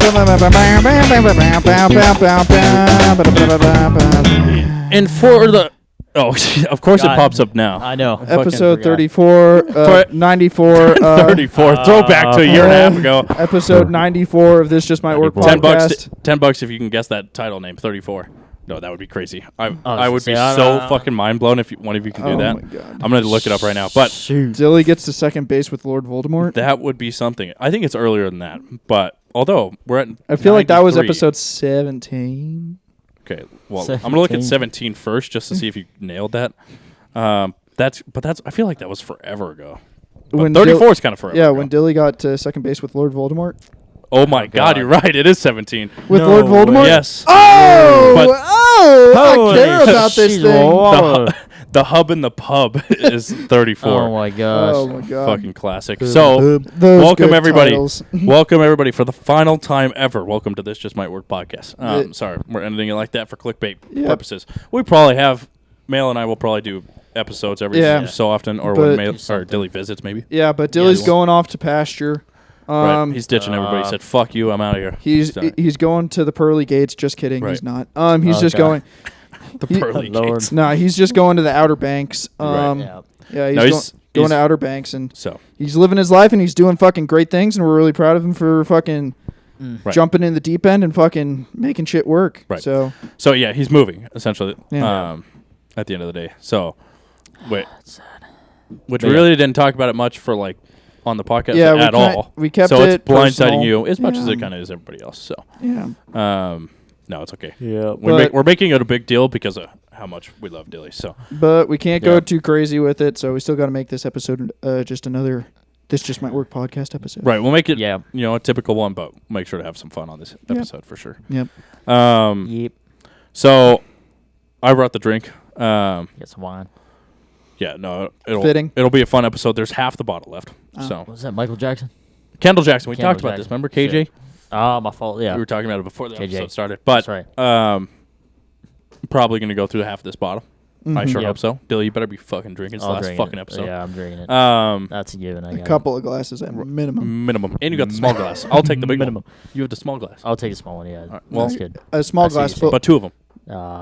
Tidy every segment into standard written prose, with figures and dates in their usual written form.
And for the... Oh, of course it pops up now. I know. Episode 34, 94. 34. Throwback to a year and a half ago. Episode 94 of This Just Might Work podcast. $10 if you can guess that title name, 34. No, that would be crazy. I would be say, so fucking mind blown if one of you can do that. Oh my God. I'm going to look it up right now. But Dilly gets to second base with Lord Voldemort. that would be something. I think it's earlier than that. But although we're at I feel like that was 93. episode 17. Okay, well, I'm gonna look at 17 first just to see if you nailed that. That's I feel like that was forever ago. But 34 is kind of forever. Yeah, ago. when Dilly got to second base with Lord Voldemort. Oh my God, you're right. It is 17. With Lord Voldemort. Yes. I care about this thing. The hub in the pub is 34. Oh my gosh. Oh my God. Fucking classic. So, Those welcome good everybody. titles. Welcome everybody for the final time ever. Welcome to This Just Might Work podcast. Sorry, we're ending it like that for clickbait purposes. We probably have, Mail and I will probably do episodes every so often, or when Mail or Dilly visits maybe. Yeah, but Dilly's going off to pasture. Right. He's ditching everybody. He said, "Fuck you, I'm out of here." He's going to the pearly gates. Just kidding. Right. He's not. He's just going. The pearly gates. No, he's just going to the Outer Banks. Right. Yeah, he's going to Outer Banks, and so he's living his life, and he's doing fucking great things, and we're really proud of him for fucking jumping in the deep end and fucking making shit work. Right. So yeah, he's moving essentially. Yeah. At the end of the day. So, wait, which we really didn't talk about it much for like on the podcast at all. We kept so it it's blindsiding personal. you as much as it kind of is everybody else. So yeah. No, it's okay. Yeah, we're making it a big deal because of how much we love Dilly. So, but we can't go too crazy with it. So we still got to make this episode just another. This Just Might Work podcast episode. Right, we'll make it a typical one, but we'll make sure to have some fun on this episode for sure. Yep. Yep. So I brought the drink. Get some wine. Yeah, no, it'll be a fun episode. There's half the bottle left. So was that Michael Jackson? Kendall Jackson. We talked about this. Remember KJ? Shit. Oh, my fault. Yeah, we were talking about it before the KJ. episode started. But that's right. Probably gonna go through half of this bottle. Mm-hmm. I sure hope so. Dilly, you better be fucking drinking this last fucking episode. Yeah, I'm drinking it. That's a given. A couple of glasses at minimum. Minimum. And you got the small glass. I'll take the big minimum. You have the small glass. I'll take a small one. Yeah, right, well, that's good. A small glass full, but two of them.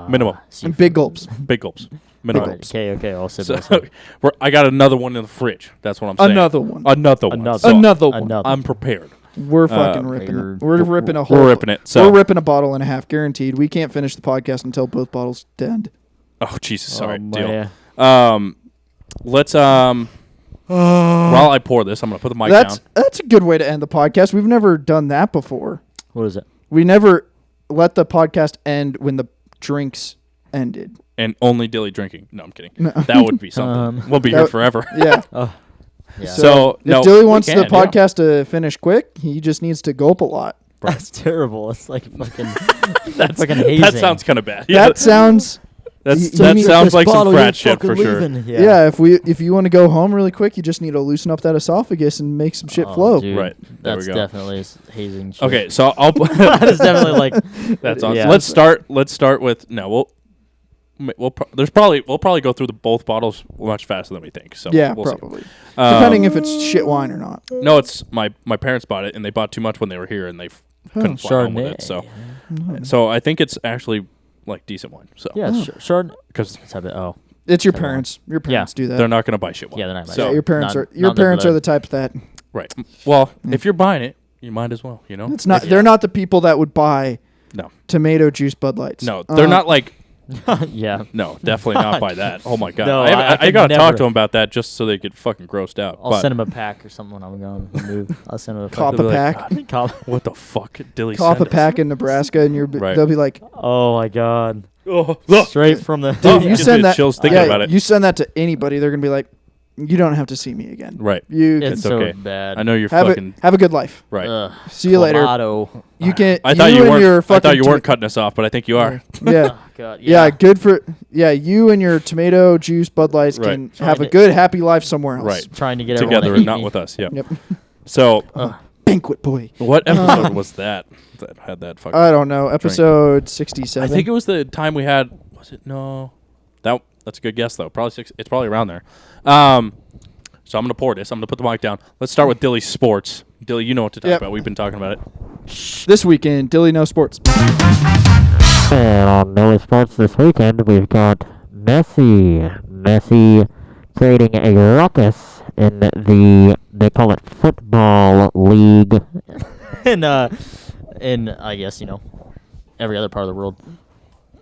Minimum. And big gulps. Big gulps. Minimum. Right, okay. I'll sip. So, I got another one in the fridge. That's what I'm saying. Another one. Another one. Another. I'm prepared. We're fucking ripping it. We're ripping a We're ripping it. So we're ripping a bottle and a half, guaranteed. We can't finish the podcast until both bottles dead. Oh Jesus! Sorry. Deal. Yeah. Let's while I pour this, I'm gonna put the mic down. That's a good way to end the podcast. We've never done that before. What is it? We never let the podcast end when the drinks ended. And only Dilly drinking. No, I'm kidding. No. That would be something. We'll be here forever. Yeah. Yeah. So if Dilly wants the podcast to finish quick, he just needs to gulp a lot. Right. That's terrible. It's like fucking. That's fucking hazing. That sounds kind of bad. Yeah. That sounds. That sounds like some frat shit for sure. Yeah. If you want to go home really quick, you just need to loosen up that esophagus and make some shit flow. Dude, right. That's definitely hazing shit. Okay, so I'll. That is definitely like. That's awesome. Yeah. Let's start with we'll probably go through both bottles much faster than we think. So yeah, we'll probably. Depending if it's shit wine or not. No, it's my parents bought it and they bought too much when they were here and they couldn't fly home with it. So I think it's actually like decent wine. So yeah, Chardonnay. Because it's your parents. Your parents do that. They're not going to buy shit wine. Yeah, they're not. So your parents are the type that. Right. Well, if you're buying it, you might as well. You know, it's not. They're not the people that would buy. Tomato juice Bud Lights. No, they're not like. Yeah. No, definitely not by that. Oh my God. No, I got to talk to them about that just so they get fucking grossed out. I'll send them a pack or something when I'm going to move. I'll send them a Cop a pack. What the fuck? Dilly Cop a pack in Nebraska and they'll be like, oh my God. Oh, straight from the. Dude, you send that. Chills thinking about it. You send that to anybody, they're going to be like, you don't have to see me again. Right. It's okay. So bad. I know you're have fucking. Have a good life. Right. See you later. You can. I thought you weren't cutting us off, but I think you are. Yeah. Oh, God, yeah. Good for. Yeah. You and your tomato juice Bud Lights can have a good, happy life somewhere else. Right. Trying to get together and not with us. Yeah. Yep. So. Banquet boy. What episode was that had that fucking? I don't know. Episode 67. I think it was the time we had. Was it no? That's a good guess though. Probably 6. It's probably around there. So I'm gonna pour this. I'm gonna put the mic down. Let's start with Dilly Sports. Dilly, you know what to talk about. We've been talking about it. This weekend, Dilly No Sports. And on No Sports this weekend, we've got Messi creating a ruckus in they call it football league. in I guess, every other part of the world.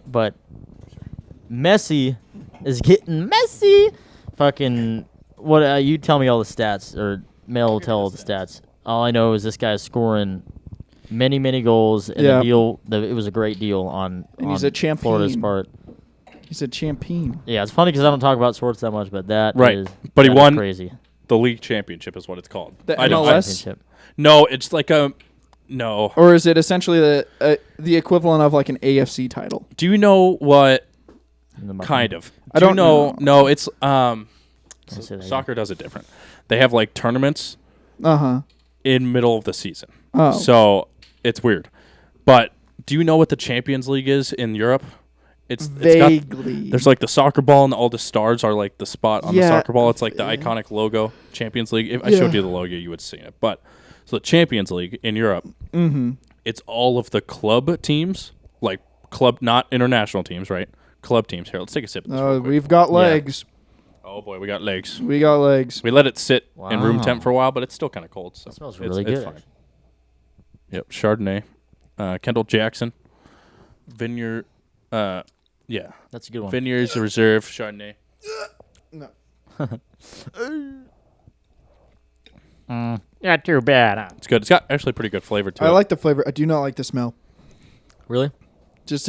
But Messi is getting messy. Fucking, what, you tell me all the stats, or Mel will tell all the stats. All I know is this guy's scoring many, many goals, and it was a great deal on he's a champion. Florida's part. He's a champion. Yeah, it's funny because I don't talk about sports that much, but that is but he won crazy. The league championship is what it's called. The MLS? No, it's like no. Or is it essentially the equivalent of like an AFC title? Do you know what? Kind of. I don't know. No, it's soccer does it different. They have like tournaments. In middle of the season. Oh. So it's weird. But do you know what the Champions League is in Europe? It's vaguely. There's like the soccer ball, and all the stars are like the spot on the soccer ball. It's like the iconic logo, Champions League. If I showed you the logo, you would see it. But so the Champions League in Europe, it's all of the club teams, like not international teams, right? Club teams. Here, let's take a sip of this. We've got legs. Yeah. Oh boy, we got legs. We got legs. We let it sit in room temp for a while, but it's still kind of cold. So that smells really good. It's fine. Yep, Chardonnay, Kendall Jackson, Vineyard. Yeah, that's a good one. Vineyards Reserve Chardonnay. No. Not too bad. It's good. It's got actually pretty good flavor to it. I like the flavor. I do not like the smell. Really? Just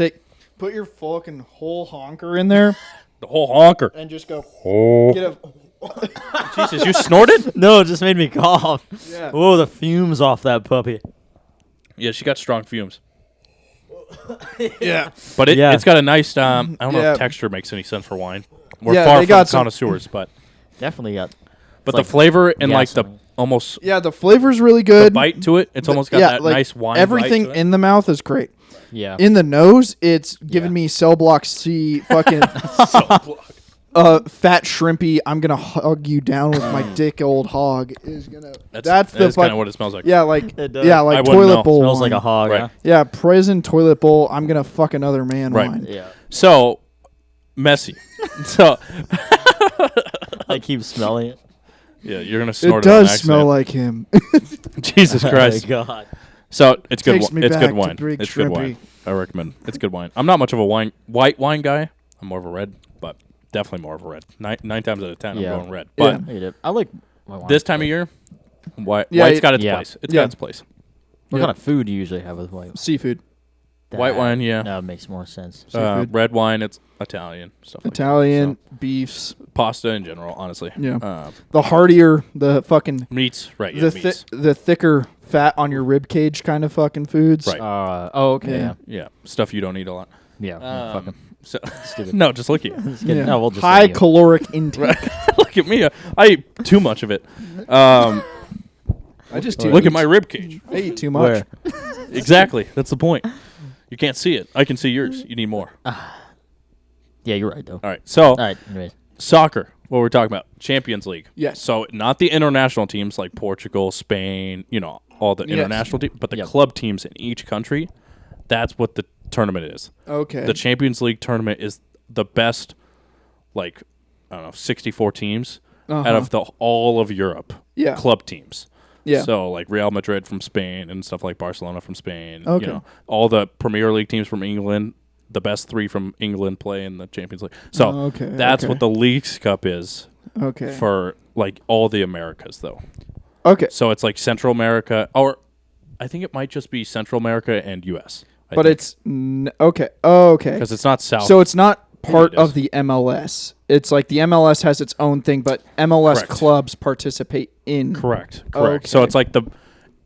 put your fucking whole honker in there. The whole honker. And just go. Oh. Get Jesus, you snorted? No, it just made me cough. Yeah. Whoa, the fumes off that puppy. Yeah, she got strong fumes. Yeah. But it's got a nice, I don't know if texture makes any sense for wine. We're far from connoisseurs, but. Definitely got. But the flavor and like the almost. Yeah, the flavor's really good. The bite to it, it's almost got that nice wine everything bite to it. in the mouth is great. Yeah. In the nose, it's giving me cell block C fucking fat shrimpy. I'm gonna hug you down with my dick, old hog. Is gonna. That's kind of what it smells like. Yeah, like toilet bowl. Smells wine. like a hog. Right. Huh? Yeah, prison toilet bowl. I'm gonna fuck another man. Right. Wine. Yeah. So Messi. So I keep smelling it. Yeah, you're gonna snort it. It does smell like him. Jesus Christ. Oh my God. So it's good. Takes me It's back good wine. to Big It's good Shrimpy. wine. I recommend. It's good wine. I'm not much of a white wine guy. I'm more of a red, but definitely more of a red. Nine times out of 10, I'm going red. But I like white wine. this time of year, white's got its place. It's got its place. What kind of food do you usually have with white? Seafood. White wine, yeah. That makes more sense. Red wine, it's Italian stuff. Italian like that. So, beefs, pasta in general, honestly. Yeah. The heartier, the fucking meats, right? Yeah, meats. The thicker fat on your rib cage kind of fucking foods. Right. Okay. Yeah. Stuff you don't eat a lot. Yeah. Fucking so, no, just look at you. Yeah. No, we'll just high caloric intake. Look at me. I eat too much of it. I just look at my rib cage. I eat too much. Exactly. That's the point. You can't see it. I can see yours. You need more. Yeah, you're right, though. All right. So, anyways. Soccer, what we're talking about, Champions League. Yes. So, not the international teams like Portugal, Spain, all the international teams, but the club teams in each country. That's what the tournament is. Okay. The Champions League tournament is the best, 64 teams out of all of Europe. Yeah. Club teams. Yeah. So like Real Madrid from Spain and stuff like Barcelona from Spain. Okay. All the Premier League teams from England, the best 3 from England play in the Champions League. So that's what the Leagues Cup is. Okay. For like all the Americas though. Okay. So it's like Central America, or I think it might just be Central America and U.S. But it's okay. Okay. Because it's not South. So it's not part of the MLS. It's like the MLS has its own thing, but MLS clubs participate in. Correct. Okay. So it's like the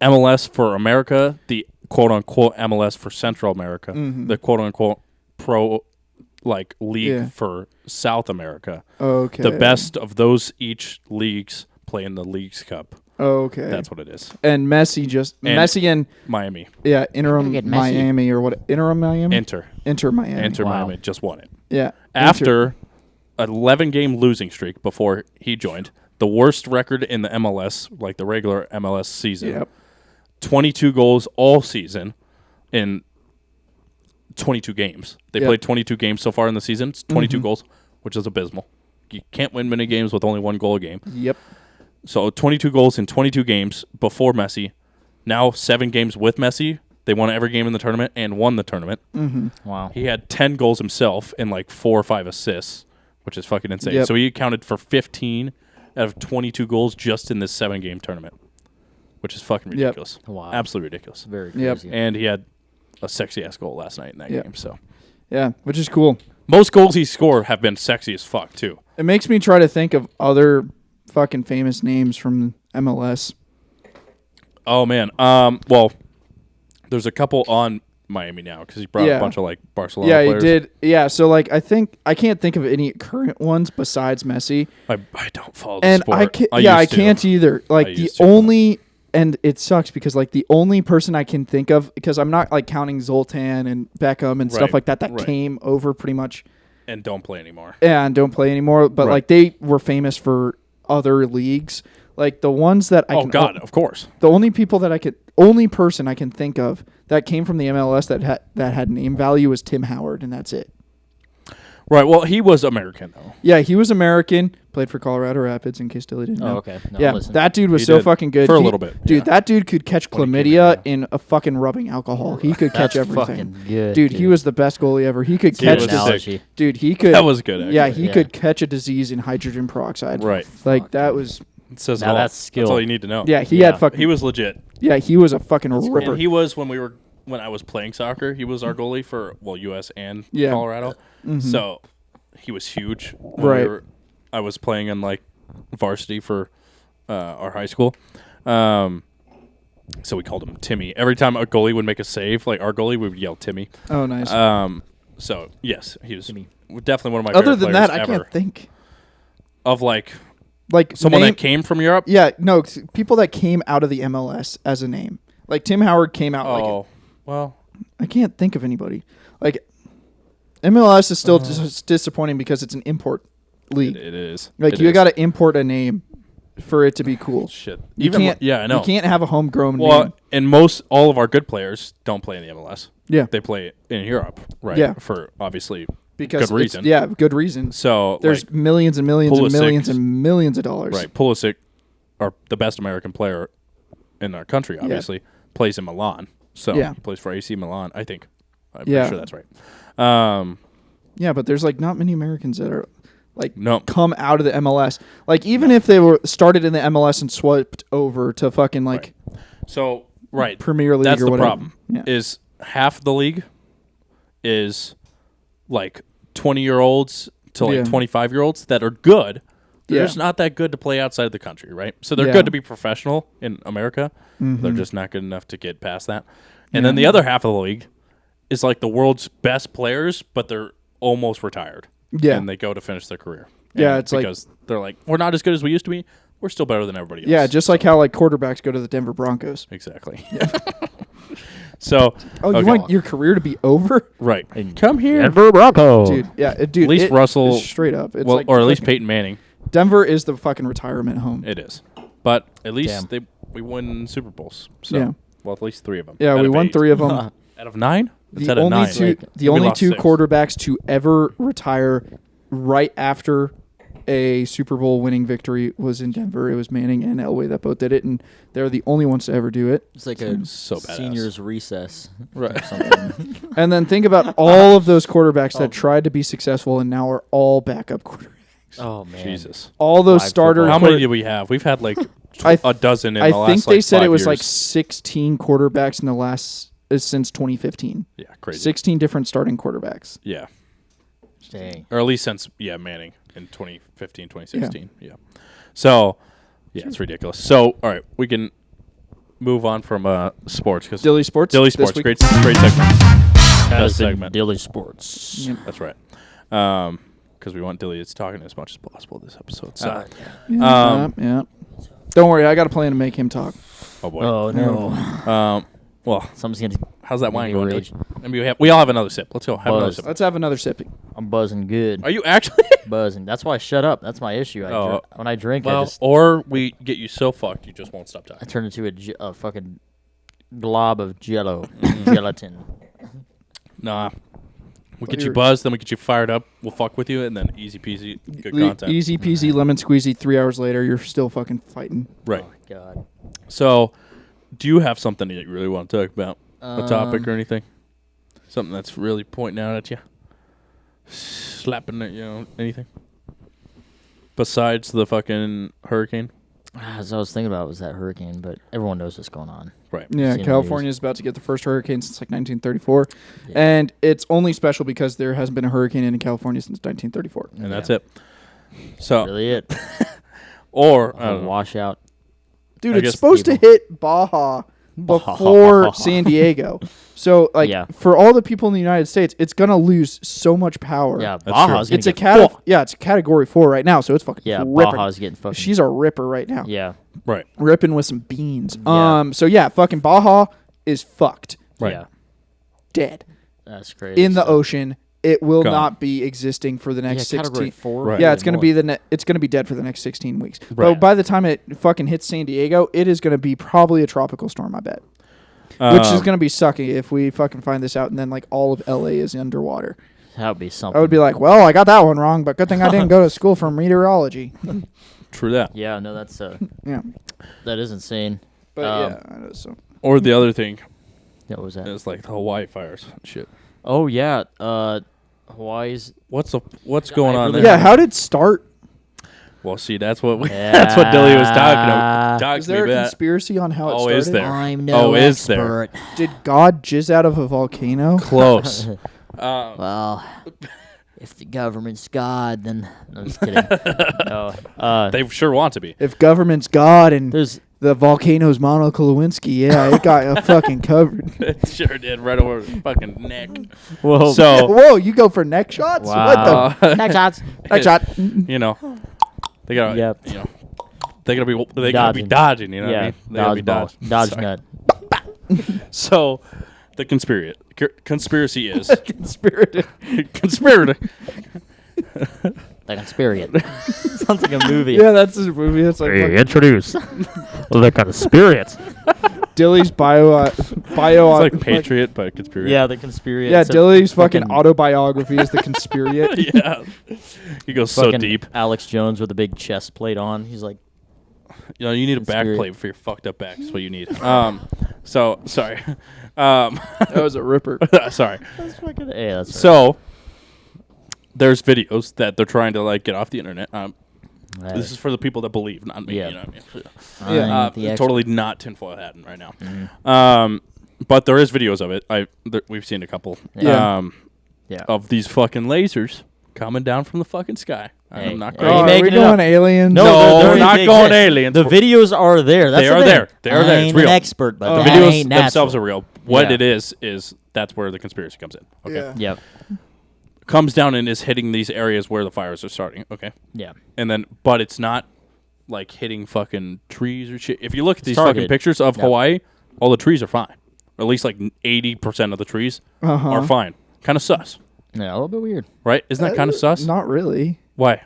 MLS for America, the quote-unquote MLS for Central America, the quote-unquote pro league for South America. Okay. The best of those each leagues play in the Leagues Cup. Okay. That's what it is. And Messi and Miami. Yeah, interim Miami or what? Interim Miami? Inter Miami. Miami just won it. Yeah. After an 11-game losing streak before he joined, the worst record in the MLS, like the regular MLS season. Yep. 22 goals all season in 22 games. They played 22 games so far in the season. It's 22 goals, which is abysmal. You can't win many games with only 1 goal a game. Yep. So 22 goals in 22 games before Messi. Now 7 games with Messi. They won every game in the tournament and won the tournament. Mm-hmm. Wow. He had 10 goals himself and like 4 or 5 assists, which is fucking insane. Yep. So he accounted for 15 out of 22 goals just in this 7-game tournament, which is fucking ridiculous. Wow. Absolutely ridiculous. Very crazy. And he had a sexy-ass goal last night in that game. So yeah, which is cool. most goals he scored have been sexy as fuck, too. It makes me try to think of other fucking famous names from MLS. Oh, man. Well, there's a couple on Miami now because he brought a bunch of like Barcelona players. Yeah, he did. Yeah, so like I can't think of any current ones besides Messi. I don't follow the sport. I can't either. Like the only, and it sucks because like the only person I can think of, because I'm not like counting Zoltan and Beckham and stuff like that came over pretty much and don't play anymore. Yeah, and don't play anymore. But like they were famous for other leagues. Like the ones that I of course. The only person I can think of that came from the MLS that had name value was Tim Howard, and that's it. Right. Well, he was American though. Yeah, he was American. Played for Colorado Rapids, in case Dilly didn't know. Oh, okay. No, yeah, that dude was so fucking good for a little bit. Dude, that dude could catch chlamydia in a fucking rubbing alcohol. He could catch everything. Fucking good, dude, he was the best goalie ever. He could catch analogy. Dude, he could. That was good. Actually. Yeah, he could catch a disease in hydrogen peroxide. Right. Like that was. It says now that's skill. That's all you need to know. Yeah, he had fucking. He was legit. Yeah, he was a fucking ripper. And he was when I was playing soccer. He was our goalie for U.S. and Colorado. Mm-hmm. So he was huge. Right. I was playing in like varsity for our high school. So we called him Timmy. Every time a goalie would make a save, like our goalie, we would yell Timmy. Oh, nice. So yes, he was definitely one of my Other favorite than players that, I ever. can't think Of like someone name, that came from Europe. Yeah, no, people that came out of the MLS as a name. Like Tim Howard came out. Oh, well, I can't think of anybody. Like MLS is still just disappointing because it's an import league. It is. Like you got to import a name for it to be cool. Shit. You can't. Yeah, I know. You can't have a homegrown name. Well, and all of our good players don't play in the MLS. Yeah, they play in Europe, right? Yeah, for obviously because good reason. Yeah, good reason. So there's millions and millions and millions and millions of dollars. Right, Pulisic, the best American player in our country, obviously plays in Milan. So he plays for AC Milan, I think. I'm pretty sure that's right. Yeah, but there's like not many Americans that are like come out of the MLS. Like even if they were started in the MLS and swept over to fucking like Premier League that's or the whatever. problem. Is half the league is like 20-year-olds to like 25-year-olds that are good. They're just not that good to play outside the country, right? So they're good to be professional in America. Mm-hmm. They're just not good enough to get past that. And then the other half of the league is like the world's best players, but they're almost retired. Yeah. And they go to finish their career. Yeah, it's because they're like, we're not as good as we used to be. We're still better than everybody else. Yeah, just like how like quarterbacks go to the Denver Broncos. Exactly. Yeah. So, you want your career to be over? Right. Come here, Denver Broncos. Dude, at least Russell, straight up. It's or at least Peyton Manning. Denver is the fucking retirement home. It is, but at least we win Super Bowls. So, well, at least 3 of them. Yeah, we won 3 of them out of 9. The only two quarterbacks to ever retire right after a Super Bowl winning victory was in Denver. It was Manning and Elway that both did it, and they're the only ones to ever do it. It's like a seniors recess, right? And then think about all of those quarterbacks that tried to be successful and now are all backup quarterbacks. Oh man, Jesus! All those starters. How many do we have? We've had like a dozen in the last. I think they said it was years. like 16 quarterbacks in the last since 2015. Yeah, crazy. 16 different starting quarterbacks. Yeah. Dang. Or at least since Manning in 2015, 2016. Yeah. So, it's ridiculous. So, all right, we can move on from sports because Dilly Sports. Great segment. Best segment. Dilly Sports. Yep. That's right. Because we want Dilly to talking as much as possible this episode. So, yeah. Don't worry, I got a plan to make him talk. Oh boy. Oh no. Well, something's gonna. How's that wine going? Maybe we all have another sip. Let's go. Have another sip. Let's have another sip. I'm buzzing good. Are you actually buzzing? That's why I shut up. That's my issue. When I drink, or we get you so fucked you just won't stop talking. I turn into a fucking blob of gelatin. Nah. We'll get you buzzed, then we get you fired up. We'll fuck with you, and then easy peasy, good content. Easy peasy, lemon squeezy. 3 hours later, you're still fucking fighting. Right. Oh, God. So, do you have something that you really want to talk about? A topic or anything? Something that's really pointing out at you? Slapping at you, anything? Besides the fucking hurricane? As I was thinking about was that hurricane, but everyone knows what's going on. Right. Yeah, California is about to get the first hurricane since like 1934. Yeah. And it's only special because there hasn't been a hurricane in California since 1934. And that's it. So really it. Or washout. Dude, it's supposed to hit Baja before San Diego. So, for all the people in the United States, it's going to lose so much power. Yeah, Baja's going to get it's a Category 4 right now, so it's fucking ripping. Baja's getting fucking... She's a ripper right now. Yeah. Right. Ripping with some beans. Yeah. So, fucking Baja is fucked. Right. Yeah. Dead. That's crazy. In the ocean. It will not be existing for the next 16. 4, right. Yeah, it's going to be it's going to be dead for the next 16 weeks. Right. But by the time it fucking hits San Diego, it is going to be probably a tropical storm, I bet. Which is going to be sucky if we fucking find this out and then like all of LA is underwater. That would be something. I would be like, well, I got that one wrong, but good thing I didn't go to school for meteorology. True that. Yeah, no, that's yeah. That is insane. But I know so. Or the other thing. What was that? It's like the Hawaii fires and shit. Oh yeah. Hawaii's what's going on there? Yeah, how did it start? Well, see, that's what that's what Dilly was talking about. Is there a conspiracy on how it started? Is there? I'm no expert. Did God jizz out of a volcano? Close. Well, if the government's God, then I'm just kidding. No, they sure want to be. If government's God and the volcano's Monica Lewinsky, it got fucking covered. It sure did, right over the fucking neck. Whoa. So, whoa, you go for neck shots? Wow. What the? Neck shots. Neck shot. You know, they gotta, they gotta be dodging. You know what I mean? They gotta be dodging. Dodge nut. So, the conspiracy is conspiracy. The conspiracy. Sounds like a movie. Yeah, that's a movie. It's like introduce the conspiracy. Dilly's bio. It's like Patriot, but conspiracy. Yeah, the conspiracy. Yeah, Dilly's fucking autobiography is the conspiracy. Yeah, he goes so deep. Alex Jones with a big chest plate on. He's like, you need a back plate for your fucked up back. That's what you need. So sorry. That was a ripper. Sorry. That's fucking. Hey, that's right. So there's videos that they're trying to like get off the internet. This is for the people that believe, not me. Yeah. You know what I mean? Yeah. Totally not tinfoil hatting right now. Mm-hmm. But there is videos of it. We've seen a couple. Of these fucking lasers coming down from the fucking sky. I'm not are we going aliens? No, we're not going aliens. The videos are there. That's they are there. They are there. It's real. I'm an expert, but the that videos ain't natural. themselves are real. What it is that's where the conspiracy comes in. Okay. Yeah. Yep. Comes down and is hitting these areas where the fires are starting. Okay. Yeah. And then, but it's not like hitting fucking trees or shit. If you look at these targeted. fucking pictures of Hawaii, all the trees are fine. Or at least like 80% of the trees are fine. Kind of sus. Yeah, a little bit weird. Right? Isn't that kind of sus? Not really. Why?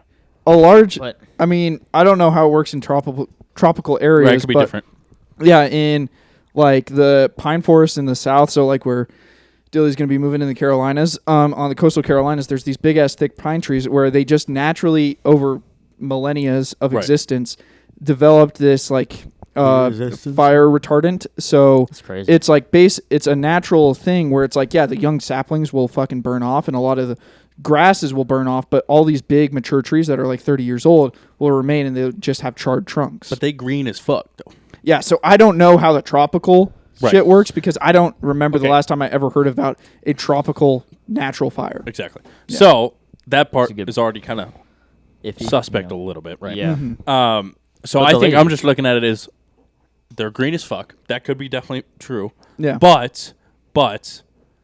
A large. What? I mean, I don't know how it works in tropical areas. Right, it could be different. Yeah, in like the pine forest in the south, so like where Dilly's going to be moving in the Carolinas, on the coastal Carolinas, there's these big ass thick pine trees where they just naturally over millennia of existence developed this like fire retardant. So That's crazy. it's like it's a natural thing where it's like, the young saplings will fucking burn off and a lot of the grasses will burn off, but all these big mature trees that are like 30 years old will remain and they'll just have charred trunks. But they green as fuck though. Yeah, so I don't know how the tropical shit works because I don't remember the last time I ever heard about a tropical natural fire. Exactly. Yeah. So that part is already kind of suspect a little bit, right? Yeah. Mm-hmm. So I think I'm just looking at it as they're green as fuck. That could be definitely true. Yeah. But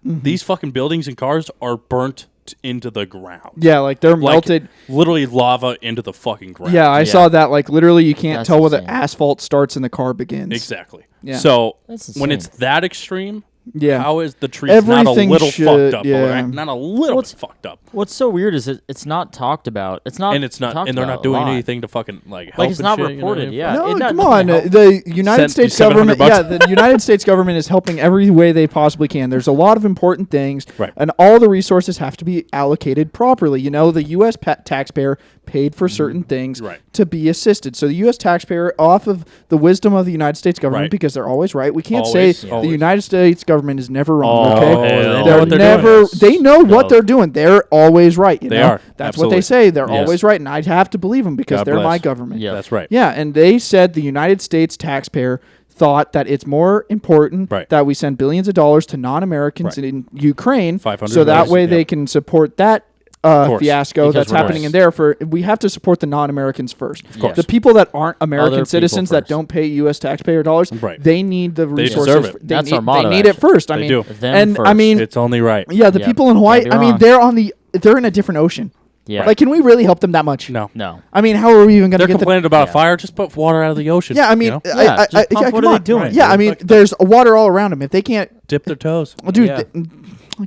these fucking buildings and cars are burnt into the ground. Yeah, like they're melted. Literally lava into the fucking ground. Yeah, I saw that. Like literally you tell where the asphalt starts and the car begins. Exactly. Yeah. So when it's that extreme, Yeah. How is the tree not a little fucked up? Yeah. Right? Not a little fucked up. What's so weird is it's not talked about. It's not, and they're not doing anything to fucking help. It's not shit, reported. You know? Yeah. No, come on. The United States government. Yeah, the United States government is helping every way they possibly can. There's a lot of important things, and all the resources have to be allocated properly. You know, the U.S. taxpayer paid for certain things to be assisted. So the U.S. taxpayer, off of the wisdom of the United States government, because they're always right. We can't say the United States government is never wrong. They know what they're doing. They're always right. They are. That's what they say. They're always right, and I'd have to believe them because they're my government. Yeah, that's right. Yeah, and they said the United States taxpayer thought that it's more important that we send billions of dollars to non-Americans in Ukraine, so that way they can support that fiasco that's happening in there. We have to support the non-Americans first. The people that aren't American citizens that don't pay U.S. taxpayer dollars, they need the resources. That's our motto. They need it first. I mean, and I mean, it's only right. Yeah, the people in Hawaii. I mean, they're in a different ocean. Yeah. Like, can we really help them that much? No. I mean, how are we even going to get? They're complaining about a fire. Just put water out of the ocean. Yeah, I mean, what are they doing? Yeah, I mean, there's water all around them. If they can't dip their toes, dude,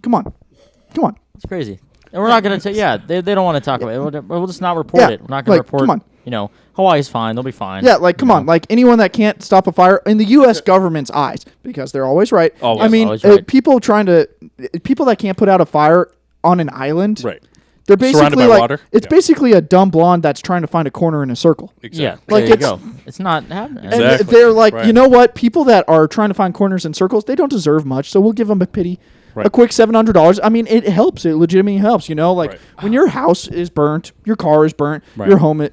come on. It's crazy. And we're not going to they don't want to talk about it. We'll just not report it. We're not going to report. Come on. You know, Hawaii's fine. They'll be fine. Yeah, like, come on. Like, anyone that can't stop a fire in the U.S. government's eyes, because they're always right. I mean, people that can't put out a fire on an island. Right. They're basically like water. It's basically a dumb blonde that's trying to find a corner in a circle. Exactly. Yeah, like there you go. It's not happening. Exactly. And they're like, you know what? People that are trying to find corners in circles, they don't deserve much. So we'll give them a pity, a quick $700. I mean, it helps. It legitimately helps. You know, like when your house is burnt, your car is burnt, your home,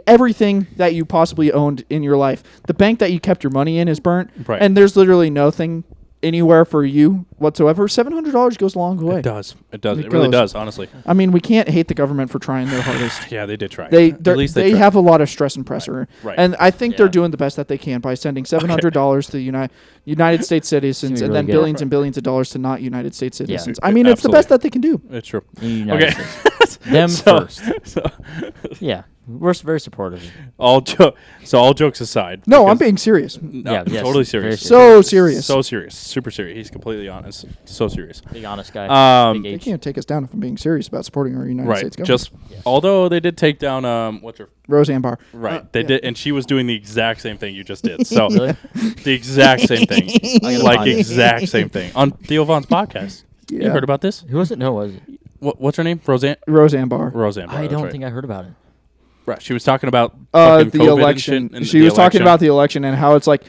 everything that you possibly owned in your life, the bank that you kept your money in is burnt, and there's literally nothing anywhere for you whatsoever. $700 goes a long way. It does. It really does, honestly. I mean, we can't hate the government for trying their hardest. Yeah, they did try. They have a lot of stress and pressure. And I think they're doing the best that they can by sending $700 to United States citizens and then billions and billions of dollars to not United States citizens. I mean, it's the best that they can do. It's true. Okay. Them first. Yeah. We're very supportive. All jokes aside. No, I'm being serious. Totally serious. So serious. So serious. Super serious. He's completely honest. So serious. Big honest guy. They can't take us down if I'm being serious about supporting our United States government. Although they did take down what's her Roseanne Barr. Right. They did, and she was doing the exact same thing you just did. So the exact same thing. Exact same thing. On Theo Vaughn's podcast. You heard about this? Who was it? No, was it? What's her name? Roseanne Barr. Roseanne Barr. I don't think I heard about it. Right. She was talking about the election. She was talking about the election and how it's like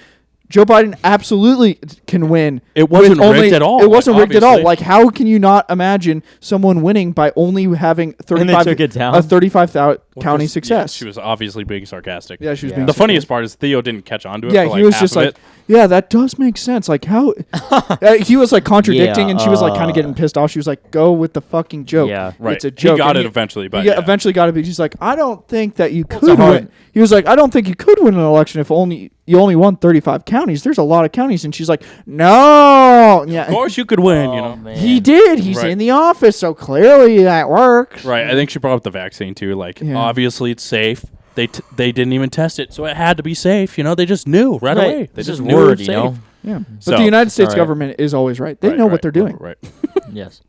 Joe Biden absolutely can win. It wasn't rigged at all. It wasn't rigged at all. Like, how can you not imagine someone winning by only having 35 county success? She was obviously being sarcastic. Yeah, she was being the funniest part is Theo didn't catch on to it. Yeah, for he was just like, yeah, that does make sense. Like, how he was like contradicting, and she was like kind of getting pissed off. She was like, "Go with the fucking joke." Yeah, right. It's a joke. He got it eventually, but eventually got it. But she's like, "I don't think that you could win." He was like, "I don't think you could win an election if you only won 35 counties. There's a lot of counties." And she's like, "No, yeah, of course you could win." You know, man. He did. He's in the office, so clearly that works. Right. I think she brought up the vaccine too. Like, obviously it's safe. They didn't even test it, so it had to be safe. You know, they just knew right away. They just knew it was safe. You know? Yeah, but the United States government is always right. They know what they're doing. Right. Yes.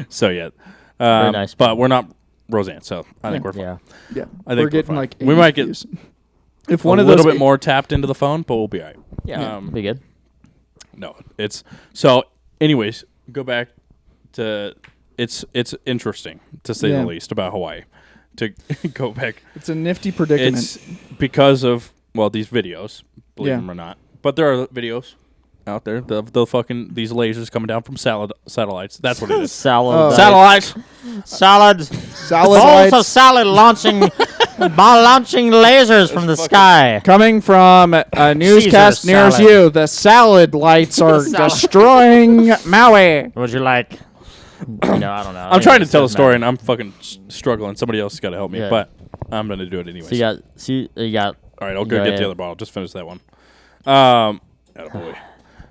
So yeah, very nice. But we're not Roseanne, so I think we're fine. Yeah. I think we're getting fine. like we might get if one a of those little bit more tapped into the phone, but we'll be all right. Yeah, be good. No, it's so. Anyways, go back to it's interesting to say the least about Hawaii. To go back, it's a nifty predicament. It's because of these videos, believe them or not. But there are videos out there. The fucking these lasers coming down from satellites. That's what it is. Satellites. Balls of salad launching lasers from the sky. Coming from a newscast near you, the salad lights are destroying Maui. Would you like? I don't know. I'm trying to tell a story and I'm fucking struggling. Somebody else has got to help me, but I'm gonna do it anyway. So you got. All right, I'll go get the other bottle. Just finish that one. Attaboy.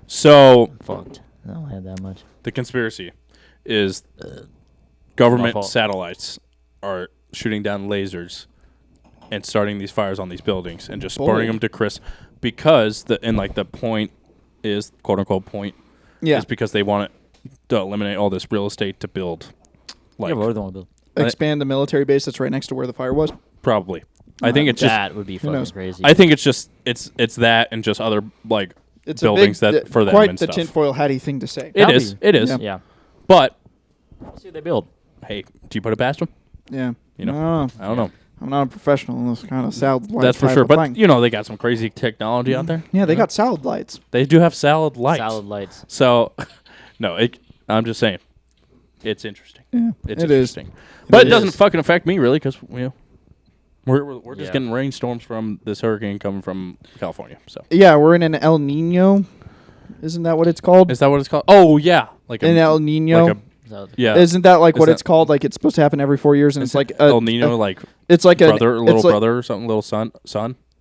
So fucked. I don't have that much. The conspiracy is government satellites are shooting down lasers and starting these fires on these buildings and just burning them to crisp because the point is, quote unquote point, Yeah. Is because they want to eliminate all this real estate to build. Like, what do they want to build? Expand the military base that's right next to where the fire was. Probably. I think it's just that would be fucking crazy. I think it's just it's that and just other like it's buildings that for them quite and the stuff. tinfoil hatty thing to say. It is. Yeah. But let's see what they build. Hey, do you put it past them? Yeah. You know, I don't know. I'm not a professional in this kind of salad lights. That's for sure. But thing. you know, they got some crazy technology out there. Yeah, they got salad lights. They do have salad lights. Salad lights. So, no, I'm just saying, it's interesting. Yeah, it's interesting. But it doesn't fucking affect me really because we're just getting rainstorms from this hurricane coming from California. So yeah, we're in an El Nino. Isn't that what it's called? Is that what it's called? Oh yeah, like an El Nino. Like yeah. Isn't that like what it's called? Like it's supposed to happen every 4 years, and it's like El Nino, like it's like little brother or something, little son,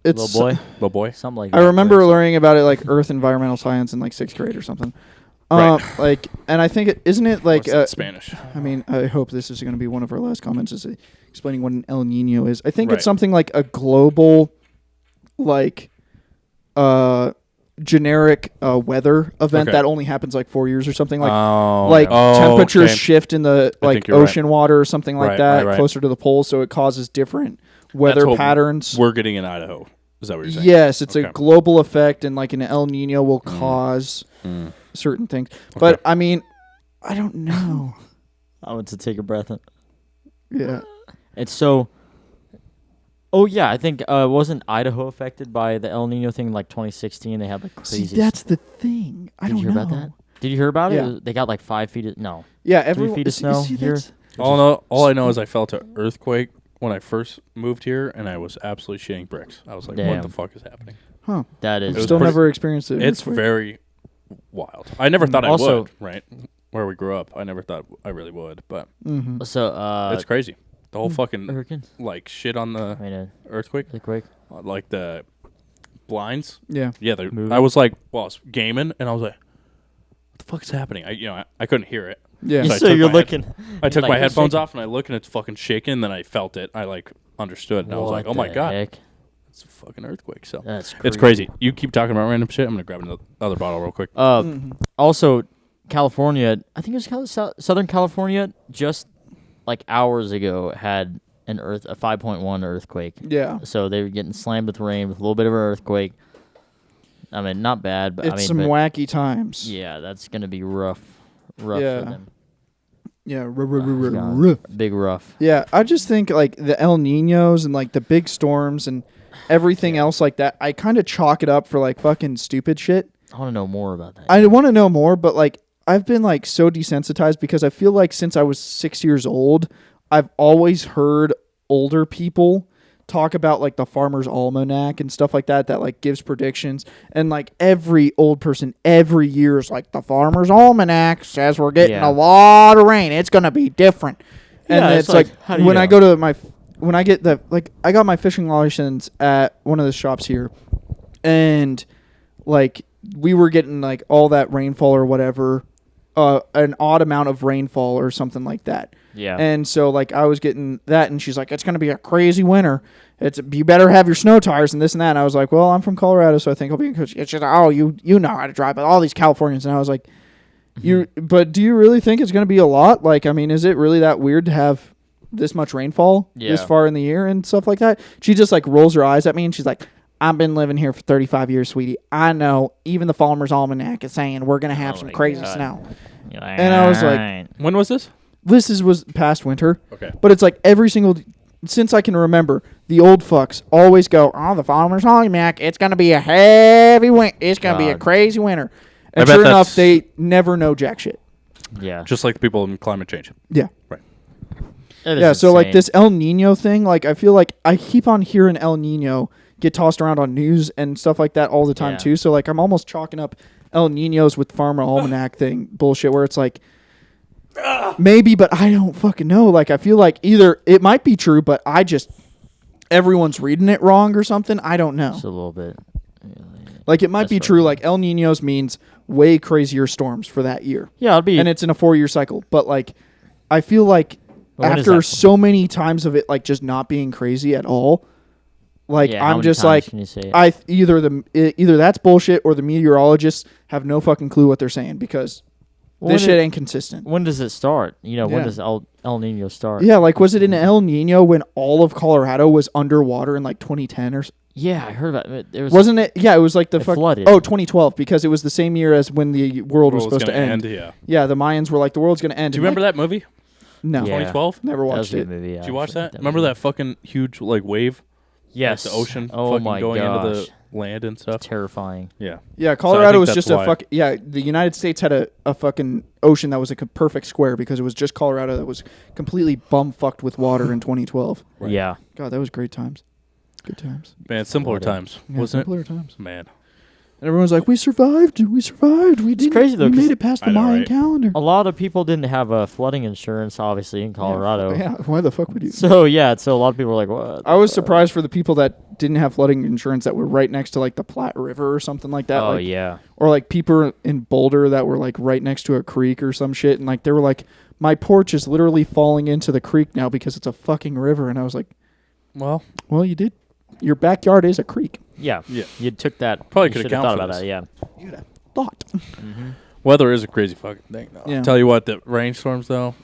it's little boy, something like that. I remember learning about it like Earth Environmental Science in like 6th grade or something. Right. Like, and I think isn't it like Spanish? I mean, I hope this is going to be one of our last comments, is explaining what an El Nino is. I think it's something like a global, like, generic weather event that only happens like 4 years or something, like temperatures shift in the like ocean water or something like that closer to the poles, so it causes different weather patterns. We're getting in Idaho. Is that what you're saying? Yes, it's a global effect, and like an El Nino will cause certain things. But I mean, I don't know. I want to take a breath. Yeah, it's so. Oh yeah, I think wasn't Idaho affected by the El Nino thing in like 2016? They had like crazy. See, that's the thing. I don't know. Did you hear about that? Did you hear about it? They got like 5 feet. Yeah, 3 feet of snow here. All I know is I felt an earthquake when I first moved here, and I was absolutely shitting bricks. I was like, "What the fuck is happening?" Huh? That is. I've still never experienced it. It's very wild. I never thought I would. Right where we grew up, I never thought I really would, but so it's crazy. The whole fucking hurricanes? Like shit on the earthquake, like the blinds. Yeah. I was like, I was gaming, and I was like, "What the fuck is happening?" I couldn't hear it. Yeah. So you're looking. I took my headphones off, and I look, and it's fucking shaking. And then I felt it. I like understood, and I was like, "Oh my god, it's a fucking earthquake!" So it's crazy. You keep talking about random shit. I'm gonna grab another bottle real quick. Also, California. I think it was Southern California. Just like hours ago, had a 5.1 earthquake. Yeah. So they were getting slammed with rain with a little bit of an earthquake. I mean, not bad, but it's some wacky times. Yeah, that's gonna be rough for them. Yeah, big rough. Yeah, I just think like the El Ninos and like the big storms and everything else like that, I kind of chalk it up for like fucking stupid shit. I want to know more about that. I want to know more, but like I've been like so desensitized because I feel like since I was 6 years old, I've always heard older people talk about like the Farmer's Almanac and stuff like that like gives predictions, and like every old person every year is like, the Farmer's Almanac says we're getting a lot of rain, it's gonna be different. And it's like when I go to when I get I got my fishing license at one of the shops here, and like we were getting like all that rainfall or whatever, an odd amount of rainfall or something like that. Yeah. And so like I was getting that, and she's like, it's going to be a crazy winter. You better have your snow tires and this and that. And I was like, well, I'm from Colorado, so I think I'll be good. She's like, oh, you know how to drive, but all these Californians. And I was like, but do you really think it's going to be a lot? Like, I mean, is it really that weird to have this much rainfall this far in the year and stuff like that? She just like rolls her eyes at me, and she's like, I've been living here for 35 years, sweetie. I know even the Farmer's Almanac is saying we're going to have some crazy snow. And I was like, when was this? This was past winter. Okay. But it's like since I can remember, the old fucks always go, oh, the Farmer's Almanac, it's going to be a heavy winter. It's going to be a crazy winter. And sure enough, they never know jack shit. Yeah. Just like the people in climate change. Yeah. Right. Yeah, so like this El Nino thing, like I feel like I keep on hearing El Nino get tossed around on news and stuff like that all the time too. So like I'm almost chalking up El Ninos with Farmer Almanac thing bullshit where it's like, maybe, but I don't fucking know. Like, I feel like either it might be true, but everyone's reading it wrong or something. I don't know. Just a little bit. Like, it might be true. Like, El Ninos means way crazier storms for that year. Yeah, it'll be. And it's in a 4-year cycle. But, like, I feel like after so many times of it, like, just not being crazy at all, Like Yeah, I'm just like can you say it? either that's bullshit or the meteorologists have no fucking clue what they're saying because this shit ain't consistent. When does it start? When does El Nino start? Yeah, like was it in El Nino when all of Colorado was underwater in like 2010 or? Yeah, I heard about it. Wasn't it? Yeah, it was like the flooded. 2012 because it was the same year as when the world was supposed to end. Yeah, the Mayans were like the world's gonna end. Do you remember that movie? No, 2012. Never watched it. Movie, yeah, Did you watch that? Remember that fucking huge like wave? Yes, like the ocean. Oh fucking my going gosh. into the land and stuff. It's terrifying. Yeah. Yeah, Colorado was that's just why. the United States had a fucking ocean that was a perfect square because it was just Colorado that was completely bum-fucked with water in 2012. Right. Yeah. God, that was great times. Good times. Man, simpler times, Yeah, wasn't simpler times. it? Man. And everyone's like, we survived. We survived. We did. crazy, though, We 'cause made it past the I know, Mayan right? calendar. A lot of people didn't have flooding insurance, obviously, in Colorado. Yeah, why the fuck would you? So a lot of people were like, "What?" I was surprised for the people that didn't have flooding insurance that were right next to like the Platte River or something like that. Oh like, yeah. Or like people in Boulder that were like right next to a creek or some shit, and like they were like, my porch is literally falling into the creek now because it's a fucking river, and I was like, Well, you did. Your backyard is a creek. Yeah. Yeah. You took that. Probably you could should account thought for about this. that. Yeah. You would have thought. weather is a crazy fucking thing. Though. Yeah. Tell you what, the rainstorms though.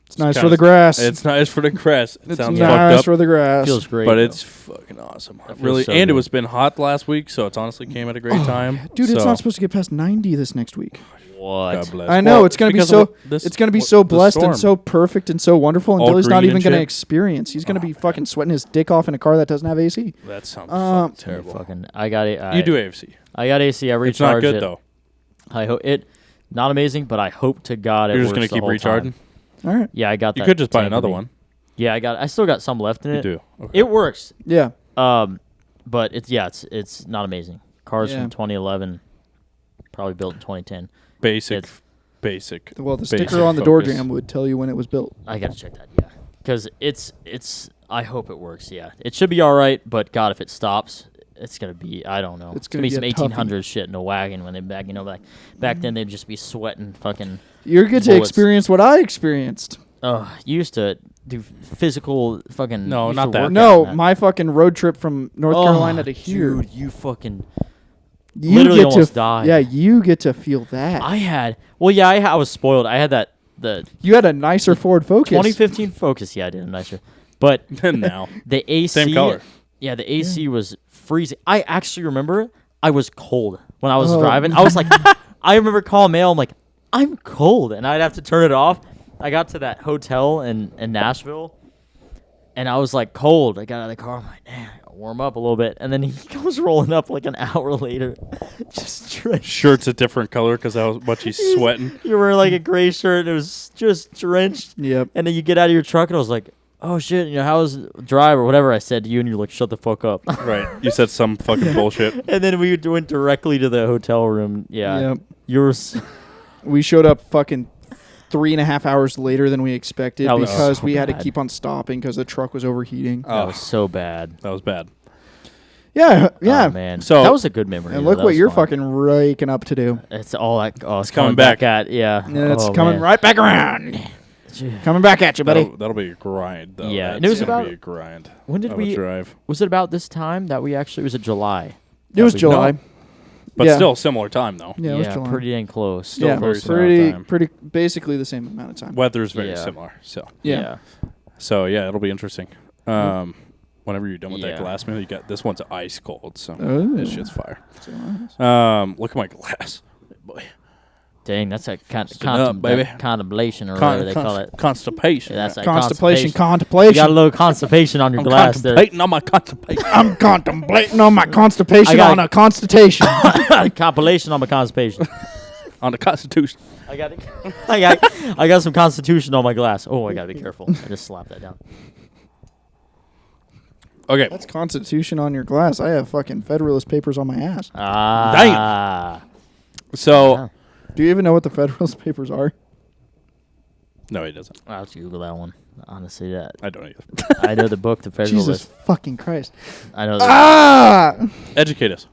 It's nice for the grass. It's nice for the grass. It It's sounds nice fucked up, for the grass. Feels great. but though. it's fucking awesome. It feels Really, so and it good. was been hot last week, so it's honestly came at a great time. Dude, it's So, not supposed to get past 90 this next week. what? God bless. I know Well, it's gonna be because so. of this- It's gonna be what- so the blessed and storm. so perfect and so wonderful, and All Dilly's not green even and gonna shit. experience. He's gonna be fucking sweating his dick off in a car that doesn't have AC. That sounds fucking Terrible. terrible. Fucking, I got it. You do AFC. I got AC. I It's not recharged good it. though. I hope it. Not amazing, but I hope to God it You're just works gonna the keep whole recharging. time. All right. Yeah, I got that. You could just buy tank another with me. one. Yeah, I still got some left in You it. do. Okay. It works. Yeah. But it's not amazing. Cars Yeah. from 2011, probably built in 2010. Basic. Well, the basic sticker on the door focus. jam would tell you when it was built. I gotta check that. Yeah, because it's. I hope it works. Yeah, it should be all right. But God, if it stops, it's gonna be. I don't know. It's gonna be gonna some be a toughie. 1800s shit in a wagon when they back. Back then they'd just be sweating fucking. You get to bullets. experience what I experienced. You used to do physical fucking. No, used not to that. work No, out, man. my fucking road trip from North Carolina to here. Dude, you fucking. You literally get almost to died. Yeah, you get to feel that. I was spoiled. I had the You had a nicer Ford Focus. 2015 Focus. Yeah, I did a nicer. But now. the AC. Same color. Yeah, the AC was freezing. I actually remember I was cold when I was Oh. driving. I was like, I remember calling Mail. I'm like, I'm cold, and I'd have to turn it off. I got to that hotel in Nashville, and I was like cold. I got out of the car. I'm like, man, I gotta warm up a little bit, and then he comes rolling up like an hour later, just drenched. Shirt's a different color because how much he's sweating. You were like a gray shirt, and it was just drenched. Yep. And then you get out of your truck, and I was like, oh shit, how's the drive or whatever I said to you, and you're like, shut the fuck up. Right. You said some fucking bullshit. And then we went directly to the hotel room. Yeah. Yep. You were. We showed up fucking 3.5 hours later than we expected That was because so we had to bad. keep on stopping because the truck was overheating. That was so bad. That was bad. Yeah, yeah. Oh, man. So- that was a good memory. And though. look That what was you're fun. fucking raking up to do. It's all that. Oh, it's coming coming back. back at. Yeah. And it's Oh, coming man. right back around. Coming back at you, buddy. That'll be a grind, though. Yeah, That's and it was gonna about- be a grind. When did of we- a drive? Was it about this time that we actually? Was it July? It was That we- July. No. But Yeah. still similar time though. Yeah, it was July. pretty dang close. Still yeah, very similar pretty, time. pretty, basically the same amount of time. Weather's very Yeah. similar. So Yeah. it'll be interesting. Whenever you're done with that Yeah. glass meal, you got this one's ice cold, so Oh. this shit's fire. So nice. Look at my glass. Boy. Dang, that's a Sit up, baby. contemplation or whatever they call it. Constipation. Yeah, that's a Constipation, You got a contemplation. little constipation on your I'm glass there. contemplating on my constipation. I'm contemplating on my constipation I got- on a constitution. Compilation on my constipation. On the Constitution. I got some Constitution on my glass. Oh, I gotta be careful. I just slapped that down. Okay. That's constitution on your glass. I have fucking Federalist Papers on my ass. So Yeah. Do you even know what the Federalist Papers are? no, he doesn't. I'll have to Google that one. Honestly, that I don't either. I know the book, the Federalist. Jesus fucking Christ. I know. The, Ah! Educate us.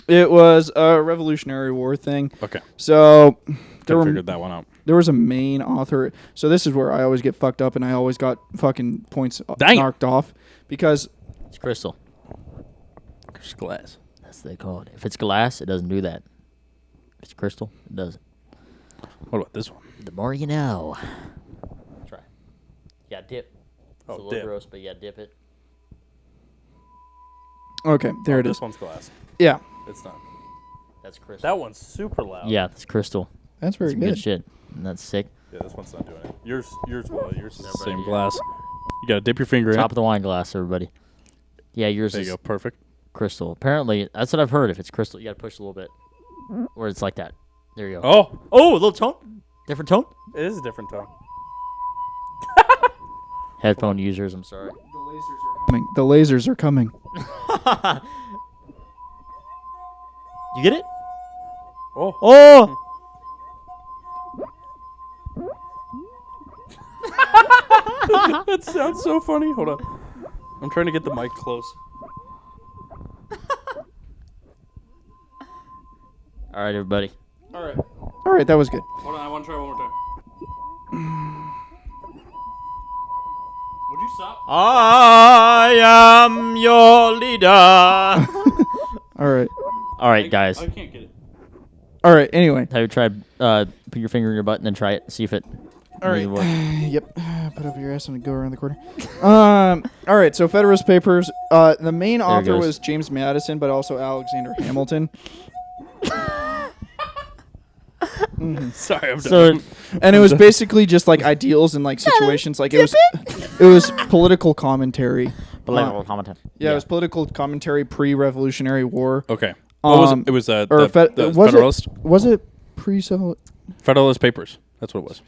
It was a Revolutionary War thing. Okay. So I figured that one out. there was a main author. So this is where I always get fucked up and I always got fucking points Dang it. knocked off because it's Crystal. It's glass. That's what they call it. If it's glass, it doesn't do that. If it's crystal, it doesn't. What about this one? The more you know. Try. Yeah, dip. It's a little dip. gross, but yeah, dip it. Okay, there it is. This one's glass. Yeah. It's not. That's crystal. That one's super loud. Yeah, that's crystal. That's very That's good. good shit. And that's sick. Yeah, this one's not doing it. Yours is the same yeah. glass. You gotta dip your finger in. Top of the wine glass, everybody. Yeah, yours There is you go. Perfect. crystal. Apparently, that's what I've heard. If it's crystal, you gotta push a little bit. Where it's like that. There you go. Oh, a little tone? Different tone? it is a different tone. Headphone users, I'm sorry. The lasers are coming. You get it? Oh. Oh! That sounds so funny. Hold on. I'm trying to get the mic close. All right, everybody. All right, that was good. Hold on, I want to try one more time. Would you stop? I am your leader. All right. All right, guys. I can't get it. All right, anyway. Have you tried put your finger in your butt and then try it? See if it. All right. Yep. Put up your ass and go around the corner. All right. So Federalist Papers. The main author was James Madison, but also Alexander Hamilton. Sorry, I'm done. And it was basically just like ideals and like situations. Like it was political commentary. Political commentary. Yeah, it was political commentary pre-Revolutionary War. Okay. What was it? It was the Federalist? Was it pre-Civil? Federalist Papers. That's what it was.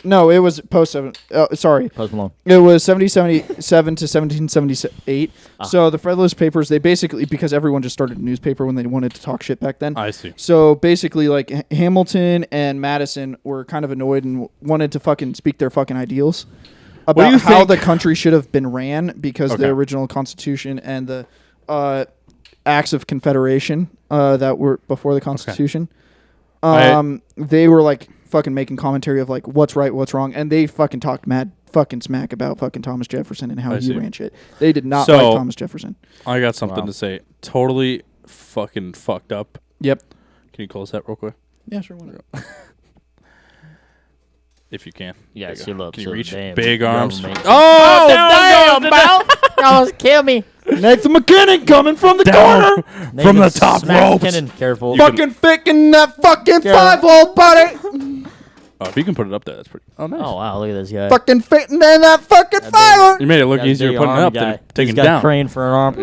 No, it was post-7. Sorry. Post Malone. It was 1777 to 1778. So the Federalist Papers, they basically, because everyone just started a newspaper when they wanted to talk shit back then. I see. So basically, like, Hamilton and Madison were kind of annoyed and wanted to fucking speak their fucking ideals about how the country should have been ran because the original Constitution and the Acts of Confederation that were before the Constitution, they were, like, fucking making commentary of like what's right, what's wrong, and they fucking talked mad fucking smack about fucking Thomas Jefferson and how he ran shit. They did not like Thomas Jefferson. I got something to say. Totally fucking fucked up. Yep. Can you close that real quick? Yeah, sure. Whatever. If you can. Yeah, Can you reach? Damn, big arms. Oh, damn, bro! That almost killed me. Nathan McKinnon coming from the corner. From the top ropes. McKinnon, careful. Fucking faking that fucking 5-hole, buddy. Oh, if you can put it up there, that's pretty. Oh, nice. Oh, wow, look at this guy. Fucking fitting in that fucking 5-hole. You made it look easier putting it up than taking it down. Crane for an arm.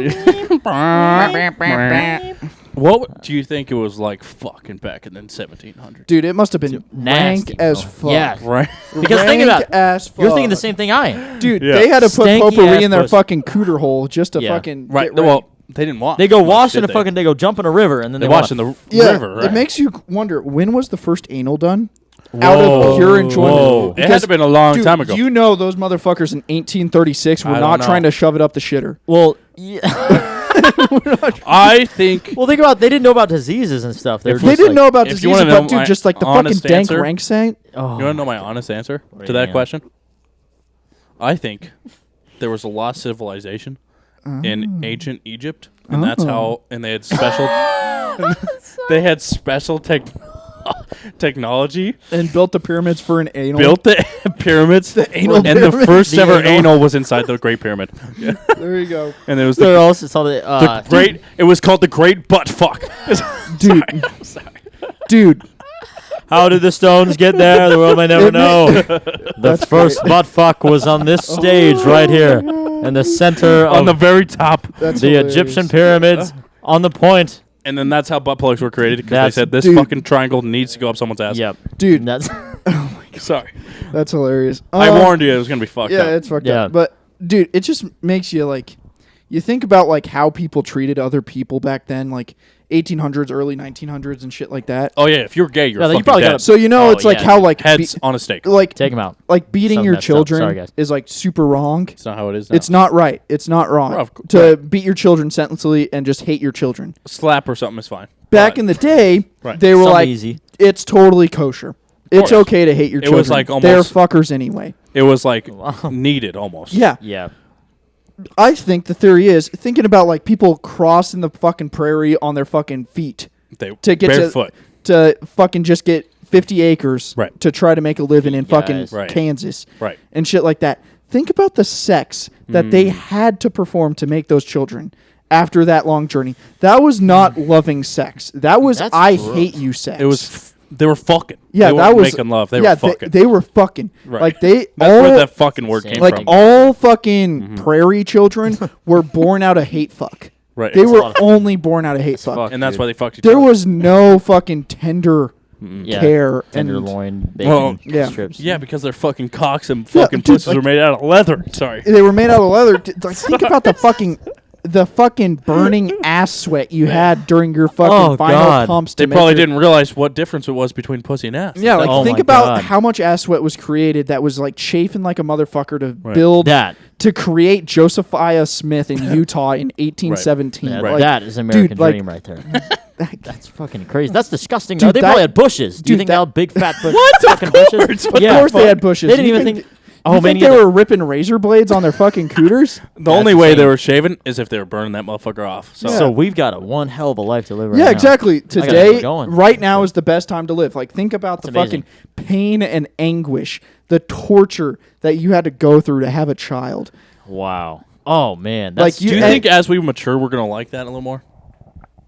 What do you think it was like fucking back in the 1700s? Dude, it must have been nasty, rank as fuck. Yeah. Right? Because think about it. As fuck. You're thinking the same thing I am. Dude, Yeah. they had to put Stanky potpourri in their pussy. fucking cooter hole just to fucking Right. get ready. Well, they didn't wash. They go wash in did a fucking. They go jump in a river and then They they wash in the river. Right? It makes you wonder, when was the first anal done? Out of pure enjoyment. Whoa. It had to have been a long time ago. You know those motherfuckers in 1836 were not trying to shove it up the shitter. Well, yeah. I think. Well, think about they didn't know about diseases and stuff. They didn't know about if you diseases, wanna know but dude, my just like the fucking honest dank answer- rank saying. You want to know my honest answer What do to you that mean? question? I think there was a lost civilization in ancient Egypt, and that's how. And they had special. They had special technology. And built the pyramids for an anal. Built the pyramids. The anal and pyramid. the first The ever anal. anal was inside the Great Pyramid. There you go. And it was They the also saw the great. It was called the Great Butt Fuck. Dude. Sorry. Dude. How did the stones get there? The world may never know. The first butt fuck was on this stage right here, in the center On of the very top. That's the hilarious. Egyptian pyramids, on the point. And then that's how butt plugs were created, because they That's- said this dude. fucking triangle needs to go up someone's ass. Yep, Dude. That's Sorry. That's hilarious. I warned you it was going to be fucked Yeah, up. it's fucked Yeah. up. But, dude, it just makes you, like, you think about, like, how people treated other people back then, like, 1800s, early 1900s and shit like that. Oh, yeah. If you're gay, you're Yeah, you fucking probably dead. gotta- So, you know, Oh, it's like yeah, how, dude. like, Heads on a stake. like, take him out. like beating Something your messed up. children Sorry, guys. is, like, super wrong. It's not how it is now. It's not right. It's not wrong Right. to beat your children senselessly and just hate your children. Slap or something is fine. Back in the day, Right. they were Something like, easy. it's totally kosher. It's course. okay to hate your It children. was like They're almost- fuckers anyway. It was like needed almost. Yeah. Yeah, I think the theory is thinking about like people crossing the fucking prairie on their fucking feet to get barefoot to fucking just get 50 acres to try to make a living in fucking Kansas and shit like that. Think about the sex that they had to perform to make those children after that long journey. That was not loving sex. That was gross. Hate you sex. It was they were fucking. Yeah, they that was making love. They were fucking. They were fucking. Right. Like that's where that fucking word came like from. Like all fucking prairie children were born out of hate fuck. Right. They were only born out of hate fuck. And that's why they fucked each other. There was no fucking tender care. Tenderloin, bacon strips. Yeah, because their fucking cocks and fucking pussies were made out of leather. Sorry. They were made out of leather. Like, think about the fucking burning ass sweat you had during your fucking final pumps. They probably didn't realize what difference it was between pussy and ass. Yeah, like think about how much ass sweat was created that was like chafing like a motherfucker to build that. To create Josephiah Smith in Utah in 1817. Yeah, like, that is American dream right there. That's fucking crazy. That's disgusting. Dude, they probably had bushes. Do you think they had big fat bushes? What? Fucking bushes? Of course they had bushes. They didn't even think... You think they were ripping razor blades on their fucking cooters? The only way they were shaving is if they were burning that motherfucker off. So we've got one hell of a life to live right now. Yeah, exactly. Today, right now is the best time to live. Like, think about the fucking pain and anguish, the torture that you had to go through to have a child. Wow. Oh, man. Do you think as we mature, we're going to like that a little more?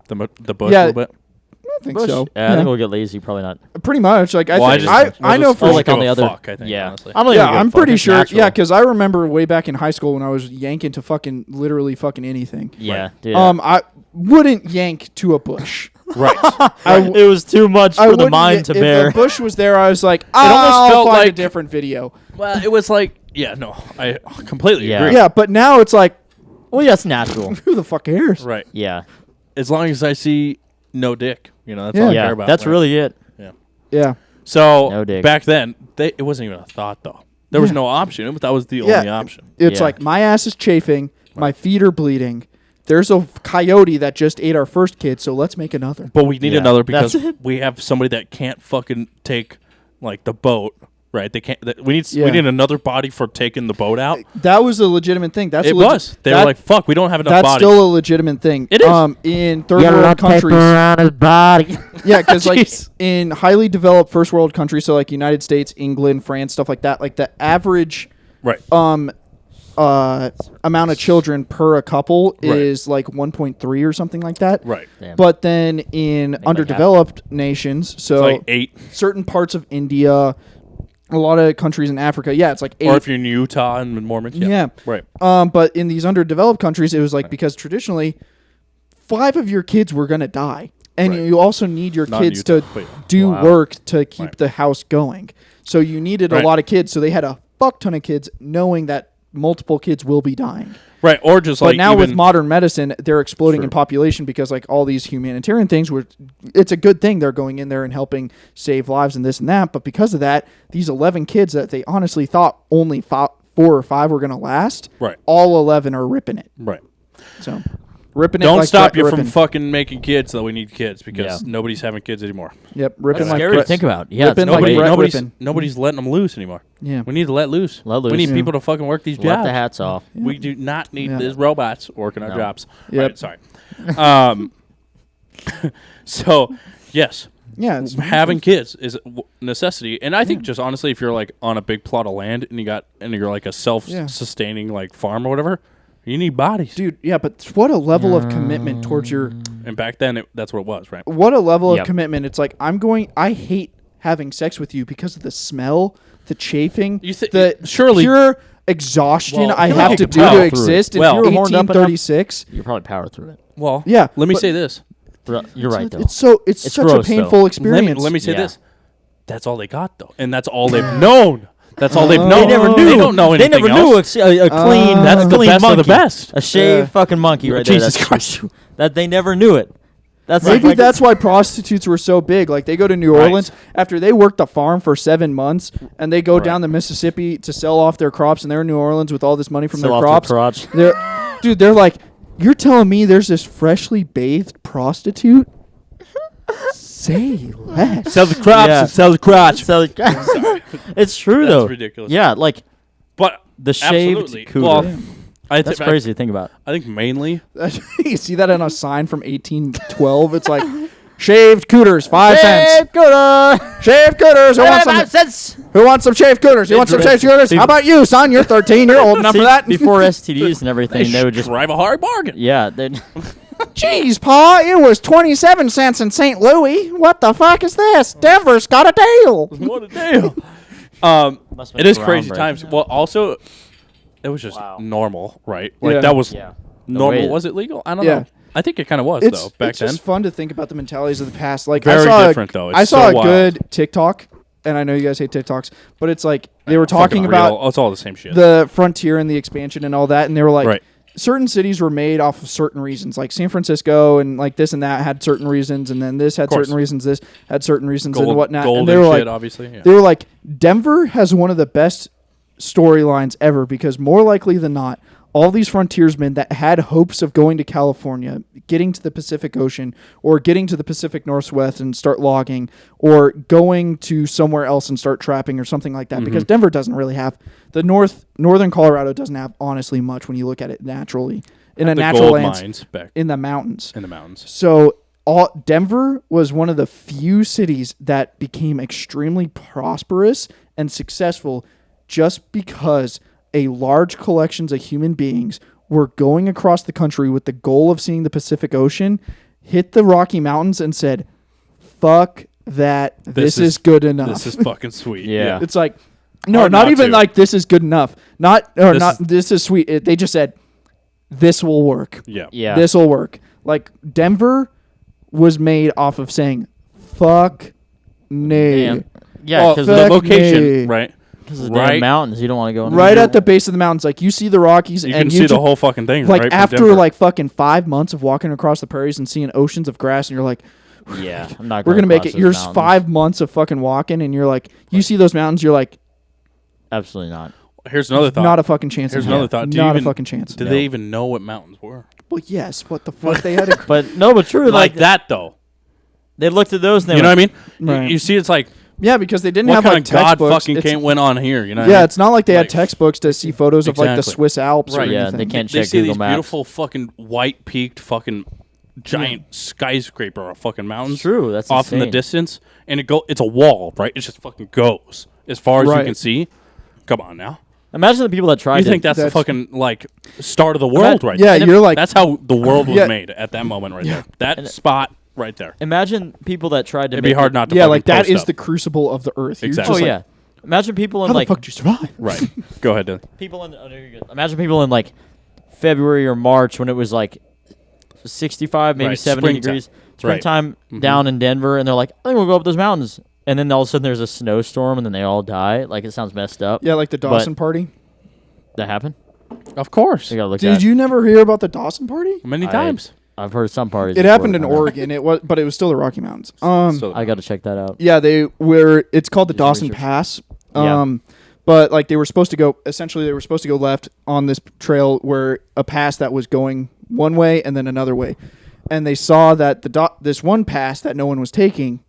The bush a little bit? I think so. Yeah, I think we'll get lazy. Probably not. Pretty much. Like I know for like on the other. Fuck, I think, honestly. I'm pretty sure. Natural. Yeah, because I remember way back in high school when I was yanking to fucking literally fucking anything. Yeah. Dude. I wouldn't yank to a bush. Right. It was too much for the mind to bear. If the bush was there, I was like, I'll felt find a different video. Well, it was like, I completely agree. Yeah, but now it's like, well, yeah, it's natural. Who the fuck cares? Right. Yeah. As long as I see no dick, that's all I care about. That's really it. Yeah. Yeah. So no dick. Back then, it wasn't even a thought though. There was no option. That was the only option. It's like my ass is chafing, my feet are bleeding. There's a coyote that just ate our first kid, so let's make another. But we need another because we have somebody that can't fucking take like the boat. Right, they can't. We need another body for taking the boat out. That was a legitimate thing. They were like, "Fuck, we don't have enough." That's still a legitimate thing. It is in third world countries. Around his body. Yeah, because like in highly developed first world countries, so like United States, England, France, stuff like that. Like the average amount of children per a couple is like 1.3 or something like that. Right. Damn. But then in underdeveloped nations, so it's like 8. Certain parts of India. A lot of countries in Africa, it's like 8. Or if you're in Utah and Mormons, right. But in these underdeveloped countries, it was like because traditionally, 5 of your kids were gonna die, and you also need your kids to do work to keep the house going. So you needed a lot of kids. So they had a fuck ton of kids, knowing that multiple kids will be dying. Right, or just but now with modern medicine, they're exploding in population because like all these humanitarian things, it's a good thing they're going in there and helping save lives and this and that. But because of that, these 11 kids that they honestly thought only 4 or 5 were going to last, all 11 are ripping it. Right. So ripping it. Don't stop you from fucking making kids, though. We need kids because nobody's having kids anymore. Yep, ripping like scary to think about. Yeah, nobody's letting them loose anymore. Yeah, we need to let loose. We need people to fucking work these jobs. Let the hats off. Yeah. We do not need these robots working our jobs. Yep. Right, sorry. So, yes. Yeah, having kids is a necessity, and I think just honestly, if you're like on a big plot of land and you're like a self-sustaining like farm or whatever, you need bodies, dude. Yeah, but what a level of commitment towards your. And back then, that's what it was, right? What a level of commitment! It's like I hate having sex with you because of the smell, the chafing, the pure exhaustion I have to do to exist in 1836. You probably power through it. Well, yeah. Let me say this. You're right, though. It's such gross, a painful experience. Let me say this. That's all they got, though, and that's all they've known. That's all they've known. They never knew. They don't know anything else. They never knew a clean. That's the best monkey. Of the best. A shaved fucking monkey, right there. Jesus Christ. That they never knew it. Maybe that's why prostitutes were so big. Like they go to New Orleans after they worked the farm for 7 months, and they go down the Mississippi to sell off their crops, and they're in New Orleans with all this money from their crops. They're like, you're telling me there's this freshly bathed prostitute? Say less. Sell the crops and sell the crotch. It's true though. That's ridiculous. Yeah, like, but the shaved cooter. Well, That's crazy to think about. I think mainly. You see that on a sign from 1812? It's like, shaved cooters, 5 cents. Shaved cooter. Shaved cooters. Who wants some? 5 cents. Who wants some shaved cooters? You want some shaved cooters? How about you, son? You're 13. You're old enough for that. Before STDs and everything, they would just drive a hard bargain. Yeah. They'd Jeez, Pa, it was 27 cents in St. Louis. What the fuck is this? Denver's got a deal. What a deal. It is crazy times. Well, also, it was just normal, right? Like, that was normal. Was it legal? I don't know. I think it kind of was, though, back then. It's just fun to think about the mentalities of the past. Like, Very different, though. I saw a good TikTok, and I know you guys hate TikToks, but it's like they were talking about it's all the same shit. The frontier and the expansion and all that, and they were like, certain cities were made off of certain reasons. Like San Francisco and like this and that had certain reasons, and then this had certain reasons, this had certain reasons and whatnot. Gold and they were like, obviously. Yeah. They were like, Denver has one of the best storylines ever because more likely than not, all these frontiersmen that had hopes of going to California, getting to the Pacific Ocean, or getting to the Pacific Northwest and start logging, or going to somewhere else and start trapping or something like that. Because Denver doesn't really have the northern Colorado doesn't have honestly much when you look at it naturally in a natural lands in the mountains. So Denver was one of the few cities that became extremely prosperous and successful just because a large collections of human beings were going across the country with the goal of seeing the Pacific Ocean, hit the Rocky Mountains, and said, fuck that, this is good enough. This is fucking sweet. Yeah. It's like, no, not even like this is good enough. This is sweet. They just said, this will work. Yeah. This will work. Like, Denver was made off of saying, fuck nay. Yeah, because the location, right? Because of the mountains, you don't want to go in right at the base of the mountains. Like, you see the Rockies. You can see the whole fucking thing, like, right? After, like, fucking 5 months of walking across the prairies and seeing oceans of grass, and you're like, yeah, I'm not we're going to make it. Here's 5 months of fucking walking, and you're like, you see those mountains, you're like, absolutely not. Here's another thought. Not a fucking chance. Here's another thought. Not a fucking chance. Did they even know what mountains were? Well, yes. What the fuck? They had to. But true. Like that, though. They looked at those and you know what I mean? Right. You see, it's like, yeah, because they didn't what have kind like of God textbooks. fucking went on here, you know? Yeah, it's not like they had textbooks to see photos of like the Swiss Alps or anything. They can't They check see Google these Maps. beautiful fucking white peaked fucking giant skyscraper of fucking mountains. It's true, that's off insane. in the distance, and it's a wall, right? It just fucking goes as far as you can see. Come on now. Imagine the people that tried. You think that's the fucking like start of the world, right? Yeah, there. you're like that's how the world was made at that moment, right there. That spot right there. Imagine people that tried to. It'd be hard not to. Yeah, like that is the crucible of the earth. Exactly. Oh yeah. Imagine people in how like. How the fuck did you survive? Right. Go ahead, Dilly. People in. Oh, no, you're good. Imagine people in like February or March when it was like 65, maybe 70 degrees. Springtime down in Denver, and they're like, I think we'll go up those mountains. And then all of a sudden there's a snowstorm, and then they all die. Like, it sounds messed up. Yeah, like the Dawson Party. That happened? Of course. You gotta look Did you never hear about the Dawson Party? Many times. I've heard some parties. It happened in Oregon. But it was still the Rocky Mountains. I got to check that out. Yeah, it's called the Dawson Pass. But like they were supposed to go. Essentially, they were supposed to go left on this trail where a pass that was going one way and then another way, and they saw that this one pass that no one was taking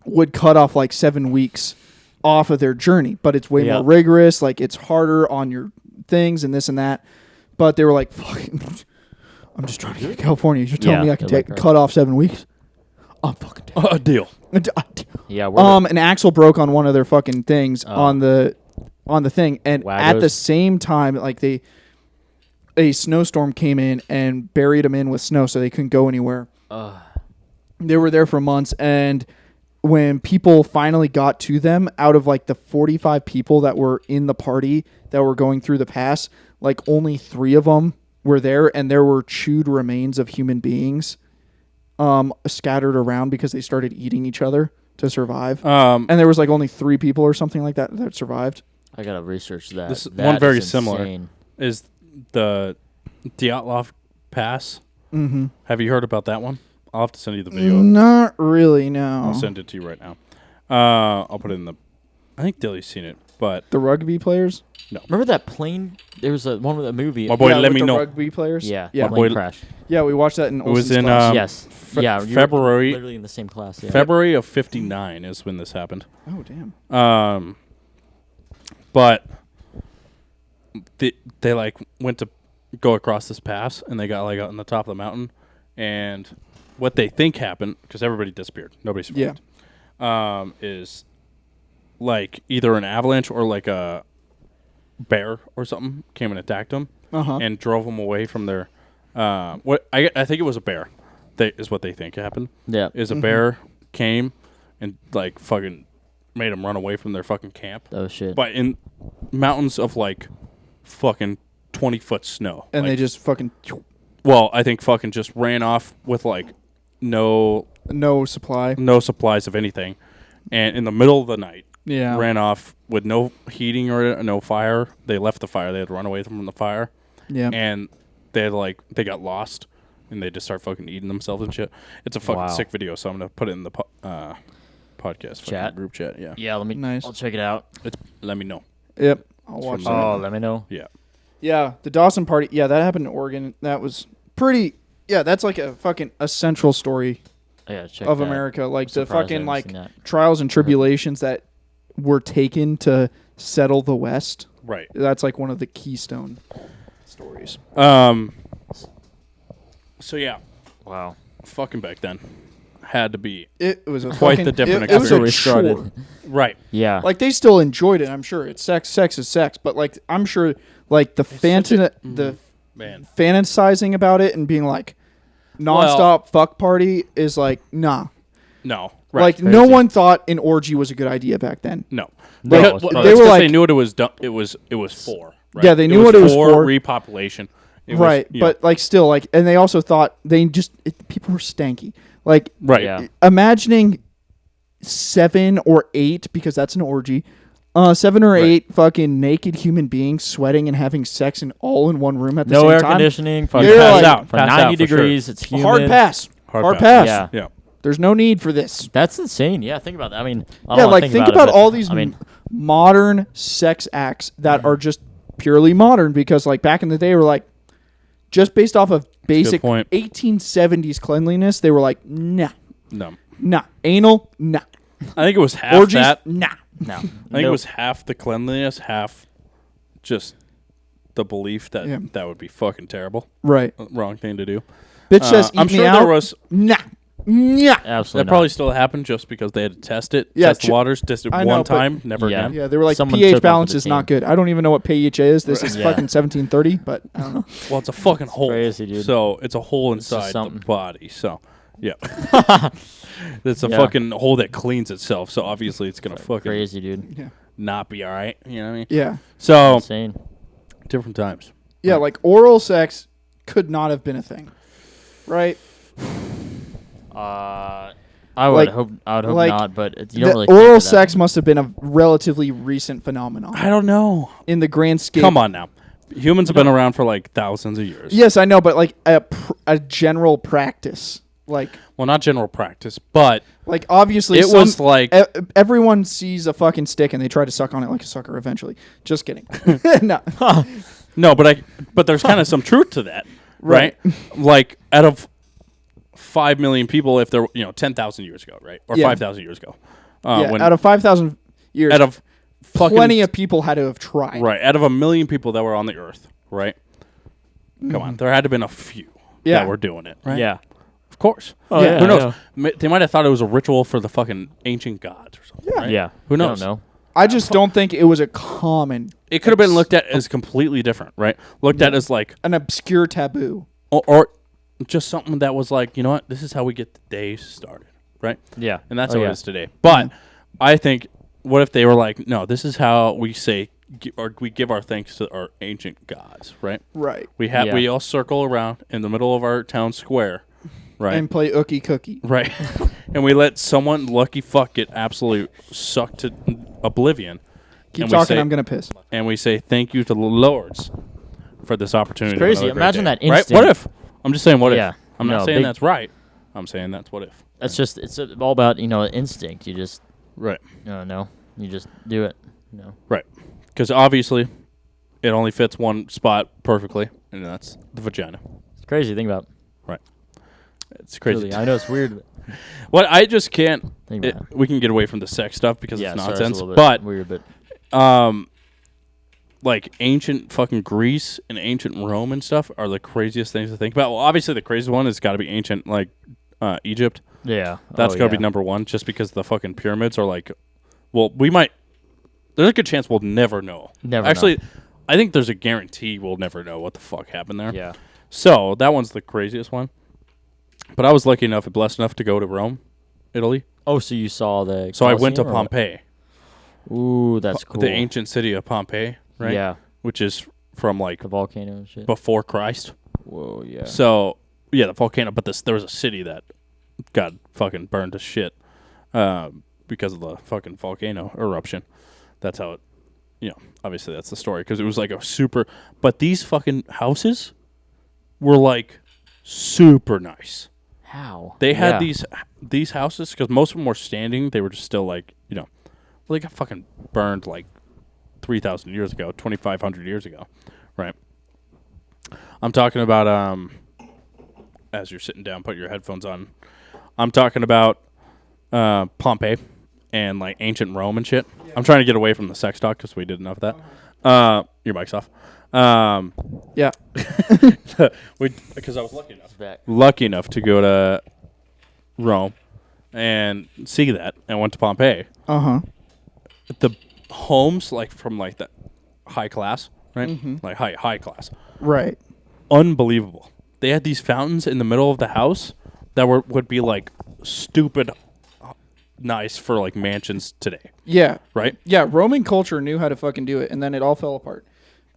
would cut off like 7 weeks off of their journey. But it's way more rigorous. Like it's harder on your things and this and that. But they were like, "Fucking, I'm just trying to get to California. You're telling me I can cut off 7 weeks? I'm fucking down. A deal. Yeah. An axle broke on one of their fucking things on the thing, and at the same time, like a snowstorm came in and buried them in with snow, so they couldn't go anywhere. They were there for months, and when people finally got to them, out of like the 45 people that were in the party that were going through the pass, like only 3 of them were there, and there were chewed remains of human beings scattered around because they started eating each other to survive. And there was like only 3 people or something like that survived. I gotta research that. This one very similar is the Dyatlov Pass. Mm-hmm. Have you heard about that one? I'll have to send you the video. Not really, no. I'll send it to you right now. I'll put it in the. I think Dilly's seen it, but the rugby players. No. Remember that plane? There was one with a movie. My boy, let me know. Rugby players. Yeah, yeah. Plane crash. Yeah, we watched that in. It was in class. Yes. February. Literally in the same class. Yeah. February of '59 is when this happened. Oh damn. But they like went to go across this pass, and they got like out on the top of the mountain, and what they think happened, because everybody disappeared, nobody survived, is like either an avalanche or like a bear or something came and attacked them and drove them away from their. What I think it was a bear. Is what they think happened. Yeah, is a bear came and like fucking made them run away from their fucking camp. Oh shit! But in mountains of like fucking 20-foot snow, and like, they just fucking. Well, I think fucking just ran off with like no supplies of anything, and in the middle of the night, ran off with no heating or no fire. They left the fire. They had to run away from the fire. Yeah, and they got lost. And they just start fucking eating themselves and shit. It's a fucking sick video, so I'm gonna put it in the podcast chat group chat. Yeah. Yeah. I'll check it out. Let me know. Yep. I'll watch it. Oh, let me know. Yeah. Yeah. The Dawson party. Yeah, that happened in Oregon. That was pretty. Yeah, that's like a fucking essential story of America. Like the fucking like trials and tribulations that were taken to settle the West. Right. That's like one of the keystone stories. So yeah, wow, fucking back then had to be. It was quite the different experience. It was a chore. Right? Yeah, like they still enjoyed it. I'm sure it's sex. Sex is sex, but like I'm sure like the fantasizing about it and being like nonstop fuck party is like nah. No, right. Like no one thought an orgy was a good idea back then. No, they were like they knew what it was. It was for. Right? Yeah, they knew what it was for. Repopulation. Right, but like still like, and they also thought people were stanky. Like, imagining 7 or 8, because that's an orgy, 7 or 8 fucking naked human beings sweating and having sex all in one room at the same time. No air conditioning. Fucking pass out. For 90 degrees. Sure. It's humid. Hard pass. Hard pass. Yeah. There's no need for this. That's insane. Yeah, think about that. I mean, think about all these modern sex acts that are just purely modern, because like back in the day, we're like, just based off of basic 1870s cleanliness, they were like, nah. Anal, nah. I think it was half orgies, that. Nah. No. I think it was half the cleanliness, half just the belief that that would be fucking terrible. Right. Wrong thing to do. Bitch says, eat I'm me sure out. there was. Nah. Absolutely. That probably still happened just because they had to test it. Test the waters. Test it one time. Never again. Yeah, they were like, pH balance is not good. I don't even know what pH is. This is fucking 1730, but I don't know. Well, it's a fucking hole. Crazy, dude. So it's a hole inside the body. So, yeah. It's a fucking hole that cleans itself. So obviously it's going to fucking crazy, dude. Not be all right. You know what I mean? Yeah. So, insane. Different times. Yeah, like oral sex could not have been a thing. Right? I would hope not, but you don't really. Oral sex must have been a relatively recent phenomenon. I don't know. In the grand scheme. Come on now. Humans have been around for like thousands of years. Yes, I know, but like a general practice. Like, well, not general practice, but like obviously it was like everyone sees a fucking stick and they try to suck on it like a sucker eventually. Just kidding. No. No, but there's kind of some truth to that, right? Like out of 5 million people, if they're 10,000 years ago, right, or 5,000 years ago, out of 5,000 years, out of plenty of people had to have tried, right? Out of 1 million people that were on the earth, right? Come on, there had to have been a few that were doing it, right? Yeah, of course. Oh, yeah. Who knows? They might have thought it was a ritual for the fucking ancient gods or something. Yeah, right? Yeah. Who knows? I don't know. I just don't think it was a common. It could have been looked at as completely different, right? Looked at as like an obscure taboo, or just something that was like, you know what, this is how we get the day started, right? Yeah, and that's how it is today. But I think, what if they were like, no, this is how we say, or we give our thanks to our ancient gods, right? Right. We all circle around in the middle of our town square, right, and play ookie cookie, right, and we let someone lucky fuck get absolutely sucked to oblivion. Keep talking, I'm gonna piss. And we say thank you to the lords for this opportunity. It's crazy. Imagine that instant. Right? What if? I'm just saying what if. I'm not saying big, that's right. I'm saying that's what if. That's just, it's all about, instinct. You just, right. No, you just do it. Right. Because obviously it only fits one spot perfectly, and that's the vagina. It's crazy to think about. Right. It's crazy. Really, I know it's weird. What I just can't, we can get away from the sex stuff because it's nonsense. Sorry, it's but weird, but like ancient fucking Greece and ancient Rome and stuff are the craziest things to think about. Well, obviously the craziest one has got to be ancient like Egypt. Yeah, that's got to be number one, just because the fucking pyramids are like. Well, we might. There's a good chance we'll never know. Actually, I think there's a guarantee we'll never know what the fuck happened there. Yeah. So that one's the craziest one. But I was lucky enough and blessed enough to go to Rome, Italy. Oh, so you saw the. So I went to Pompeii. Ooh, that's cool. The ancient city of Pompeii, right? Yeah. Which is from like the volcano and shit. Before Christ. Whoa, yeah. So yeah, the volcano. But there was a city that got fucking burned to shit because of the fucking volcano eruption. That's how it. Obviously that's the story, because it was like a super. But these fucking houses were like super nice. How? They had these houses, because most of them were standing. They were just still like, they got fucking burned like 3,000 years ago, 2,500 years ago, right? I'm talking about, as you're sitting down, put your headphones on. I'm talking about Pompeii and like ancient Rome and shit. Yeah. I'm trying to get away from the sex talk because we did enough of that. Your mic's off. Yeah. Because I was lucky enough to go to Rome and see that. I went to Pompeii. The homes, like from like the high class, right? Mm-hmm. Like high class, right? Unbelievable. They had these fountains in the middle of the house that would be like stupid nice for like mansions today. Yeah. Right. Yeah. Roman culture knew how to fucking do it, and then it all fell apart.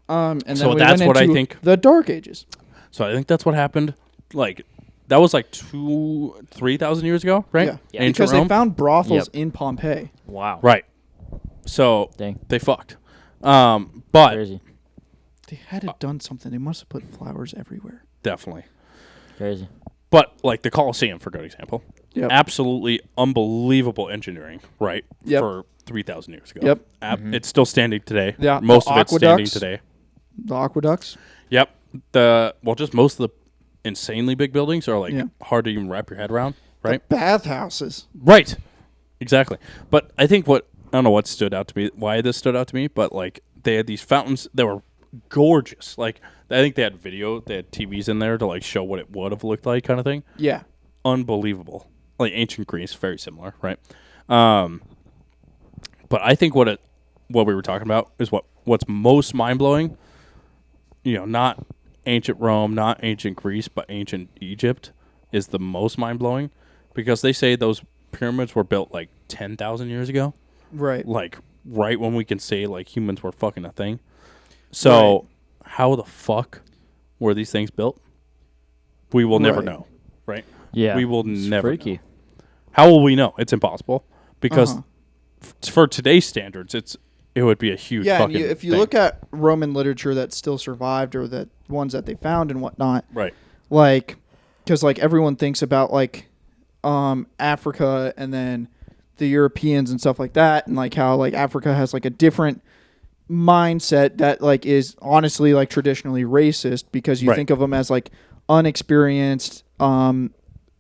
And then so that's what I think. The Dark Ages. So I think that's what happened. Like that was like 2,000-3,000 years ago, right? Yeah. Because Rome. They found brothels in Pompeii. Wow. Right. So they fucked. But crazy. They had it done something. They must have put flowers everywhere. Definitely. Crazy. But like the Colosseum, for good example. Yep. Absolutely unbelievable engineering, right? Yep. For 3,000 years ago. Yep. It's still standing today. Yeah. Most of it's standing today. The aqueducts. Yep. Just most of the insanely big buildings are like hard to even wrap your head around, right? The bathhouses. Right. Exactly. But I think I don't know what stood out to me, why this stood out to me, but like they had these fountains that were gorgeous. Like I think they had TVs in there to like show what it would have looked like, kind of thing. Yeah. Unbelievable. Like ancient Greece, very similar, right? But I think what we were talking about is what's most mind-blowing, not ancient Rome, not ancient Greece, but ancient Egypt is the most mind-blowing, because they say those pyramids were built like 10,000 years ago. Right. Like right when we can say like humans were fucking a thing. So how the fuck were these things built? We will never know, right? Yeah. We will never freaky. know. How will we know? It's impossible, because for today's standards, it would be a huge fucking thing. If you look at Roman literature that still survived, or the ones that they found and whatnot, right? Like, because like everyone thinks about like Africa and then the Europeans and stuff like that, and like how like Africa has like a different mindset that like is honestly like traditionally racist, because you think of them as like unexperienced,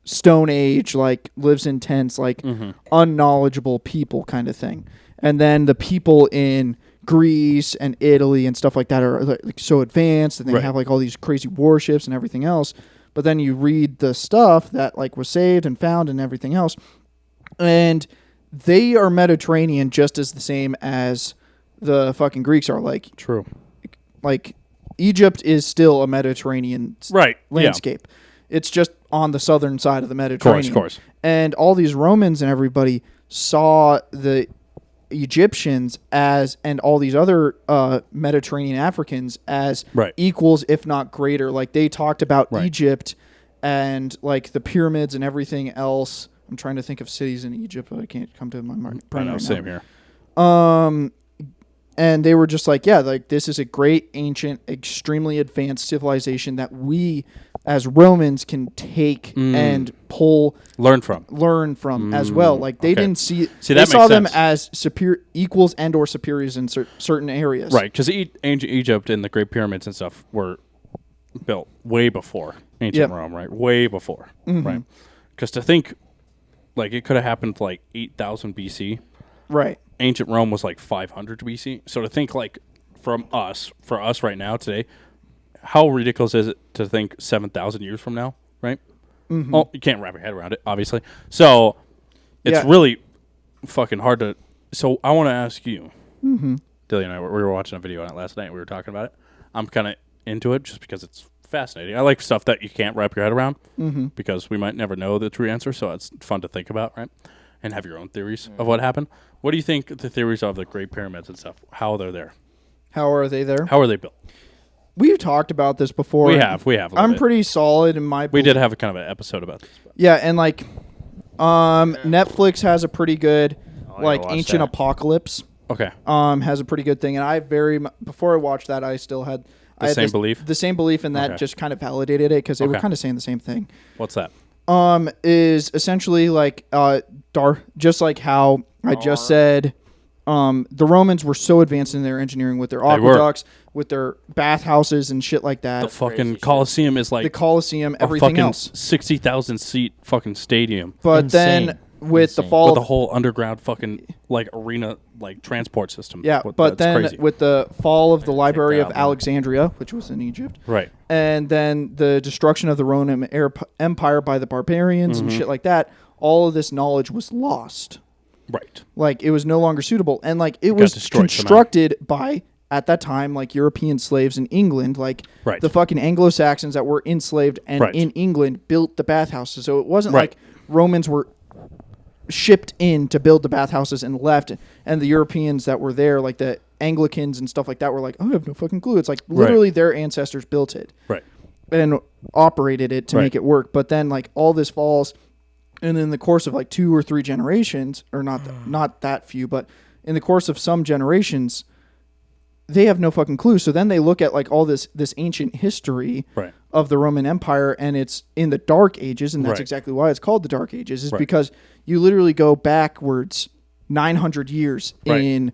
Stone Age, like lives in tents, like unknowledgeable people kind of thing. And then the people in Greece and Italy and stuff like that are like so advanced, and they have like all these crazy warships and everything else. But then you read the stuff that like was saved and found and everything else, and they are Mediterranean just as the same as the fucking Greeks are. Like true. Like Egypt is still a Mediterranean landscape. Yeah. It's just on the southern side of the Mediterranean. Of course. And all these Romans and everybody saw the Egyptians and all these other Mediterranean Africans as equals, if not greater. Like they talked about Egypt and like the pyramids and everything else. I'm trying to think of cities in Egypt, but I can't come to my brain right now. Same here. And they were just like, yeah, like this is a great, ancient, extremely advanced civilization that we as Romans can take and learn from as well. Like they didn't they saw them as equals and or superiors in certain areas. Right, because ancient Egypt and the Great Pyramids and stuff were built way before ancient Rome, right? Way before, right? Because to think, like, it could have happened like 8,000 BC. Right. Ancient Rome was like 500 BC. So to think like for us right now today, how ridiculous is it to think 7,000 years from now, right? Mm-hmm. Well, you can't wrap your head around it, obviously. So it's really fucking hard to. So I want to ask you, Dilly and I, we were watching a video on it last night. We were talking about it. I'm kind of into it just because it's fascinating. I like stuff that you can't wrap your head around because we might never know the true answer. So it's fun to think about, right? And have your own theories of what happened. What do you think the theories of the Great Pyramids and stuff, how they're there? How are they there? How are they built? We've talked about this before. We have. I'm pretty solid in my belief. We did have a kind of an episode about this. Yeah, and like Netflix has a pretty good Ancient Apocalypse. Okay. Has a pretty good thing, and before I watched that, I still had the same belief. The same belief, and that just kind of validated it because they were kind of saying the same thing. What's that? Is essentially like just like how I just said. The Romans were so advanced in their engineering with their aqueducts, with their bathhouses and shit like that. The fucking Colosseum is like the Colosseum, everything else. 60,000 seat fucking stadium. But then with the fall of the whole underground fucking like arena like transport system. Yeah, but then with the fall of the Library of Alexandria, which was in Egypt. Right. And then the destruction of the Roman Empire by the barbarians and shit like that, all of this knowledge was lost. Right. Like, it was no longer suitable. And, like, it was constructed by, at that time, like, European slaves in England. Like, the fucking Anglo-Saxons that were enslaved and in England built the bathhouses. So it wasn't like Romans were shipped in to build the bathhouses and left. And the Europeans that were there, like the Anglicans and stuff like that, were like, oh, I have no fucking clue. It's like, literally their ancestors built it. Right. And operated it to make it work. But then, like, all this falls... And in the course of like 2 or 3 generations, or not that few, but in the course of some generations, they have no fucking clue. So then they look at like all this ancient history of the Roman Empire, and it's in the Dark Ages, and that's exactly why it's called the Dark Ages, is because you literally go backwards 900 years in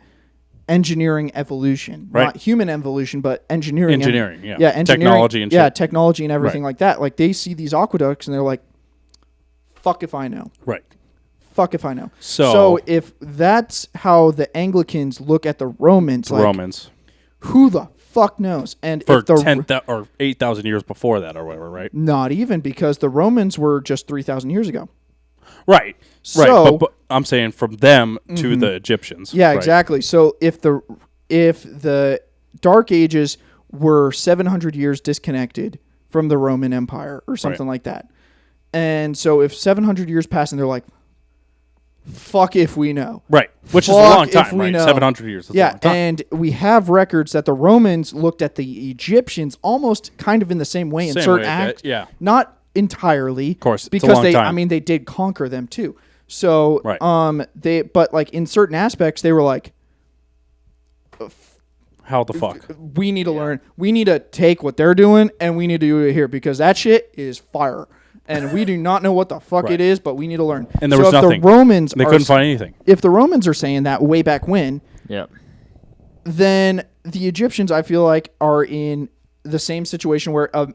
engineering evolution, not human evolution, but engineering. Engineering. Technology and shit. Technology and everything like that. Like they see these aqueducts, and they're like, fuck if I know. Right. Fuck if I know. So if that's how the Anglicans look at the Romans, who the fuck knows? And for if the 10,000 or 8,000 years before that or whatever, right? Not even, because the Romans were just 3,000 years ago. Right. So, but I'm saying from them to the Egyptians. Yeah, exactly. So if the Dark Ages were 700 years disconnected from the Roman Empire or something like that. And so if 700 years pass and they're like, fuck if we know. Right. Which is a long time, right? 700 years. That's a long time. And we have records that the Romans looked at the Egyptians almost kind of in the same way in certain acts. Yeah. Not entirely. Of course, because they did conquer them too. So, but like in certain aspects, they were like, how the fuck? We need to learn. We need to take what they're doing and we need to do it here because that shit is fire. And we do not know what the fuck it is, but we need to learn. And there was nothing. The Romans they couldn't find anything. If the Romans are saying that way back when, then the Egyptians, I feel like, are in the same situation where a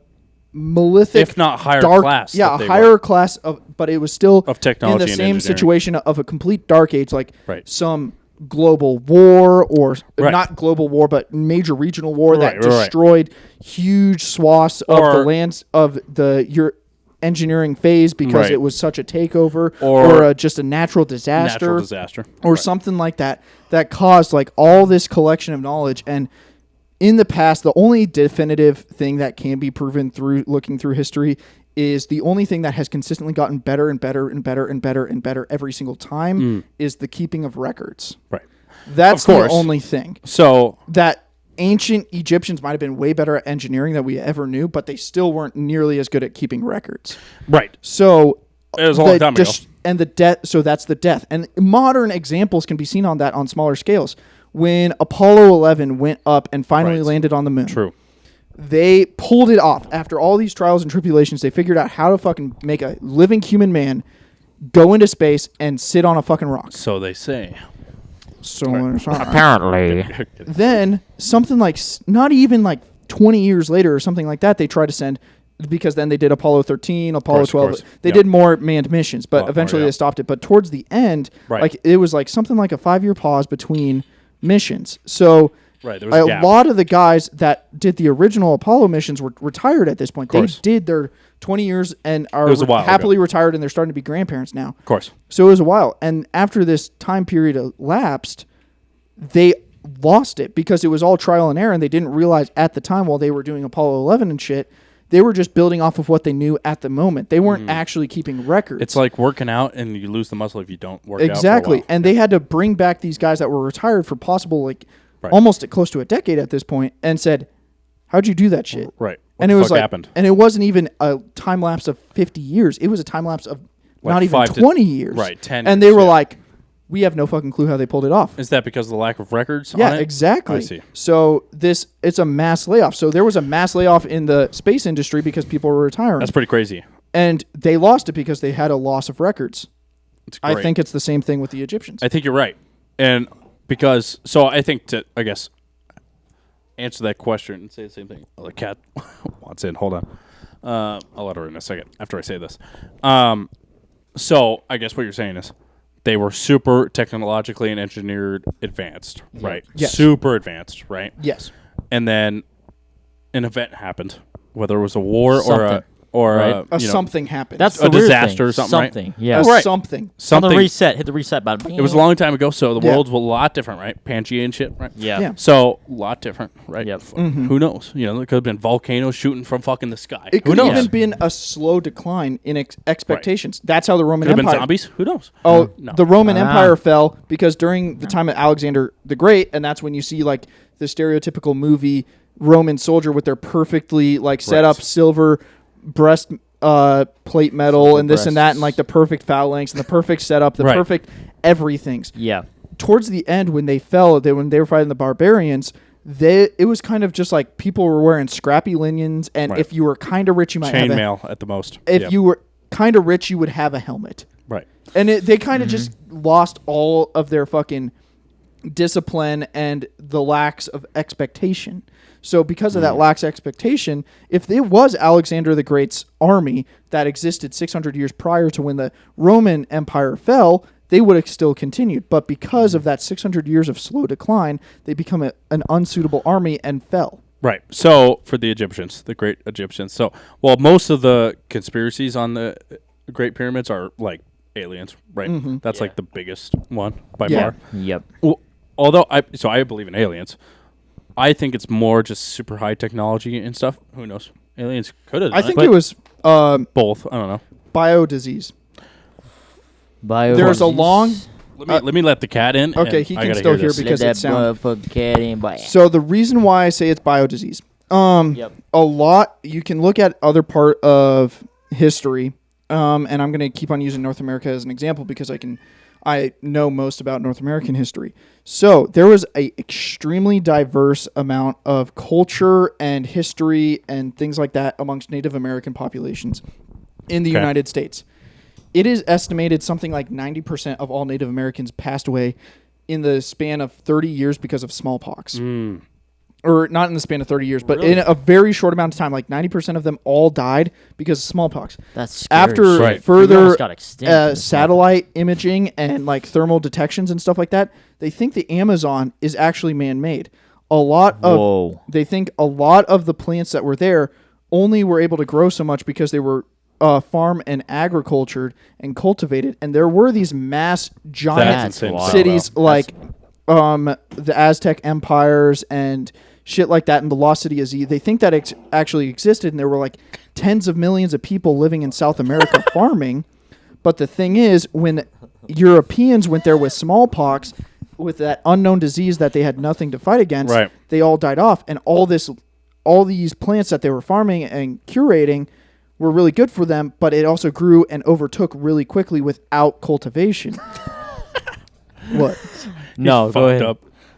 Molithic, if not higher class, higher class but it was still of technology in the same situation of a complete dark age, like some global war or not global war, but major regional war that destroyed huge swaths of the lands of the engineering phase because it was such a takeover or just a natural disaster or something like that caused like all this collection of knowledge. And in the past, the only definitive thing that can be proven through looking through history is the only thing that has consistently gotten better and better and better and better and better every single time is the keeping of records. Right. That's the only thing. So that ancient Egyptians might have been way better at engineering than we ever knew, but they still weren't nearly as good at keeping records. Right. So it was a long time ago. And the death. So that's the death. And modern examples can be seen on that on smaller scales. When Apollo 11 went up and finally landed on the moon. True. They pulled it off. After all these trials and tribulations, they figured out how to fucking make a living human man go into space and sit on a fucking rock. So they say. Apparently. Then something like not even like 20 years later or something like that, they tried to send, because then they did Apollo 13, Apollo 12. They did more manned missions, but eventually they stopped it. But towards the end, like it was like something like a 5-year pause between missions. So Right. There was a gap. lot of the guys that did the original Apollo missions were retired at this point. They did their 20 years and are happily retired, and they're starting to be grandparents now. Of course. So it was a while. And after this time period elapsed, they lost it because it was all trial and error, and they didn't realize at the time while they were doing Apollo 11 and shit, they were just building off of what they knew at the moment. They weren't actually keeping records. It's like working out, and you lose the muscle if you don't work out. Exactly. And they had to bring back these guys that were retired for possible, almost close to a decade at this point, and said, how'd you do that shit? Right. What the fuck happened? And it wasn't even a time lapse of 50 years. It was a time lapse of not even 20 years. Right, 10 And they were like, we have no fucking clue how they pulled it off. Is that because of the lack of records on it? Exactly. I see. So it's a mass layoff. So there was a mass layoff in the space industry because people were retiring. That's pretty crazy. And they lost it because they had a loss of records. I think it's the same thing with the Egyptians. I think you're right. And because, so I think to, I guess, answer that question and say the same thing. Oh, the cat wants in. Hold on. I'll let her in a second after I say this. So I guess what you're saying is they were super technologically and engineered advanced, right? Yes. Super advanced, right? Yes. And then an event happened, whether it was a war or something happened. That's a disaster or something, right? Yeah. Something. Hit the reset button. It was a long time ago, so the world's a lot different, right? Pangea and shit, right? Yeah. So a lot different, right? Yep. Who knows? You know, there could have been volcanoes shooting from fucking the sky. It could have even been a slow decline in expectations. Right. That's how the Roman Empire... Could have been zombies? Who knows? Oh, no. The Roman Empire fell because during the time of Alexander the Great, and that's when you see like the stereotypical movie Roman soldier with their perfectly set up silver breast plate metal and this and that, and like the perfect foul lengths and the perfect setup, the perfect everything's. Yeah. Towards the end, when they fell, when they were fighting the barbarians, it was kind of just like people were wearing scrappy liniens, and if you were kind of rich, you might have chainmail at the most. If you were kind of rich, you would have a helmet. Right. And they kind of just lost all of their fucking discipline and the lacks of expectation. So because of that lax expectation, if it was Alexander the Great's army that existed 600 years prior to when the Roman Empire fell, they would have still continued. But because of that 600 years of slow decline, they become an unsuitable army and fell. Right. So for the Egyptians, the great Egyptians. So, well, most of the conspiracies on the Great Pyramids are like aliens, right? Mm-hmm. That's like the biggest one by far. Yep. Well, although I believe in aliens. I think it's more just super high technology and stuff. Who knows? Aliens could have done I think it was both. I don't know. Biodisease. There's a long... Let me let the cat in. Okay, he can still hear because it's sound. Cat in. So the reason why I say it's biodisease, a lot, you can look at other part of history, and I'm going to keep on using North America as an example because I know most about North American history. So there was a extremely diverse amount of culture and history and things like that amongst Native American populations in the United States. It is estimated something like 90% of all Native Americans passed away in the span of 30 years because of smallpox. Or not in the span of 30 years, but in a very short amount of time, like 90% of them all died because of smallpox. That's scary. After further satellite imaging and like thermal detections and stuff like that, they think the Amazon is actually man-made. They think a lot of the plants that were there only were able to grow so much because they were farm and agricultured and cultivated, and there were these mass giant cities like the Aztec empires and shit like that, and the lost city of Z. They think that actually existed, and there were like tens of millions of people living in South America farming. But the thing is, when Europeans went there with smallpox, with that unknown disease that they had nothing to fight against, they all died off, and all these plants that they were farming and curating were really good for them, but it also grew and overtook really quickly without cultivation. What? No, go ahead.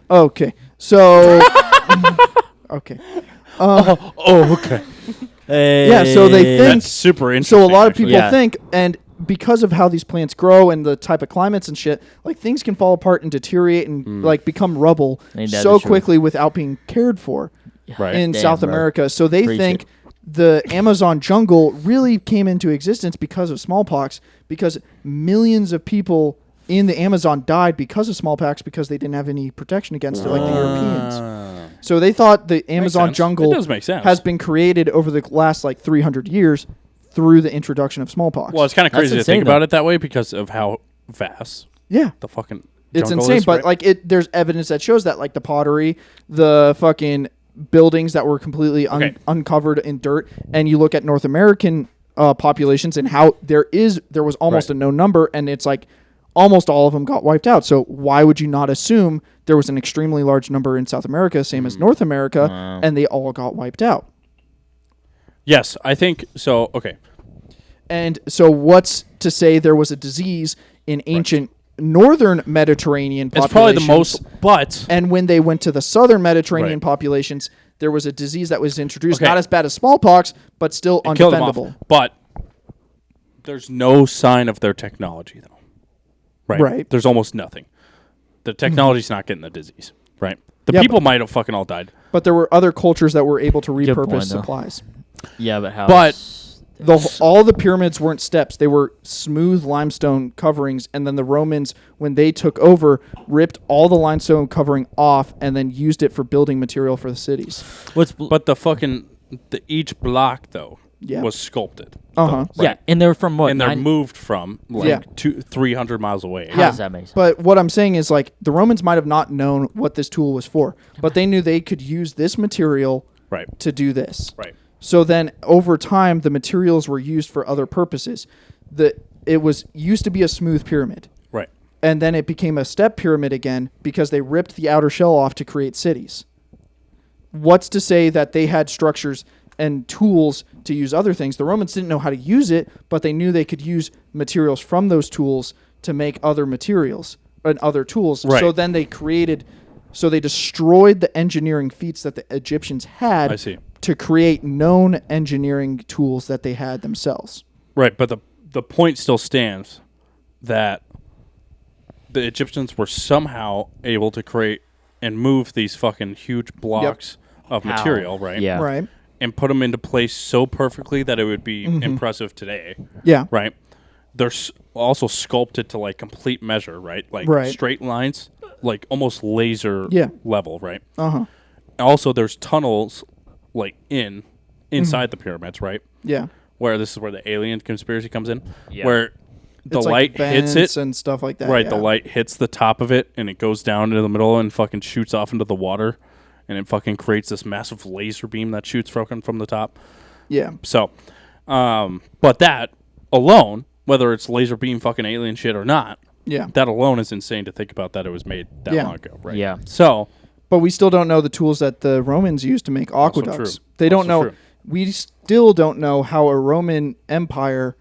Okay. So... okay. Okay. Yeah, so they think... That's super interesting. So a lot of people think, and because of how these plants grow and the type of climates and shit, like things can fall apart and deteriorate and like become rubble so quickly without being cared for in South America. So they think the Amazon jungle really came into existence because of smallpox, because millions of people in the Amazon died because of smallpox because they didn't have any protection against it like the Europeans. So they thought the Amazon jungle has been created over the last like 300 years through the introduction of smallpox. Well, it's kind of crazy to think about it that way because of how vast the fucking it's insane, is, but right? like there's evidence that shows that, like the pottery, the fucking buildings that were completely uncovered in dirt, and you look at North American populations and how there was almost a no number, and it's like almost all of them got wiped out. So why would you not assume there was an extremely large number in South America, same as North America, and they all got wiped out? Yes, I think so. Okay. And so what's to say there was a disease in ancient northern Mediterranean populations? It's probably the most, but... And when they went to the southern Mediterranean populations, there was a disease that was introduced, not as bad as smallpox, but still undefendable. But there's no sign of their technology, though. Right. There's almost nothing. The technology's not getting the disease, right? The people might have fucking all died. But there were other cultures that were able to repurpose supplies. Yeah, but how? But all the pyramids weren't steps. They were smooth limestone coverings, and then the Romans, when they took over, ripped all the limestone covering off and then used it for building material for the cities. But each block, though, was sculpted. Right? Yeah, and they're from what? And they're moved from 300 miles away. How does that make sense? But what I'm saying is, like, the Romans might have not known what this tool was for, but they knew they could use this material to do this. Right. So then, over time, the materials were used for other purposes. It was used to be a smooth pyramid. Right. And then it became a step pyramid again because they ripped the outer shell off to create cities. What's to say that they had structures and tools to use other things? The Romans didn't know how to use it, but they knew they could use materials from those tools to make other materials and other tools. Right. So then they destroyed the engineering feats that the Egyptians had to create known engineering tools that they had themselves. Right, but the point still stands that the Egyptians were somehow able to create and move these fucking huge blocks of material, right? Yeah. Right. And put them into place so perfectly that it would be impressive today. Yeah. Right? They're also sculpted to, like, complete measure, right? Like, straight lines, like, almost laser level, right? Uh-huh. Also, there's tunnels, like, inside the pyramids, right? Yeah. Where this is where the alien conspiracy comes in. Yeah. Where the light hits it. And stuff like that. Right, the light hits the top of it, and it goes down into the middle and fucking shoots off into the water. And it fucking creates this massive laser beam that shoots from the top. Yeah. So, but that alone, whether it's laser beam fucking alien shit or not, that alone is insane to think about that it was made that long ago, right? Yeah. So, but we still don't know the tools that the Romans used to make aqueducts. They don't know. True. We still don't know how a Roman Empire,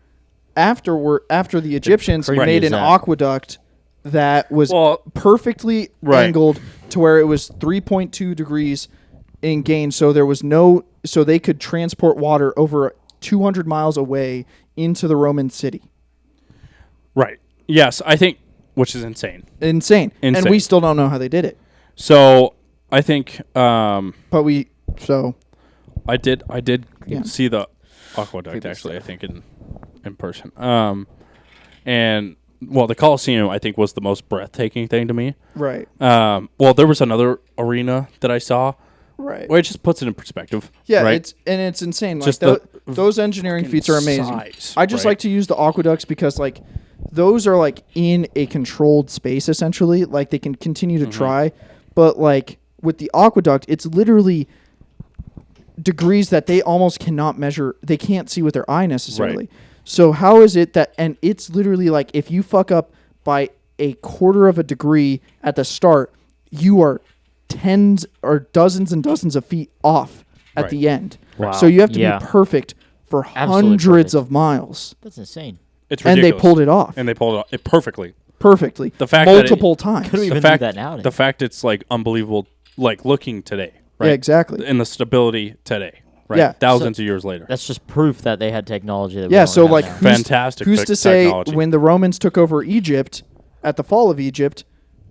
after the Egyptians made an aqueduct that was perfectly angled to where it was 3.2 degrees in gain, so they could transport water over 200 miles away into the Roman city. Right. Yes, I think, which is insane. Insane. And we still don't know how they did it. So, I think I did see the aqueduct actually, I think in person. And the Colosseum, I think, was the most breathtaking thing to me. Right. There was another arena that I saw. Right. Where it just puts it in perspective. Yeah, right? it's insane. Like Just those engineering feats are amazing. Size, I just like to use the aqueducts because, like, those are, like, in a controlled space, essentially. Like, they can continue to try. But, like, with the aqueduct, it's literally degrees that they almost cannot measure. They can't see with their eye necessarily. Right. So how is it that, and it's literally like if you fuck up by a quarter of a degree at the start, you are tens or dozens and dozens of feet off at the end. Wow. So you have to be perfect for hundreds of miles. That's insane. It's ridiculous. And they pulled it off. And they pulled it off perfectly. Perfectly. The fact multiple times. Couldn't even do that nowadays. The fact it's, like, unbelievable, like, looking today. Right? Yeah, exactly. And the stability today. Right? Yeah. Thousands of years later. That's just proof that they had technology that we don't so, have like, now. Fantastic who's to say technology. when the Romans took over Egypt at the fall of Egypt,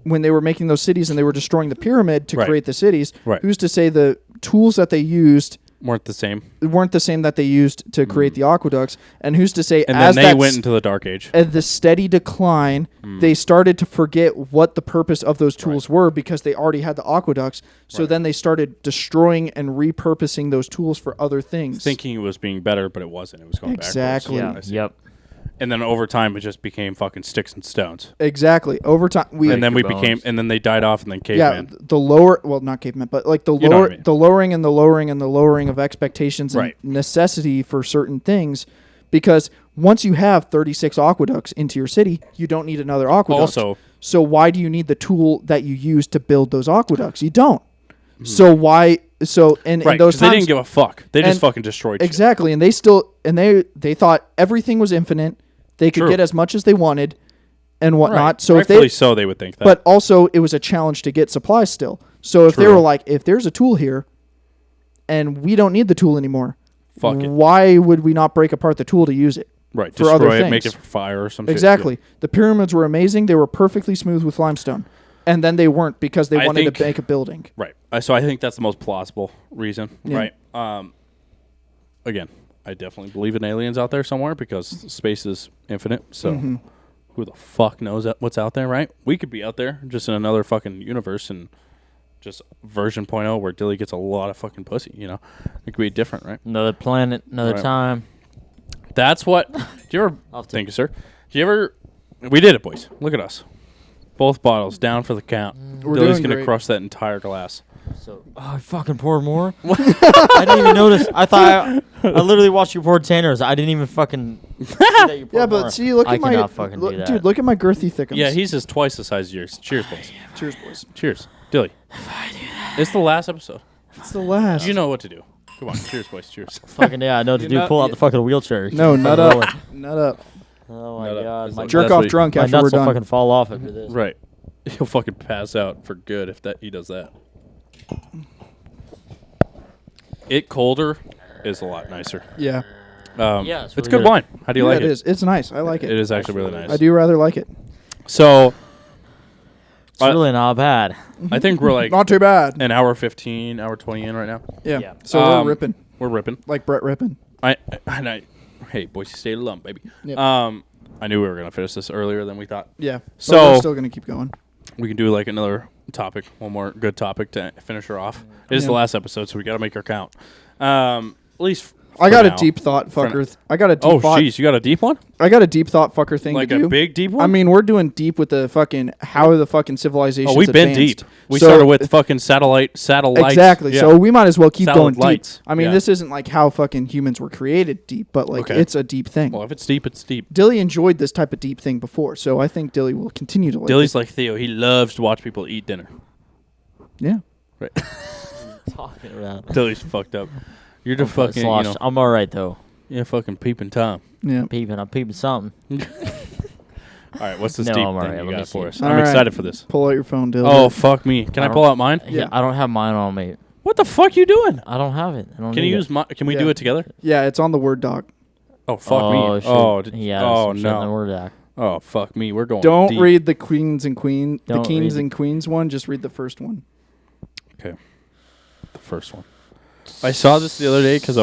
when they were making those cities and they were destroying the pyramid to create the cities, who's to say the tools that they used weren't the same that they used to create the aqueducts. And who's to say, and then they went into the Dark Age. At the steady decline, they started to forget what the purpose of those tools were because they already had the aqueducts. So then they started destroying and repurposing those tools for other things. Thinking it was being better, but it wasn't. It was going exactly. backwards. Yeah. Yep. And then over time, it just became fucking sticks and stones. Exactly. Over time, and then they died off, and then caveman. Yeah, the lower, well, not caveman, but like the lower, the lowering and the lowering and the lowering of expectations and necessity for certain things, because once you have 36 aqueducts into your city, you don't need another aqueduct. Also, so why do you need the tool that you use to build those aqueducts? You don't. So why? So and those times they didn't give a fuck. They just fucking destroyed exactly, shit. And they still they thought everything was infinite. They could get as much as they wanted and whatnot. Right. So rightfully so they would think that. But also it was a challenge to get supplies still. So if they were like, if there's a tool here and we don't need the tool anymore, why would we not break apart the tool to use it? Right. For destroy other it, things? make it for fire or something. Exactly. The pyramids were amazing. They were perfectly smooth with limestone. And then they weren't because they wanted to make a building. Right. So I think that's the most plausible reason. Yeah. Right. Again, I definitely believe in aliens out there somewhere because space is infinite. So who the fuck knows what's out there, right? We could be out there just in another fucking universe and just version 0.0 where Dilly gets a lot of fucking pussy, you know? It could be different, right? Another planet, another time. That's what... Do you ever... Thank you, sir. Do you ever... We did it, boys. Look at us. Both bottles down for the count. Dilly's going to crush that entire glass. So I fucking poured more. I didn't even notice. I thought I literally watched you pour Tanner's. I didn't even fucking see that you poured but more. see, look at my dude. Look at my girthy thickums. Yeah, he's just twice the size of yours. Cheers, boys. Cheers, boys. Cheers, Dilly. If I do that, it's the last episode. It's the last. You know what to do. Come on, cheers, boys. Cheers. Fucking yeah, I know what to do. Pull out the fucking wheelchair. No, nut up. Nut up. Oh my god, my jerk off drunk after we're done. My nuts will fucking fall off after this. Right. He'll fucking pass out for good if he does that. It colder is a lot nicer. Yeah. Yeah, it's good wine. How do you like it? It is. It's nice. I like it. It is actually really nice. I do rather like it. So it's really not bad. I think we're like not too bad. An hour 15, hour 20 in right now. Yeah. So we're ripping. We're ripping. Like Brett ripping. Hey, Boise State alum, baby. Yep. I knew we were gonna finish this earlier than we thought. Yeah. So we're still gonna keep going. We can do like another topic, one more good topic to finish her off. It is the last episode, so we got to make her count. At least I got a deep thought fucker. I got a deep thought. Oh, jeez, you got a deep one? I got a deep thought fucker thing like to do. Like a big deep one? I mean, we're doing deep with the fucking how the fucking civilization's we've been deep. We started with fucking satellites. Exactly. Yeah. So we might as well keep going deep. I mean, this isn't like how fucking humans were created deep, but like it's a deep thing. Well, if it's deep, it's deep. Dilly enjoyed this type of deep thing before, so I think Dilly will continue to like Dilly's like Theo. He loves to watch people eat dinner. Yeah. Right. Talking about. Dilly's fucked up. You're just fucking, I'm all right, though. Yeah, fucking peeping Tom. Yeah. I'm peeping something. All right, what's this deep thing you got for us? All I'm excited for this. Pull out your phone, Dilly. Oh, fuck me. Can I pull out mine? Yeah, I don't have mine on me. What the fuck you doing? I don't have it. Can you use mine? Can we do it together? Yeah, it's on the Word doc. Oh, fuck me. Oh, no. The Word doc. Oh, fuck me. We're going Don't deep. read the Kings and Queens one. Just read the first one. Okay. The first one. I saw this the other day because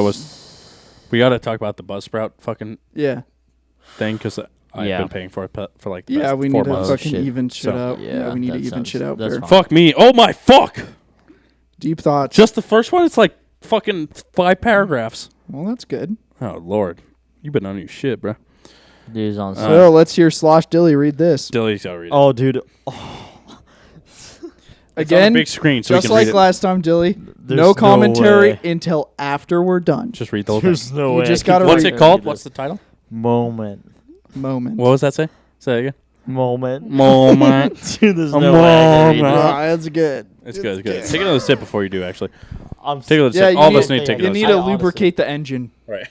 we got to talk about the Buzzsprout fucking thing because I've been paying for it for like the past 4 months. We need to fucking even shit out. Yeah, we need to even shit out. Fuck me. Oh, my fuck. Deep thoughts. Just the first one? It's like fucking 5 paragraphs. Well, that's good. Oh, Lord. You've been on your shit, bro. Dude's on So let's hear Slosh Dilly read this. Dilly's got to read it. Oh, dude. Again, on a big screen, so just we can like last time, Dilly. No commentary until after we're done. Just read the whole There's no way. You just gotta What's it called? What's the title? Moment. What was that say? Say it again. Moment. Dude, there's no way. That's good. It's good. Take another sip before you do, actually. Take another sip. All of us need to take another sip. You need to lubricate the engine. Right.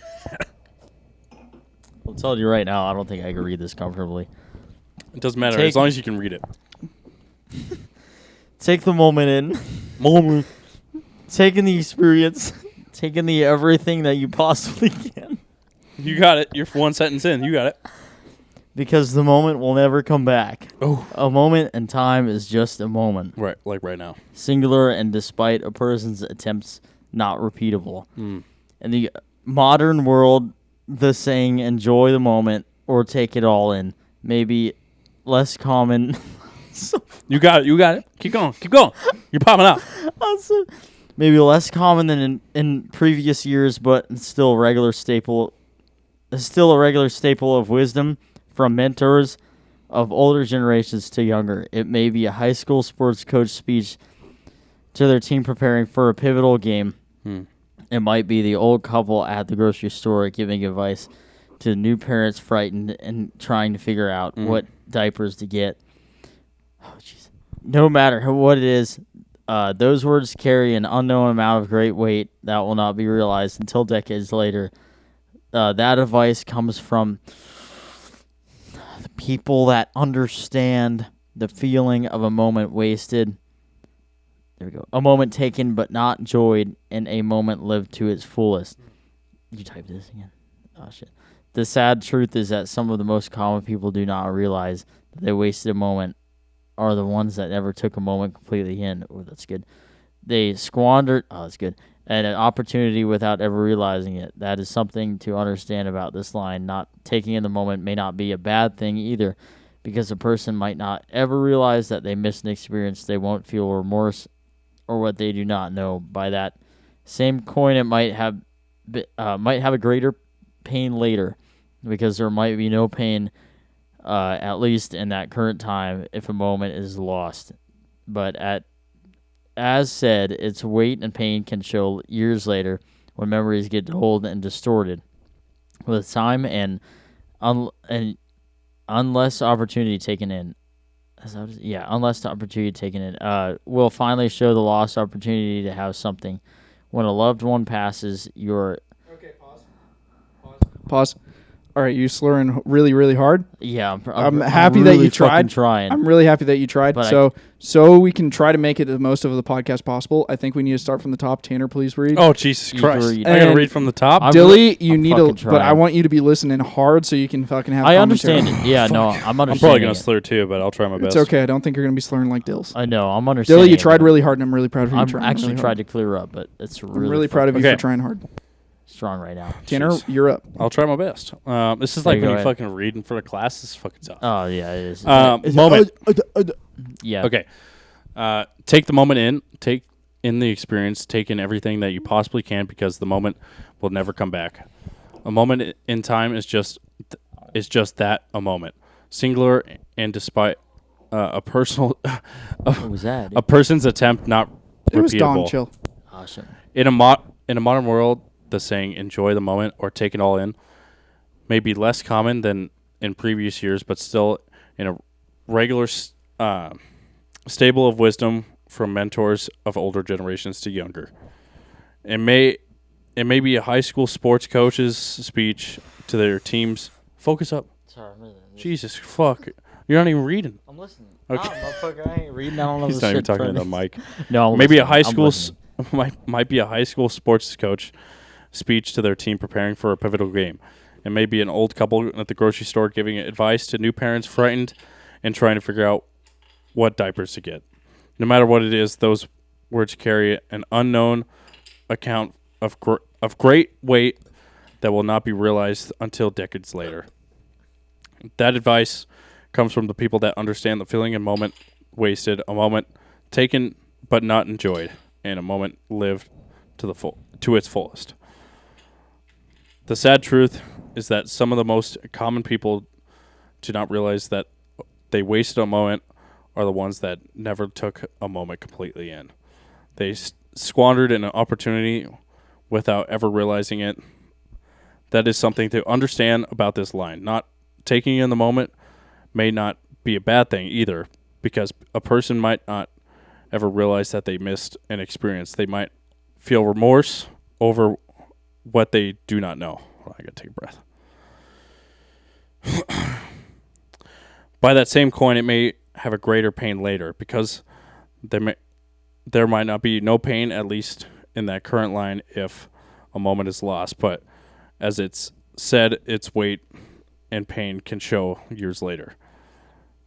I'll tell you right now, I don't think I can read this comfortably. It doesn't matter as long as you can read it. Take the moment in. Taking the experience. Taking the everything that you possibly can. You got it. You're 1 sentence in. You got it. Because the moment will never come back. Oh. A moment in time is just a moment. Right, like right now. Singular, and despite a person's attempts, not repeatable. In the modern world, the saying "enjoy the moment" or "take it all in" may be less common. You got it. Keep going. You're popping out. Maybe less common than in previous years, but still a regular staple of wisdom from mentors of older generations to younger. It may be a high school sports coach speech to their team preparing for a pivotal game. It might be the old couple at the grocery store giving advice to new parents frightened and trying to figure out what diapers to get. Oh, jeez. No matter what it is, those words carry an unknown amount of great weight that will not be realized until decades later. That advice comes from the people that understand the feeling of a moment wasted. There we go. A moment taken but not enjoyed, and a moment lived to its fullest. You type this again. Oh, shit. The sad truth is that some of the most common people do not realize that they wasted a moment are the ones that never took a moment completely in. Oh, that's good. They squandered, that's good, and an opportunity without ever realizing it. That is something to understand about this line. Not taking in the moment may not be a bad thing either, because a person might not ever realize that they missed an experience. They won't feel remorse or what they do not know. By that same coin, it might have a greater pain later, because there might be no pain, at least in that current time, if a moment is lost. But as said, its weight and pain can show years later when memories get old and distorted with time and unless opportunity taken in. Unless the opportunity taken in will finally show the lost opportunity to have something. When a loved one passes, you're... Okay, pause. All right, you slurring really, really hard? Yeah. I'm happy that you tried. Trying. I'm really happy that you tried. But so we can try to make it the most of the podcast possible, I think we need to start from the top. Tanner, please read. Oh, Jesus Christ. I got to read from the top? Dilly, you need to... But I want you to be listening hard so you can fucking have I understand it. Yeah, no, I'm understanding. I'm probably going to slur too, but I'll try my best. It's okay. I don't think you're going to be slurring like Dills. I know. I'm understanding. Dilly, you tried really hard, and I'm really proud of you. I'm actually tried to clear up, but it's really... I'm really proud of you for trying hard. Strong right now. Tanner, you're up. I'll try my best. This is like when you fucking read in front of class. This is fucking tough. Oh, yeah, it is. Moment. Yeah. Okay. Take the moment in. Take in the experience. Take in everything that you possibly can, because the moment will never come back. A moment in time is just that, a moment. Singular, and despite a personal... what was that? A person's attempt, not repeatable. It was Dong, chill. Awesome. In a modern world, the saying "enjoy the moment" or "take it all in" may be less common than in previous years, but still in a regular stable of wisdom from mentors of older generations to younger. It may be a high school sports coach's speech to their teams. Focus up. Sorry, I'm listening. Jesus fuck. You're not even reading. I'm listening. Okay. Motherfucker, I ain't reading. I don't know. He's not even talking to the mic. No, maybe a high school might be a high school sports coach speech to their team preparing for a pivotal game. It may be an old couple at the grocery store giving advice to new parents frightened and trying to figure out what diapers to get. No matter what it is, those words carry an unknown account of great weight that will not be realized until decades later. That advice comes from the people that understand the feeling and moment wasted, a moment taken but not enjoyed, and a moment lived to its fullest. The sad truth is that some of the most common people do not realize that they wasted a moment are the ones that never took a moment completely in. They squandered an opportunity without ever realizing it. That is something to understand about this line. Not taking in the moment may not be a bad thing either, because a person might not ever realize that they missed an experience. They might feel remorse over what they do not know. I gotta take a breath. By that same coin, it may have a greater pain later, because there might not be no pain, at least in that current line, if a moment is lost. But as it's said, its weight and pain can show years later.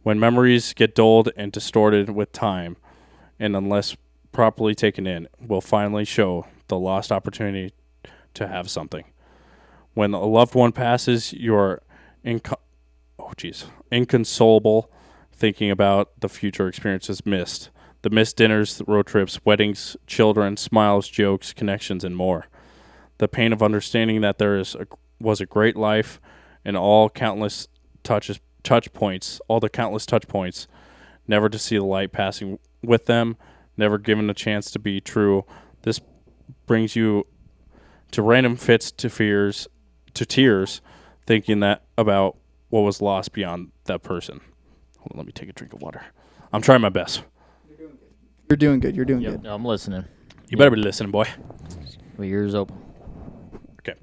When memories get dulled and distorted with time, and unless properly taken in, will finally show the lost opportunity to have something. When a loved one passes, you're inconsolable, thinking about the future experiences missed. The missed dinners, road trips, weddings, children, smiles, jokes, connections, and more. The pain of understanding that was a great life and all the countless touch points, never to see the light passing with them, never given a chance to be true. This brings you to random fits to tears, thinking that about what was lost beyond that person. Hold on, let me take a drink of water. I'm trying my best. You're doing good. You're doing good. I'm listening. You better be listening, boy. My ears open. Okay.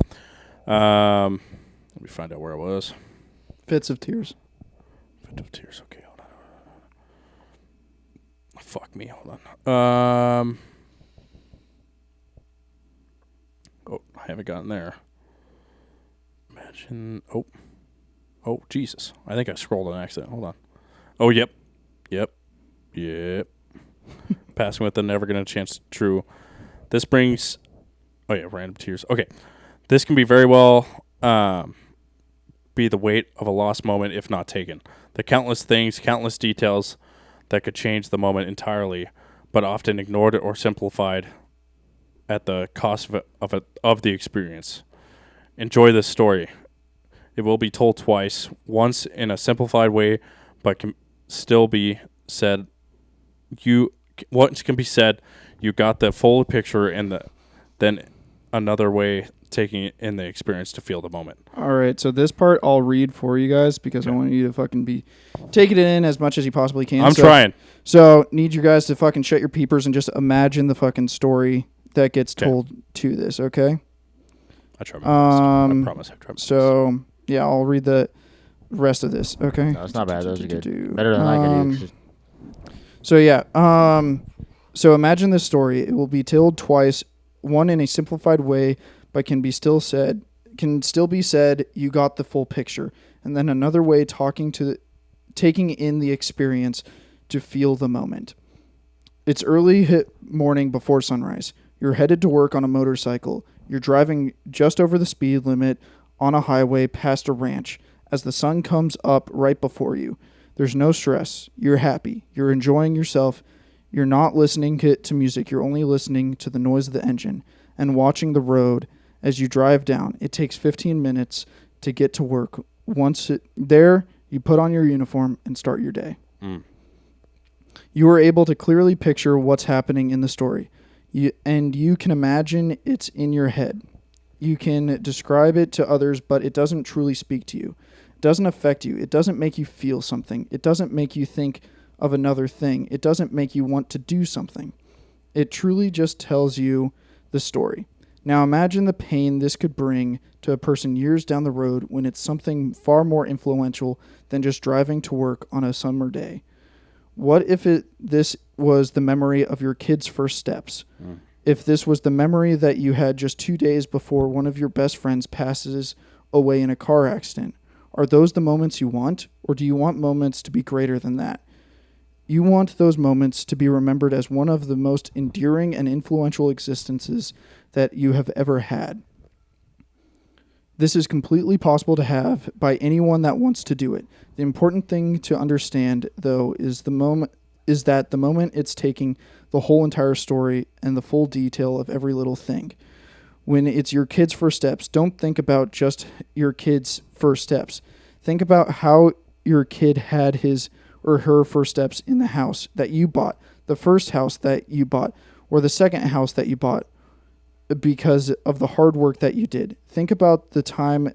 Let me find out where I was. Fits of tears. Okay, hold on. Fuck me. Hold on. Oh, I haven't gotten there. Imagine. Oh, Jesus. I think I scrolled on accident. Hold on. Oh, yep. Passing with the never getting a chance. True. This brings. Oh, yeah, random tears. Okay. This can be very well be the weight of a lost moment if not taken. The countless things, countless details that could change the moment entirely, but often ignored or simplified at the cost of the experience. Enjoy this story. It will be told twice, once in a simplified way, but can still be said. What can be said, you got the full picture, and then another way, taking in the experience to feel the moment. All right, so this part I'll read for you guys because I want you to fucking be taking it in as much as you possibly can. I'm trying. So need you guys to fucking shut your peepers and just imagine the fucking story that gets told to this, okay? I try my best. I promise I try my best. So, yeah, I'll read the rest of this, okay? No, it's not bad. Those are good. Better than I could do. So, yeah. So imagine this story. It will be told twice, one in a simplified way, but can still be said, you got the full picture. And then another way, taking in the experience to feel the moment. It's early morning before sunrise. You're headed to work on a motorcycle. You're driving just over the speed limit on a highway past a ranch as the sun comes up right before you. There's no stress. You're happy. You're enjoying yourself. You're not listening to music. You're only listening to the noise of the engine and watching the road as you drive down. It takes 15 minutes to get to work. Once there, you put on your uniform and start your day. You are able to clearly picture what's happening in the story. You can imagine it's in your head. You can describe it to others, but it doesn't truly speak to you. It doesn't affect you. It doesn't make you feel something. It doesn't make you think of another thing. It doesn't make you want to do something. It truly just tells you the story. Now imagine the pain this could bring to a person years down the road when it's something far more influential than just driving to work on a summer day. What if this was the memory of your kid's first steps? If this was the memory that you had just 2 days before one of your best friends passes away in a car accident? Are those the moments you want, or do you want moments to be greater than that? You want those moments to be remembered as one of the most endearing and influential existences that you have ever had. This is completely possible to have by anyone that wants to do it. The important thing to understand, though, is that the moment it's taking the whole entire story and the full detail of every little thing. When it's your kid's first steps, don't think about just your kid's first steps. Think about how your kid had his or her first steps in the house that you bought, the first house that you bought, or the second house that you bought because of the hard work that you did. Think about the time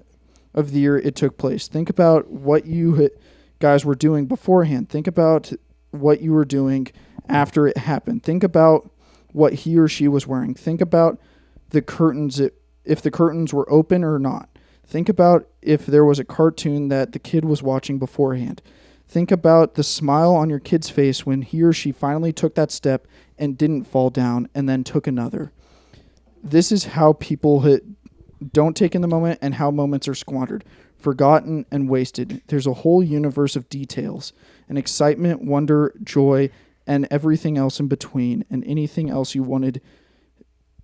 of the year it took place. Think about what you guys were doing beforehand. Think about what you were doing after it happened. Think about what he or she was wearing. Think about the curtains, if the curtains were open or not. Think about if there was a cartoon that the kid was watching beforehand. Think about the smile on your kid's face when he or she finally took that step and didn't fall down and then took another. This is how people don't take in the moment and how moments are squandered, forgotten, and wasted. There's a whole universe of details and excitement, wonder, joy, and everything else in between, and anything else you wanted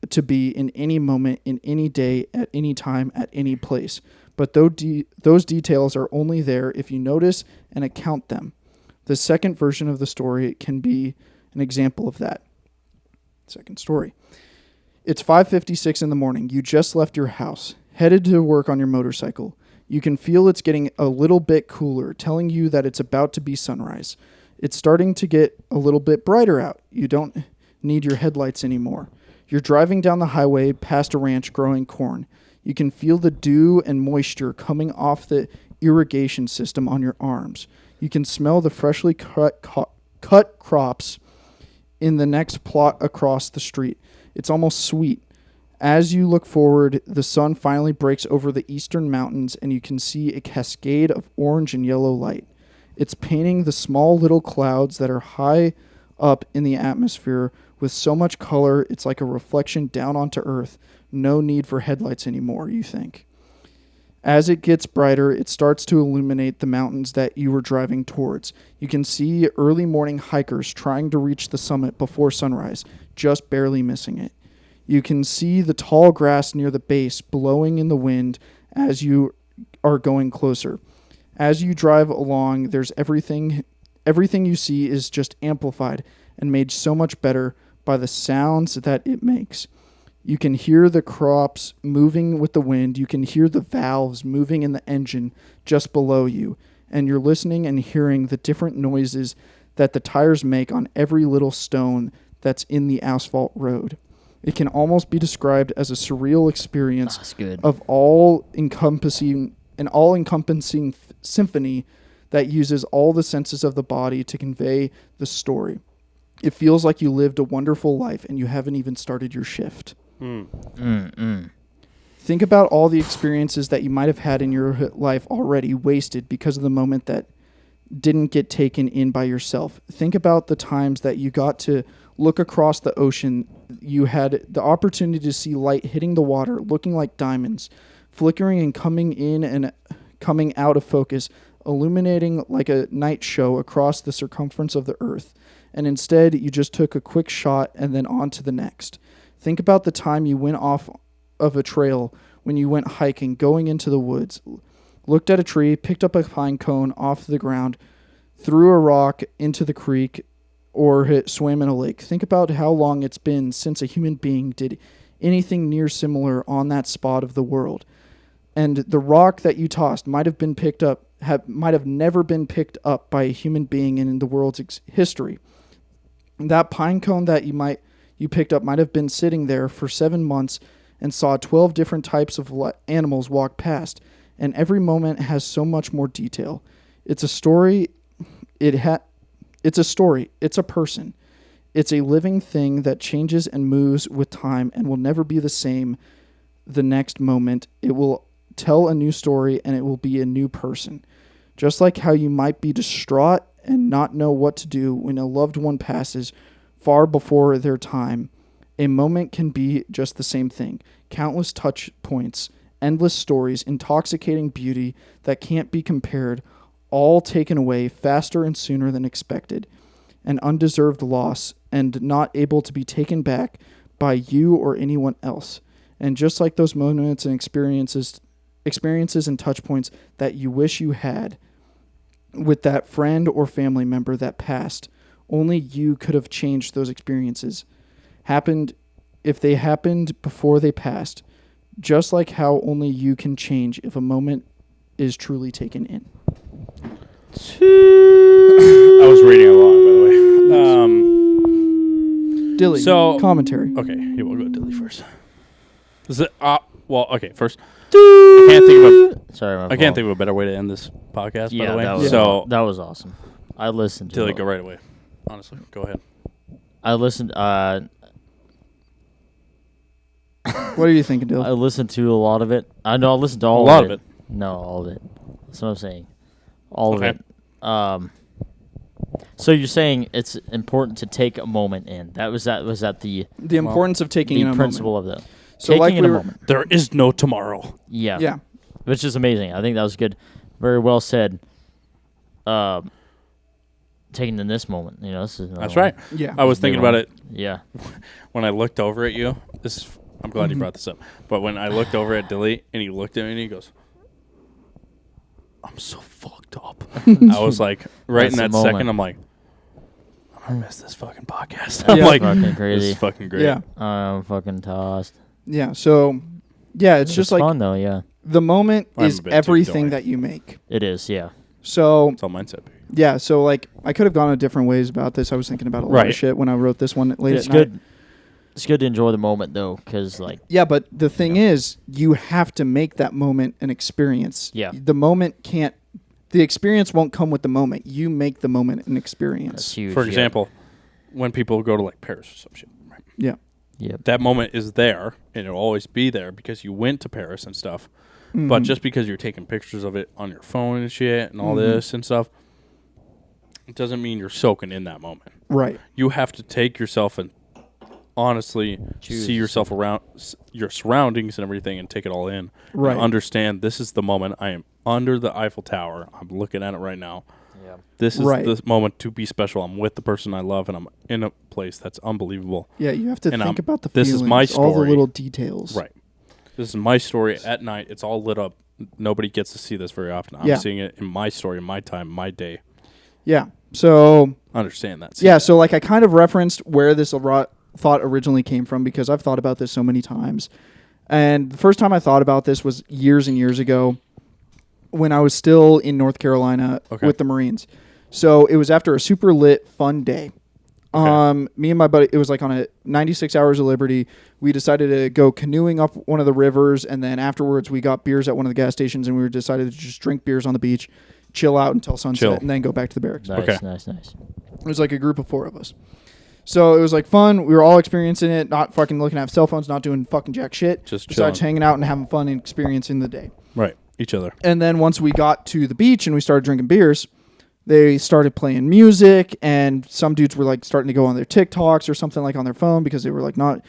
to be in any moment, in any day, at any time, at any place. But those details are only there if you notice and account them. The second version of the story can be an example of that. Second story. It's 5:56 in the morning. You just left your house, headed to work on your motorcycle. You can feel it's getting a little bit cooler, telling you that it's about to be sunrise. It's starting to get a little bit brighter out. You don't need your headlights anymore. You're driving down the highway past a ranch growing corn. You can feel the dew and moisture coming off the irrigation system on your arms. You can smell the freshly cut crops in the next plot across the street. It's almost sweet. As you look forward, the sun finally breaks over the eastern mountains and you can see a cascade of orange and yellow light. It's painting the small little clouds that are high up in the atmosphere with so much color, it's like a reflection down onto earth. No need for headlights anymore, you think. As it gets brighter, it starts to illuminate the mountains that you were driving towards. You can see early morning hikers trying to reach the summit before sunrise, just barely missing it. You can see the tall grass near the base blowing in the wind as you are going closer. As you drive along, there's everything you see is just amplified and made so much better by the sounds that it makes. You can hear the crops moving with the wind. You can hear the valves moving in the engine just below you. And you're listening and hearing the different noises that the tires make on every little stone that's in the asphalt road. It can almost be described as a surreal experience of all-encompassing symphony that uses all the senses of the body to convey the story. It feels like you lived a wonderful life and you haven't even started your shift. Think about all the experiences that you might have had in your life already wasted because of the moment that didn't get taken in by yourself. Think about the times that you got to look across the ocean. You had the opportunity to see light hitting the water, looking like diamonds, flickering and coming in and coming out of focus, illuminating like a night show across the circumference of the earth. And instead, you just took a quick shot and then on to the next. Think about the time you went off of a trail when you went hiking, going into the woods, looked at a tree, picked up a pine cone off the ground, threw a rock into the creek, or swam in a lake. Think about how long it's been since a human being did anything near similar on that spot of the world. And the rock that you tossed might have never been picked up by a human being in the world's history. That pine cone that you picked up might have been sitting there for 7 months and saw 12 different types of animals walk past, and every moment has so much more detail. It's a story. It's a story. It's a person. It's a living thing that changes and moves with time and will never be the same the next moment. It will tell a new story and it will be a new person. Just like how you might be distraught and not know what to do when a loved one passes far before their time, a moment can be just the same thing. Countless touch points, endless stories, intoxicating beauty that can't be compared, all taken away faster and sooner than expected. An undeserved loss and not able to be taken back by you or anyone else. And just like those moments and experiences and touch points that you wish you had with that friend or family member that passed, only you could have changed those experiences. Happened if they happened before they passed, just like how only you can change if a moment is truly taken in. I was reading along, by the way. Dilly, commentary. Okay, here we'll go Dilly first. Is it, okay, first. I can't think of a better way to end this podcast, by the way. That was awesome. I listened to Dilly, go right away. Honestly, go ahead. I listened. What are you thinking, Dilly? I listened to a lot of it. I know I listened to all of it. No, all of it. That's what I'm saying. All of it. So you're saying it's important to take a moment in. Was that the importance of taking in a principle moment. of the so taking like in a moment. There is no tomorrow. Yeah. Which is amazing. I think that was good. Very well said. Taking in this moment, this is that's right. Yeah, I was thinking about it. Yeah, when I looked over at you I'm glad you brought this up. But when I looked over at Dilly and he looked at me and he goes, I'm so fucked up. I was like, in that second, I'm like, I'm going to miss this fucking podcast. I'm like, fucking crazy. This is fucking great. Yeah. I'm fucking tossed. Yeah, so, it's just like. Fun, though, yeah. The moment is everything that you make. It is, yeah. So. It's all mindset. Yeah, so, like, I could have gone a different ways about this. I was thinking about a lot of shit when I wrote this one late at night. It's good to enjoy the moment, though, because, like... Yeah, but the thing is, you have to make that moment an experience. Yeah. The moment can't... The experience won't come with the moment. You make the moment an experience. That's huge. For example, when people go to, like, Paris or some shit, right? Yeah. Yep. That moment is there, and it'll always be there because you went to Paris and stuff. Mm-hmm. But just because you're taking pictures of it on your phone and shit and all this and stuff, it doesn't mean you're soaking in that moment. Right. You have to take yourself and honestly see yourself around your surroundings and everything and take it all in. Right. And understand this is the moment. I am under the Eiffel Tower. I'm looking at it right now. Yeah. This is the moment to be special. I'm with the person I love and I'm in a place that's unbelievable. Yeah, you have to think about the this feelings, is my story. all the little details. Right. This is my story at night. It's all lit up. Nobody gets to see this very often. I'm seeing it in my story, in my time, my day. Yeah. So understand that. Yeah, so like I kind of referenced where this thought originally came from because I've thought about this so many times. And the first time I thought about this was years and years ago when I was still in North Carolina with the Marines. So it was after a super lit, fun day. Okay. Me and my buddy, it was like on a 96 Hours of Liberty. We decided to go canoeing up one of the rivers, and then afterwards we got beers at one of the gas stations, and we decided to just drink beers on the beach, chill out until sunset, and then go back to the barracks. Nice. It was like a group of 4 of us. So it was like fun. We were all experiencing it, not fucking looking at cell phones, not doing fucking jack shit. Just besides hanging out and having fun and experiencing the day. Right. Each other. And then once we got to the beach and we started drinking beers, they started playing music, and some dudes were like starting to go on their TikToks or something like on their phone because they were like not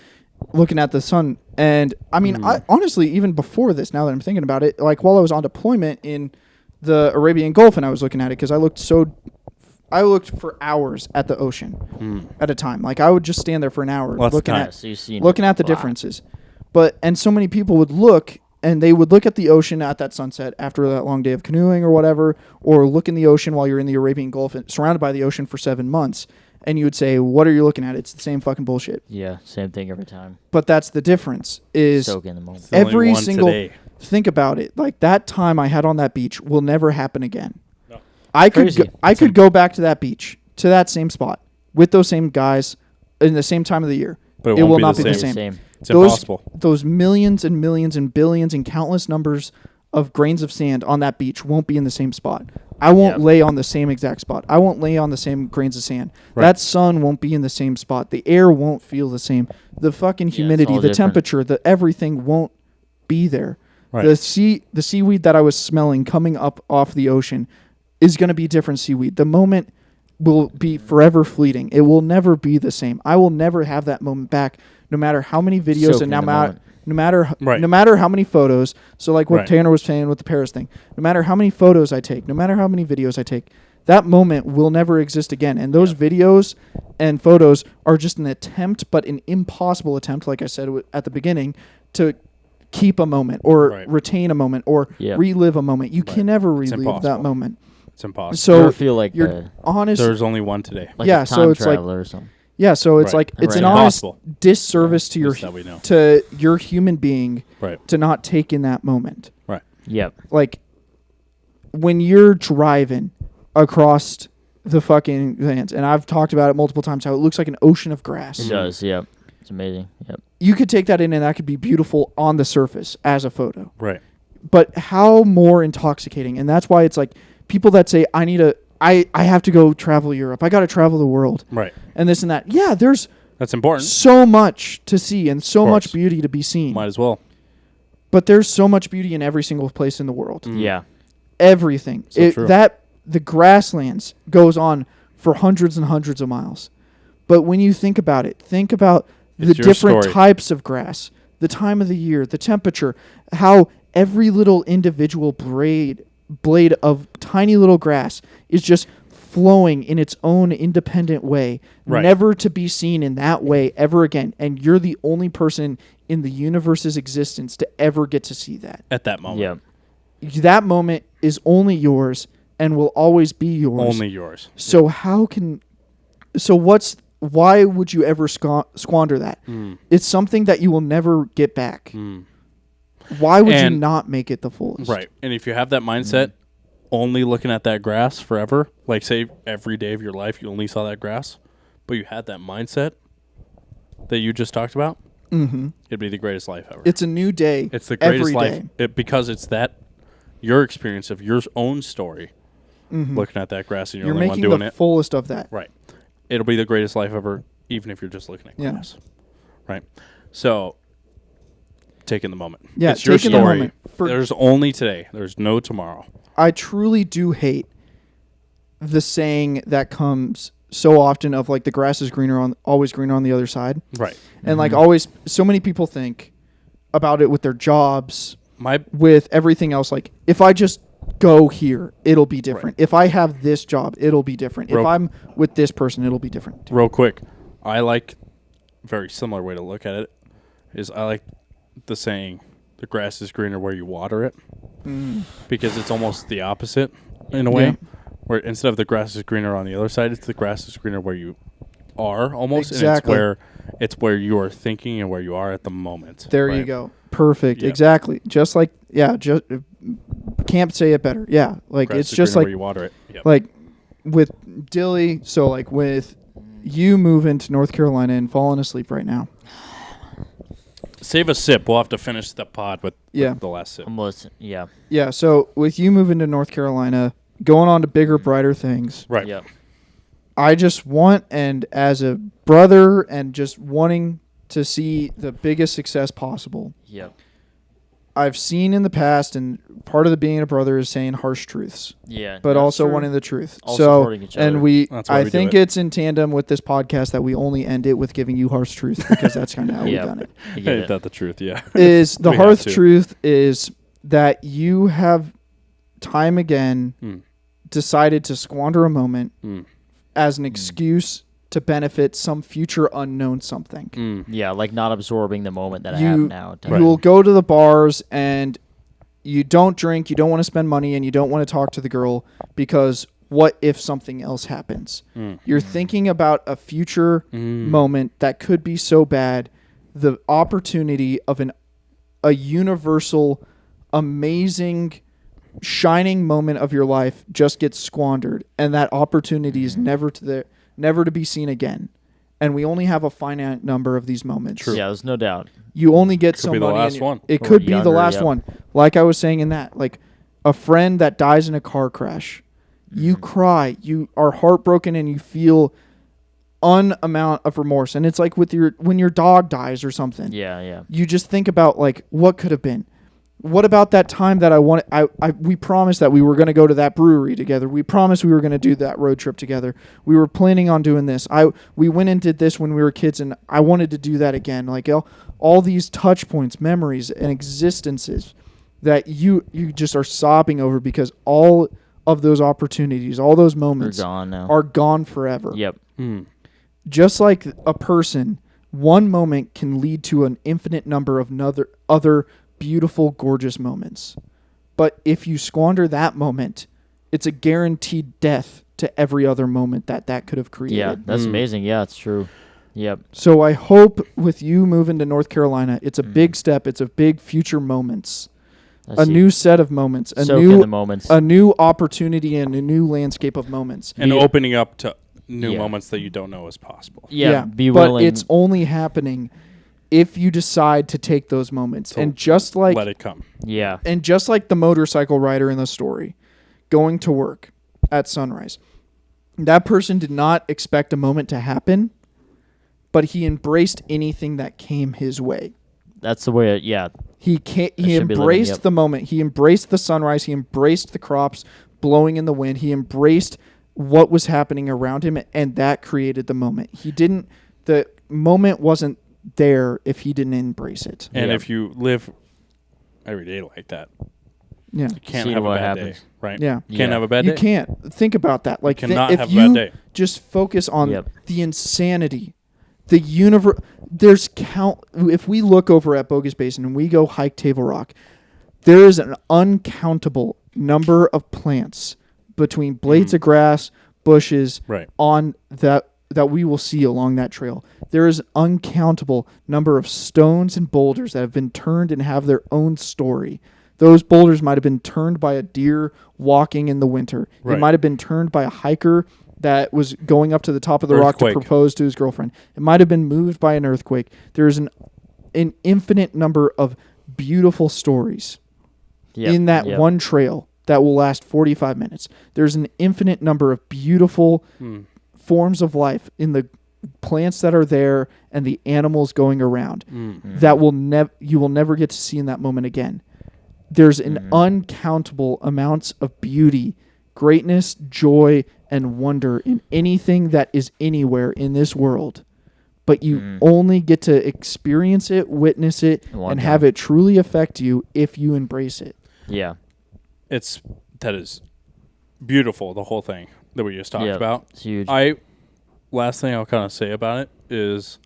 looking at the sun. And I mean, I honestly, even before this, now that I'm thinking about it, like while I was on deployment in the Arabian Gulf and I was looking at it because I looked for hours at the ocean at a time. Like I would just stand there for an hour looking at the differences. And so many people would look, and they would look at the ocean at that sunset after that long day of canoeing or whatever, or look in the ocean while you're in the Arabian Gulf and surrounded by the ocean for 7 months. And you would say, what are you looking at? It's the same fucking bullshit. Yeah, same thing every time. But that's the difference is soak in the moment. Every single, think about it. Like that time I had on that beach will never happen again. No. I could go back to that beach, to that same spot with those same guys in the same time of the year. But it will not be the same. It's impossible. Those millions and millions and billions and countless numbers of grains of sand on that beach won't be in the same spot. I won't lay on the same exact spot. I won't lay on the same grains of sand. Right. That sun won't be in the same spot. The air won't feel the same. The fucking humidity, the temperature, the everything won't be there. Right. The seaweed that I was smelling coming up off the ocean is going to be different seaweed. The moment will be forever fleeting. It will never be the same. I will never have that moment back, no matter how many videos no matter how many photos. So like what Tanner was saying with the Paris thing, no matter how many photos I take, no matter how many videos I take, that moment will never exist again. And those videos and photos are just an attempt, but an impossible attempt, like I said at the beginning, to keep a moment or retain a moment or relive a moment. You can never relive that moment. It's impossible. So I feel like you're honest. There's only one today. Like a time traveler or something. Yeah, so it's like it's an honest disservice to your human being to not take in that moment. Right. Yep. Like when you're driving across the fucking lands, and I've talked about it multiple times how it looks like an ocean of grass. It does, yep. It's amazing. Yep. You could take that in and that could be beautiful on the surface as a photo. Right. But how more intoxicating, and that's why it's like people that say I have to go travel Europe. I got to travel the world. Right. And this and that. Yeah, that's important. So much to see and so much beauty to be seen. Might as well. But there's so much beauty in every single place in the world. Yeah. Everything. So true. The grasslands goes on for hundreds and hundreds of miles. But when you think about it, think about the different types of grass, the time of the year, the temperature, how every little individual blade of tiny little grass is just flowing in its own independent way, never to be seen in that way ever again. And you're the only person in the universe's existence to ever get to see that. At that moment. Yeah. That moment is only yours and will always be yours. Only yours. So why would you ever squander that? It's something that you will never get back. Why would you not make it the fullest? Right. And if you have that mindset, only looking at that grass forever, like say every day of your life you only saw that grass, but you had that mindset that you just talked about, it'd be the greatest life ever. It's a new day. It's the greatest life because it's your experience of your own story, looking at that grass and you're the only one doing it. You're making the fullest of that. Right. It'll be the greatest life ever, even if you're just looking at grass. Right. So, taking the moment. Yeah, it's your story. There's only today. There's no tomorrow. I truly do hate the saying that comes so often of like the grass is always greener on the other side. Right. And like always, so many people think about it with their jobs, with everything else. Like if I just go here, it'll be different. If I have this job, it'll be different. If I'm with this person, it'll be different. Real quick, I like a very similar way to look at it is I like the saying, the grass is greener where you water it, because it's almost the opposite in a way, where instead of the grass is greener on the other side, it's the grass is greener where you are almost, exactly. And it's where you are thinking and where you are at the moment. There you go. Perfect. Yep. Exactly. Just like, just can't say it better. Yeah. Like grass it's just like, where you water it. Yep. Like with Dilly. So like with you moving to North Carolina and falling asleep right now. Save a sip. We'll have to finish the pod with the last sip. Yeah. So with you moving to North Carolina, going on to bigger, brighter things. Right. Yeah. I just want, and as a brother and just wanting to see the biggest success possible. Yep. I've seen in the past, and part of the being a brother is saying harsh truths. Yeah. But also wanting the truth. All supporting each other. And I think it's in tandem with this podcast that we only end it with giving you harsh truth because that's kind of how we've done it. Ain't that the truth? Yeah. Is the harsh truth is that you have time again decided to squander a moment as an excuse to benefit some future unknown something. Yeah, like not absorbing the moment that I have now. You will go to the bars and you don't drink, you don't want to spend money, and you don't want to talk to the girl because what if something else happens? You're thinking about a future moment that could be so bad, the opportunity of a universal, amazing, shining moment of your life just gets squandered, and that opportunity is never to be seen again. And we only have a finite number of these moments. True. Yeah, there's no doubt. You only get so many. It could be the last one. Like I was saying in that, like a friend that dies in a car crash, you cry, you are heartbroken, and you feel amount of remorse. And it's like when your dog dies or something. Yeah. You just think about like what could have been. What about that time that we promised that we were going to go to that brewery together. We promised we were going to do that road trip together. We were planning on doing this. We went and did this when we were kids, and I wanted to do that again. Like all these touch points, memories, and existences that you just are sobbing over because all of those opportunities, all those moments are gone forever. Yep. Just like a person, one moment can lead to an infinite number of other beautiful, gorgeous moments. But if you squander that moment, it's a guaranteed death to every other moment that could have created. Yeah, that's amazing. Yeah, it's true. Yep. So I hope with you moving to North Carolina, it's a big step. It's a big future moments. New set of moments. A new opportunity and a new landscape of moments. And opening up to new moments that you don't know is possible. Yeah, be willing. But it's only happening if you decide to take those moments. And just like let it come. Yeah. And just like the motorcycle rider in the story, going to work at sunrise, that person did not expect a moment to happen, but he embraced anything that came his way. That's the way He embraced the moment. He embraced the sunrise. He embraced the crops blowing in the wind. He embraced what was happening around him, and that created the moment. The moment wasn't there if he didn't embrace it. And if you live every day like that, Yeah. You can't have a bad day, right? Yeah. You can't have a bad day. You can't. Think about that. Like, you cannot have if a bad day. just focus on the insanity, the universe. There's if we look over at Bogus Basin and we go hike Table Rock, there is an uncountable number of plants between blades of grass, bushes, on that we will see along that trail. There is an uncountable number of stones and boulders that have been turned and have their own story. Those boulders might have been turned by a deer walking in the winter. It might have been turned by a hiker that was going up to the top of the rock to propose to his girlfriend. It might have been moved by an earthquake. There is an infinite number of beautiful stories in that one trail that will last 45 minutes. There's an infinite number of beautiful forms of life in the plants that are there and the animals going around that you will never get to see in that moment again. There's an uncountable amounts of beauty, greatness, joy, and wonder in anything that is anywhere in this world. But you only get to experience it, witness it, and have it truly affect you if you embrace it. Yeah. That is beautiful, the whole thing that we just talked about. It's huge. Last thing I'll kind of say about it is,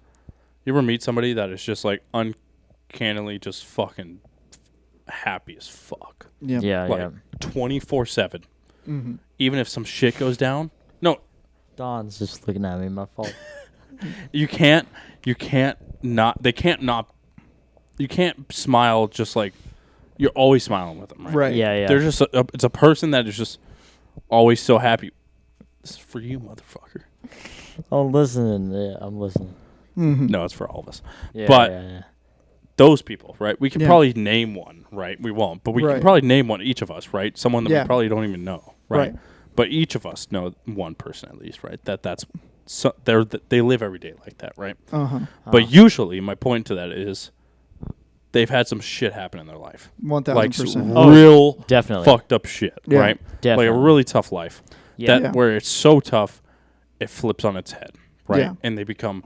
you ever meet somebody that is just like uncannily just fucking happy as fuck? Yeah. Like 24/7. Even if some shit goes down. No. Don's just looking at me. My fault. You can't smile just like you're always smiling with them, right? Yeah. They're just it's a person that is just always so happy. This is for you, motherfucker. I'm listening. Yeah, I'm listening. No, it's for all of us. Yeah, but those people, right? We can probably name one, right? We won't, but we can probably name one, each of us, right? Someone that we probably don't even know, right? But each of us know one person at least, right? They live every day like that, right? But usually, my point to that is, they've had some shit happen in their life. 1,000%. Like real definitely fucked up shit, right? Definitely. Like a really tough life. Where it's so tough, it flips on its head, right? Yeah. And they become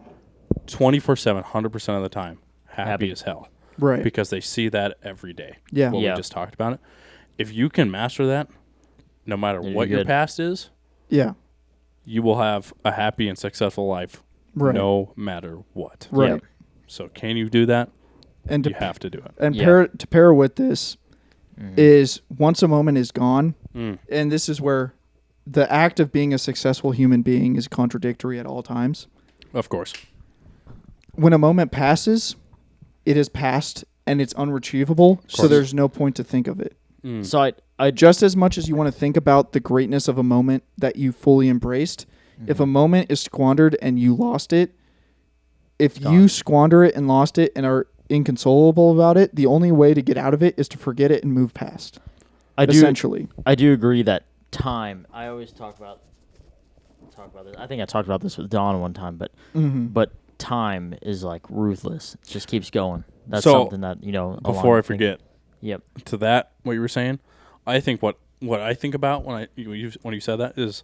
24/7, 100% of the time happy as hell. Right. Because they see that every day. Yeah. We just talked about it. If you can master that, no matter what your past is, you will have a happy and successful life no matter what. Right. Yep. So can you do that? And you have to do it. And to pair with this is once a moment is gone, and this is where the act of being a successful human being is contradictory at all times. Of course. When a moment passes, it is past and it's unretrievable, so there's no point to think of it. So I just as much as you want to think about the greatness of a moment that you fully embraced, if a moment is squandered and you lost it, if you squander it and lost it and are inconsolable about it, the only way to get out of it is to forget it and move past. Essentially. I do agree that time, I always talk about this. I think I talked about this with Don one time, but time is like ruthless. It just keeps going. That's something that, before I forget. Yep. To that, what you were saying, I think what I think about when you said that is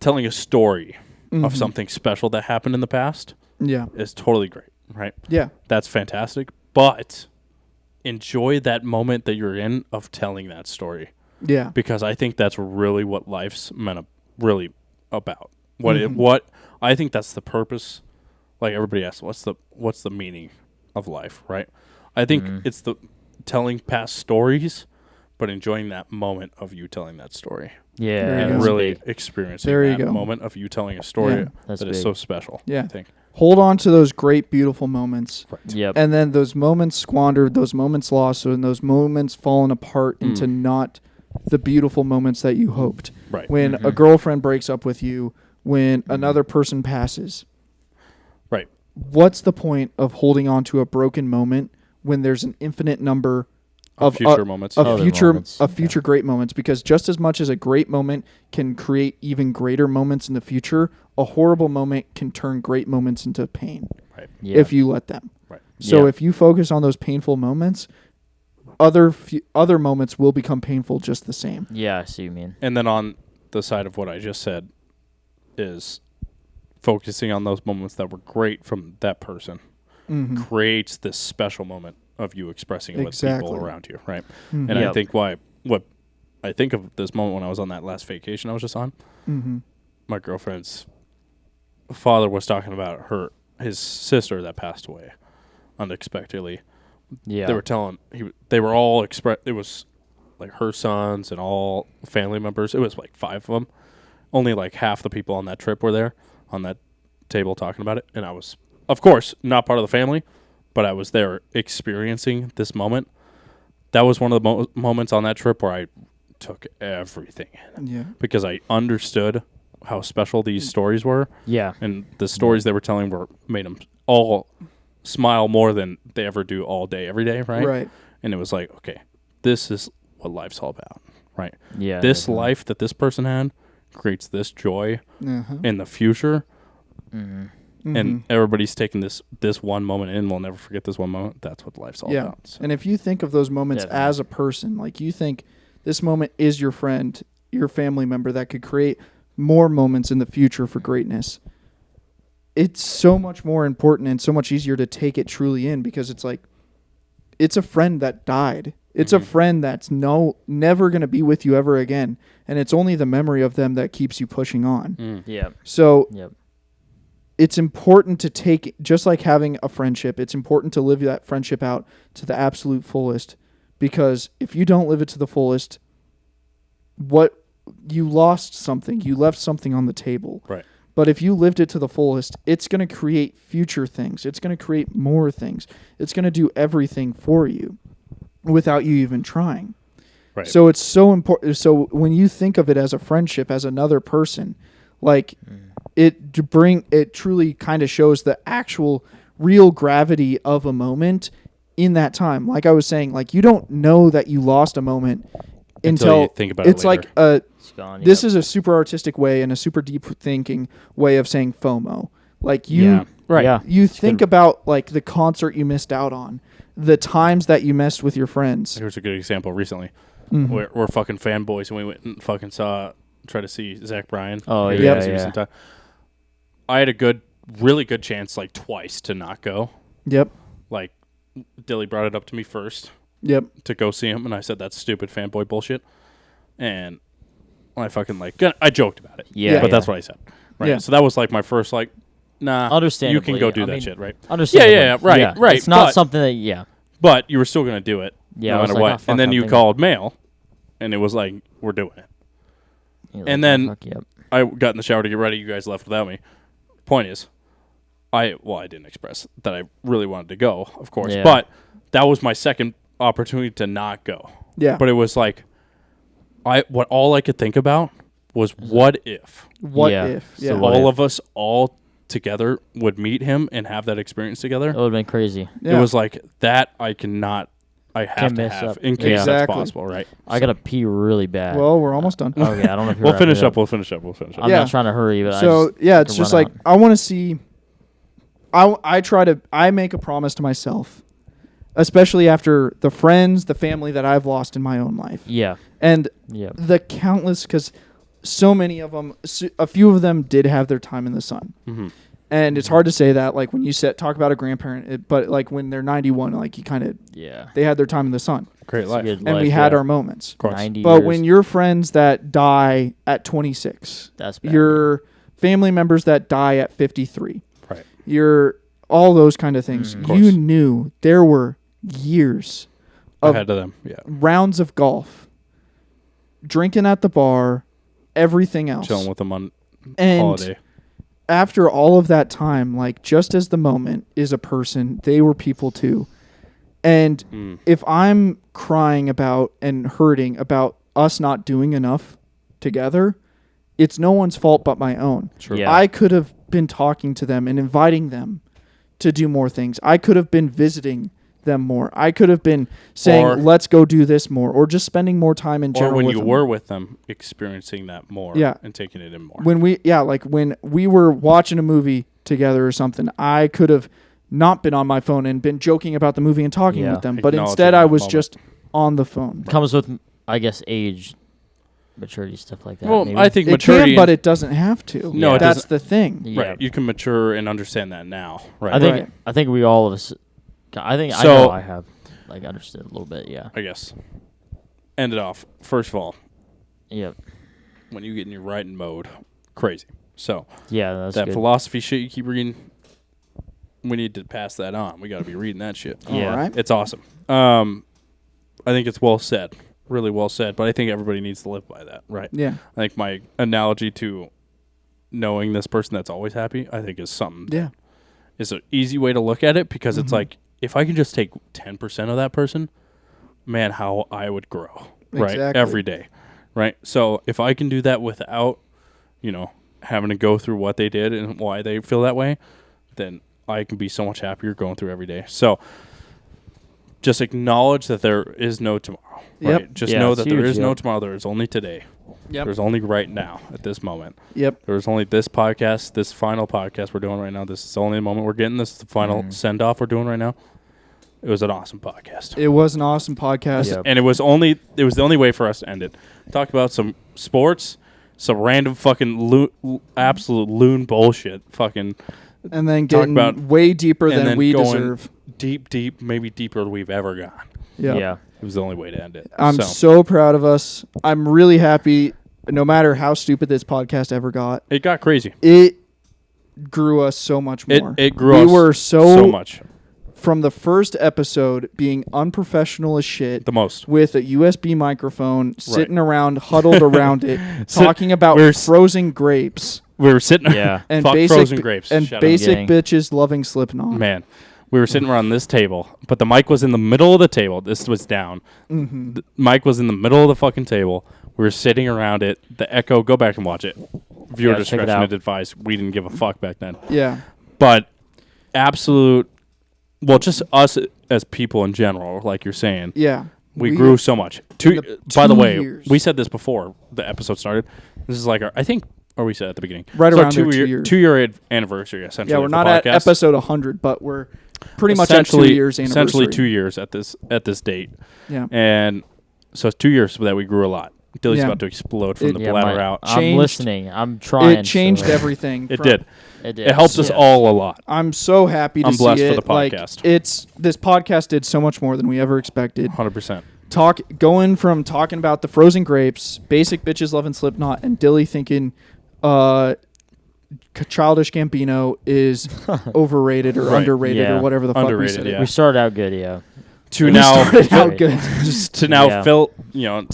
telling a story of something special that happened in the past. Yeah. Is totally great, right? Yeah. That's fantastic. But enjoy that moment that you're in of telling that story. Yeah. Because I think that's really what life's really about. What I think that's the purpose. Like everybody asks, what's the meaning of life, right? I think it's the telling past stories, but enjoying that moment of you telling that story. Yeah. And really experiencing that moment of you telling a story that is so special. Yeah. I think. Hold on to those great, beautiful moments. Right. Yep. And then those moments squandered, those moments lost, and those moments fallen apart into not the beautiful moments that you hoped. Right. When a girlfriend breaks up with you, when another person passes. Right. What's the point of holding on to a broken moment when there's an infinite number of future moments, of future great moments? Because just as much as a great moment can create even greater moments in the future, a horrible moment can turn great moments into pain. Right. Yeah. If you let them. Right. So if you focus on those painful moments, other moments will become painful just the same. Yeah, I see what you mean. And then on the side of what I just said is focusing on those moments that were great from that person creates this special moment of you expressing it with people around you, right? Mm-hmm. And I think what I think of this moment when I was on that last vacation I was just on, my girlfriend's father was talking about his sister that passed away unexpectedly. Yeah. They were telling they were all it was like her sons and all family members. It was like 5 of them. Only like half the people on that trip were there on that table talking about it. And I was, of course, not part of the family, but I was there experiencing this moment. That was one of the moments on that trip where I took everything in. Yeah. Because I understood how special these stories were. Yeah. And the stories they were telling made them all smile more than they ever do all day, every day, right? Right. And it was like, okay, this is what life's all about, right? Yeah. This life that this person had creates this joy in the future. Mm-hmm. And everybody's taking this one moment in. We'll never forget this one moment. That's what life's all about. So. And if you think of those moments as a person, like you think this moment is your friend, your family member that could create more moments in the future for greatness, it's so much more important and so much easier to take it truly in, because it's like, it's a friend that died. It's a friend that's never going to be with you ever again. And it's only the memory of them that keeps you pushing on. Yeah. So it's important to take, just like having a friendship, it's important to live that friendship out to the absolute fullest. Because if you don't live it to the fullest, you lost something. You left something on the table. Right. But if you lived it to the fullest, it's going to create future things. It's going to create more things. It's going to do everything for you without you even trying. Right. So it's so important. So when you think of it as a friendship, as another person, like it truly kind of shows the actual real gravity of a moment in that time. Like I was saying, like you don't know that you lost a moment until you think about it it's later. Like gone, this is a super artistic way and a super deep thinking way of saying FOMO. Like you think about like the concert you missed out on, the times that you messed with your friends. Here's a good example recently. We're fucking fanboys and we went and fucking try to see Zach Bryan. Oh, yeah. I had a really good chance like twice to not go. Yep. Like Dilly brought it up to me first. Yep. To go see him, and I said that's stupid fanboy bullshit. And I fucking I joked about it. Yeah. But that's what I said. Right. Yeah. So that was like my first nah. Understandably, you can go do that shit, right? Understandably. Yeah. Right. It's not something that But you were still gonna do it. Yeah. No matter what. And then you called mail, and it was like we're doing it. And then I got in the shower to get ready. You guys left without me. Point is, I didn't express that I really wanted to go, of course, but that was my second opportunity to not go. Yeah. But it was like, all I could think about was what if? What if? So all of us all together would meet him and have that experience together. It would have been crazy. Yeah. It was like that I have to have in case that's possible, right? I got to pee really bad. Well, we're almost done. Okay, I don't know if you're We'll finish up. I'm not trying to hurry, but it's just like I want to see. I make a promise to myself, especially after the friends, the family that I've lost in my own life. Yeah. And the countless, because so many of them, a few of them did have their time in the sun. Mm-hmm. And it's hard to say that, like, when you talk about a grandparent, but, like, when they're 91, like, you kind of, they had their time in the sun. Great life. And we had our moments. Of course. 90 but years. when your friends that die at 26, that's bad. Your family members that die at 53, right? All those kind of things, you knew there were years of ahead of them, rounds of golf, drinking at the bar, everything else. Chilling with them on holiday. After all of that time, like, just as the moment is a person, they were people too. And if I'm crying about and hurting about us not doing enough together, it's no one's fault but my own. True. Yeah. I could have been talking to them and inviting them to do more things. I could have been visiting them more. I could have been saying, let's go do this more, or just spending more time in general. Or when with you them. were with them, experiencing that more and taking it in more. When we were watching a movie together or something, I could have not been on my phone and been joking about the movie and talking with them, but instead I was just on the phone. Comes with, I guess, age, maturity, stuff like that. Well, maybe. I think it maturity can, but it doesn't have to. No, that's the thing. Yeah. Right, you can mature and understand that now. Right, I think we all of us. I know I have. like understood a little bit. Yeah. I guess. End it off. First of all. Yep. When you get in your writing mode, crazy. So yeah, that's that good. philosophy shit you keep reading. We need to pass that on. We got to be reading that shit. Yeah. All right. It's awesome. I think it's well said. Really well said. But I think everybody needs to live by that, right? Yeah. I think my analogy to knowing this person that's always happy, I think is something. Yeah. Is an easy way to look at it because it's like, if I can just take 10% of that person, man, how I would grow, right? Exactly. Every day, right? So if I can do that without, having to go through what they did and why they feel that way, then I can be so much happier going through every day. So just acknowledge that there is no tomorrow. Right? Yep. Just know that there is no tomorrow. There is only today. Yep. There's only right now at this moment. Yep. There's only this podcast, this final podcast we're doing right now. This is the only moment we're getting. This is the final send-off we're doing right now. It was an awesome podcast. It was an awesome podcast. Yep. And it was the only way for us to end it. Talked about some sports, some random fucking absolute loon bullshit. Fucking. And then getting way deeper than we deserve. Deep, maybe deeper than we've ever gone. Yep. Yeah. It was the only way to end it. I'm so proud of us. I'm really happy. No matter how stupid this podcast ever got, it got crazy. It grew us so much more. It grew us. We were so much. From the first episode being unprofessional as shit. The most. With a USB microphone, sitting around, huddled around it, talking about frozen grapes. We were sitting and fuck basic frozen grapes. And basic bitches loving Slipknot. Man. We were sitting around this table, but the mic was in the middle of the table. This was down. Mm-hmm. The mic was in the middle of the fucking table. We were sitting around it. The echo, go back and watch it. Viewer discretion advised. We didn't give a fuck back then. Yeah. But absolute, just us as people in general, like you're saying. Yeah. We grew so much. By the way, years. we said this before the episode started. This is like we said at the beginning. Right around our 2-year anniversary, essentially. Yeah, we're not at episode 100, but we're pretty much at 2 years anniversary. Essentially 2 years at this date. Yeah. And so it's 2 years that we grew a lot. Dilly's about to explode from the bladder out. I'm listening. I'm trying. It changed everything. It did. It did. It helped us all a lot. I'm so happy to see it. I'm blessed for the podcast. This podcast did so much more than we ever expected. 100%. Going from talking about the frozen grapes, basic bitches loving Slipknot, and Dilly thinking Childish Gambino is overrated or underrated or whatever the fuck we said. We started out good, yeah. To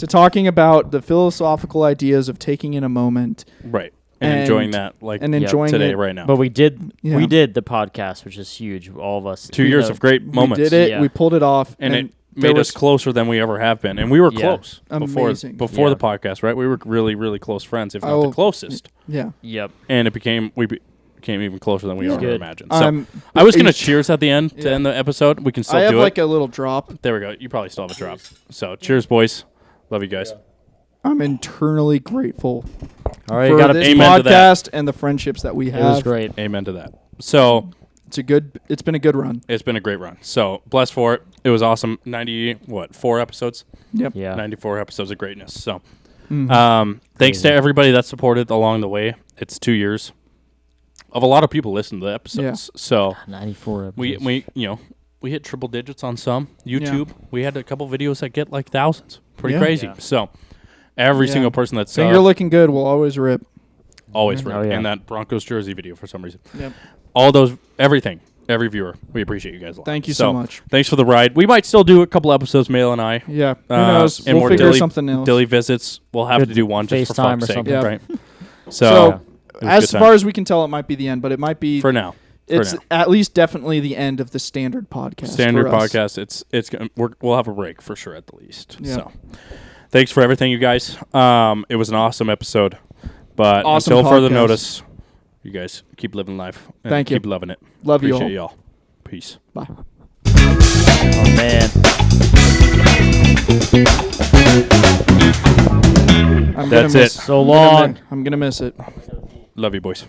talking about the philosophical ideas of taking in a moment, right, and enjoying that, enjoying today, right now. But we did the podcast, which is huge. All of us, 2 years of great moments. We did it. Yeah. We pulled it off, and it made us closer than we ever have been, and we were close before the podcast. Right, we were really, really close friends, if not the closest. Yeah. Yep. And we became even closer than we ever imagined. So I was gonna cheers at the end to end the episode. We can still do it. I have like a little drop. There we go. You probably still have a drop. So cheers, boys. Love you guys. I'm internally grateful for this podcast and the friendships that we have. It was great. Amen to that. So it's been a good run. It's been a great run. So blessed for it. It was awesome. 4 episodes? Yep. Yeah. 94 episodes of greatness. So thanks to everybody that supported along the way. It's 2 years of a lot of people listening to the episodes. Yeah. So 94 episodes. We hit triple digits on some. YouTube. Yeah. We had a couple videos that get like thousands. Pretty crazy. Yeah. So every single person that's you're looking good will always rip. Always rip. And that Broncos jersey video for some reason. Yep. All those, everything, every viewer. We appreciate you guys a lot. Thank you so much. Thanks for the ride. We might still do a couple episodes, Male and I. Yeah. Who knows? And we'll figure something else. Dilly visits. We'll have to do one just for fuck's sake, right? So as far as we can tell, it might be the end, but it might be for now. It's at least definitely the end of the standard podcast. Standard podcast. We'll have a break for sure at the least. Yeah. So, thanks for everything, you guys. It was an awesome episode, but until further notice, you guys keep living life. And Thank you. Keep loving it. Love you all. Appreciate y'all. Peace. Bye. Oh man. That's it. So long. I'm gonna miss it. Love you, boys.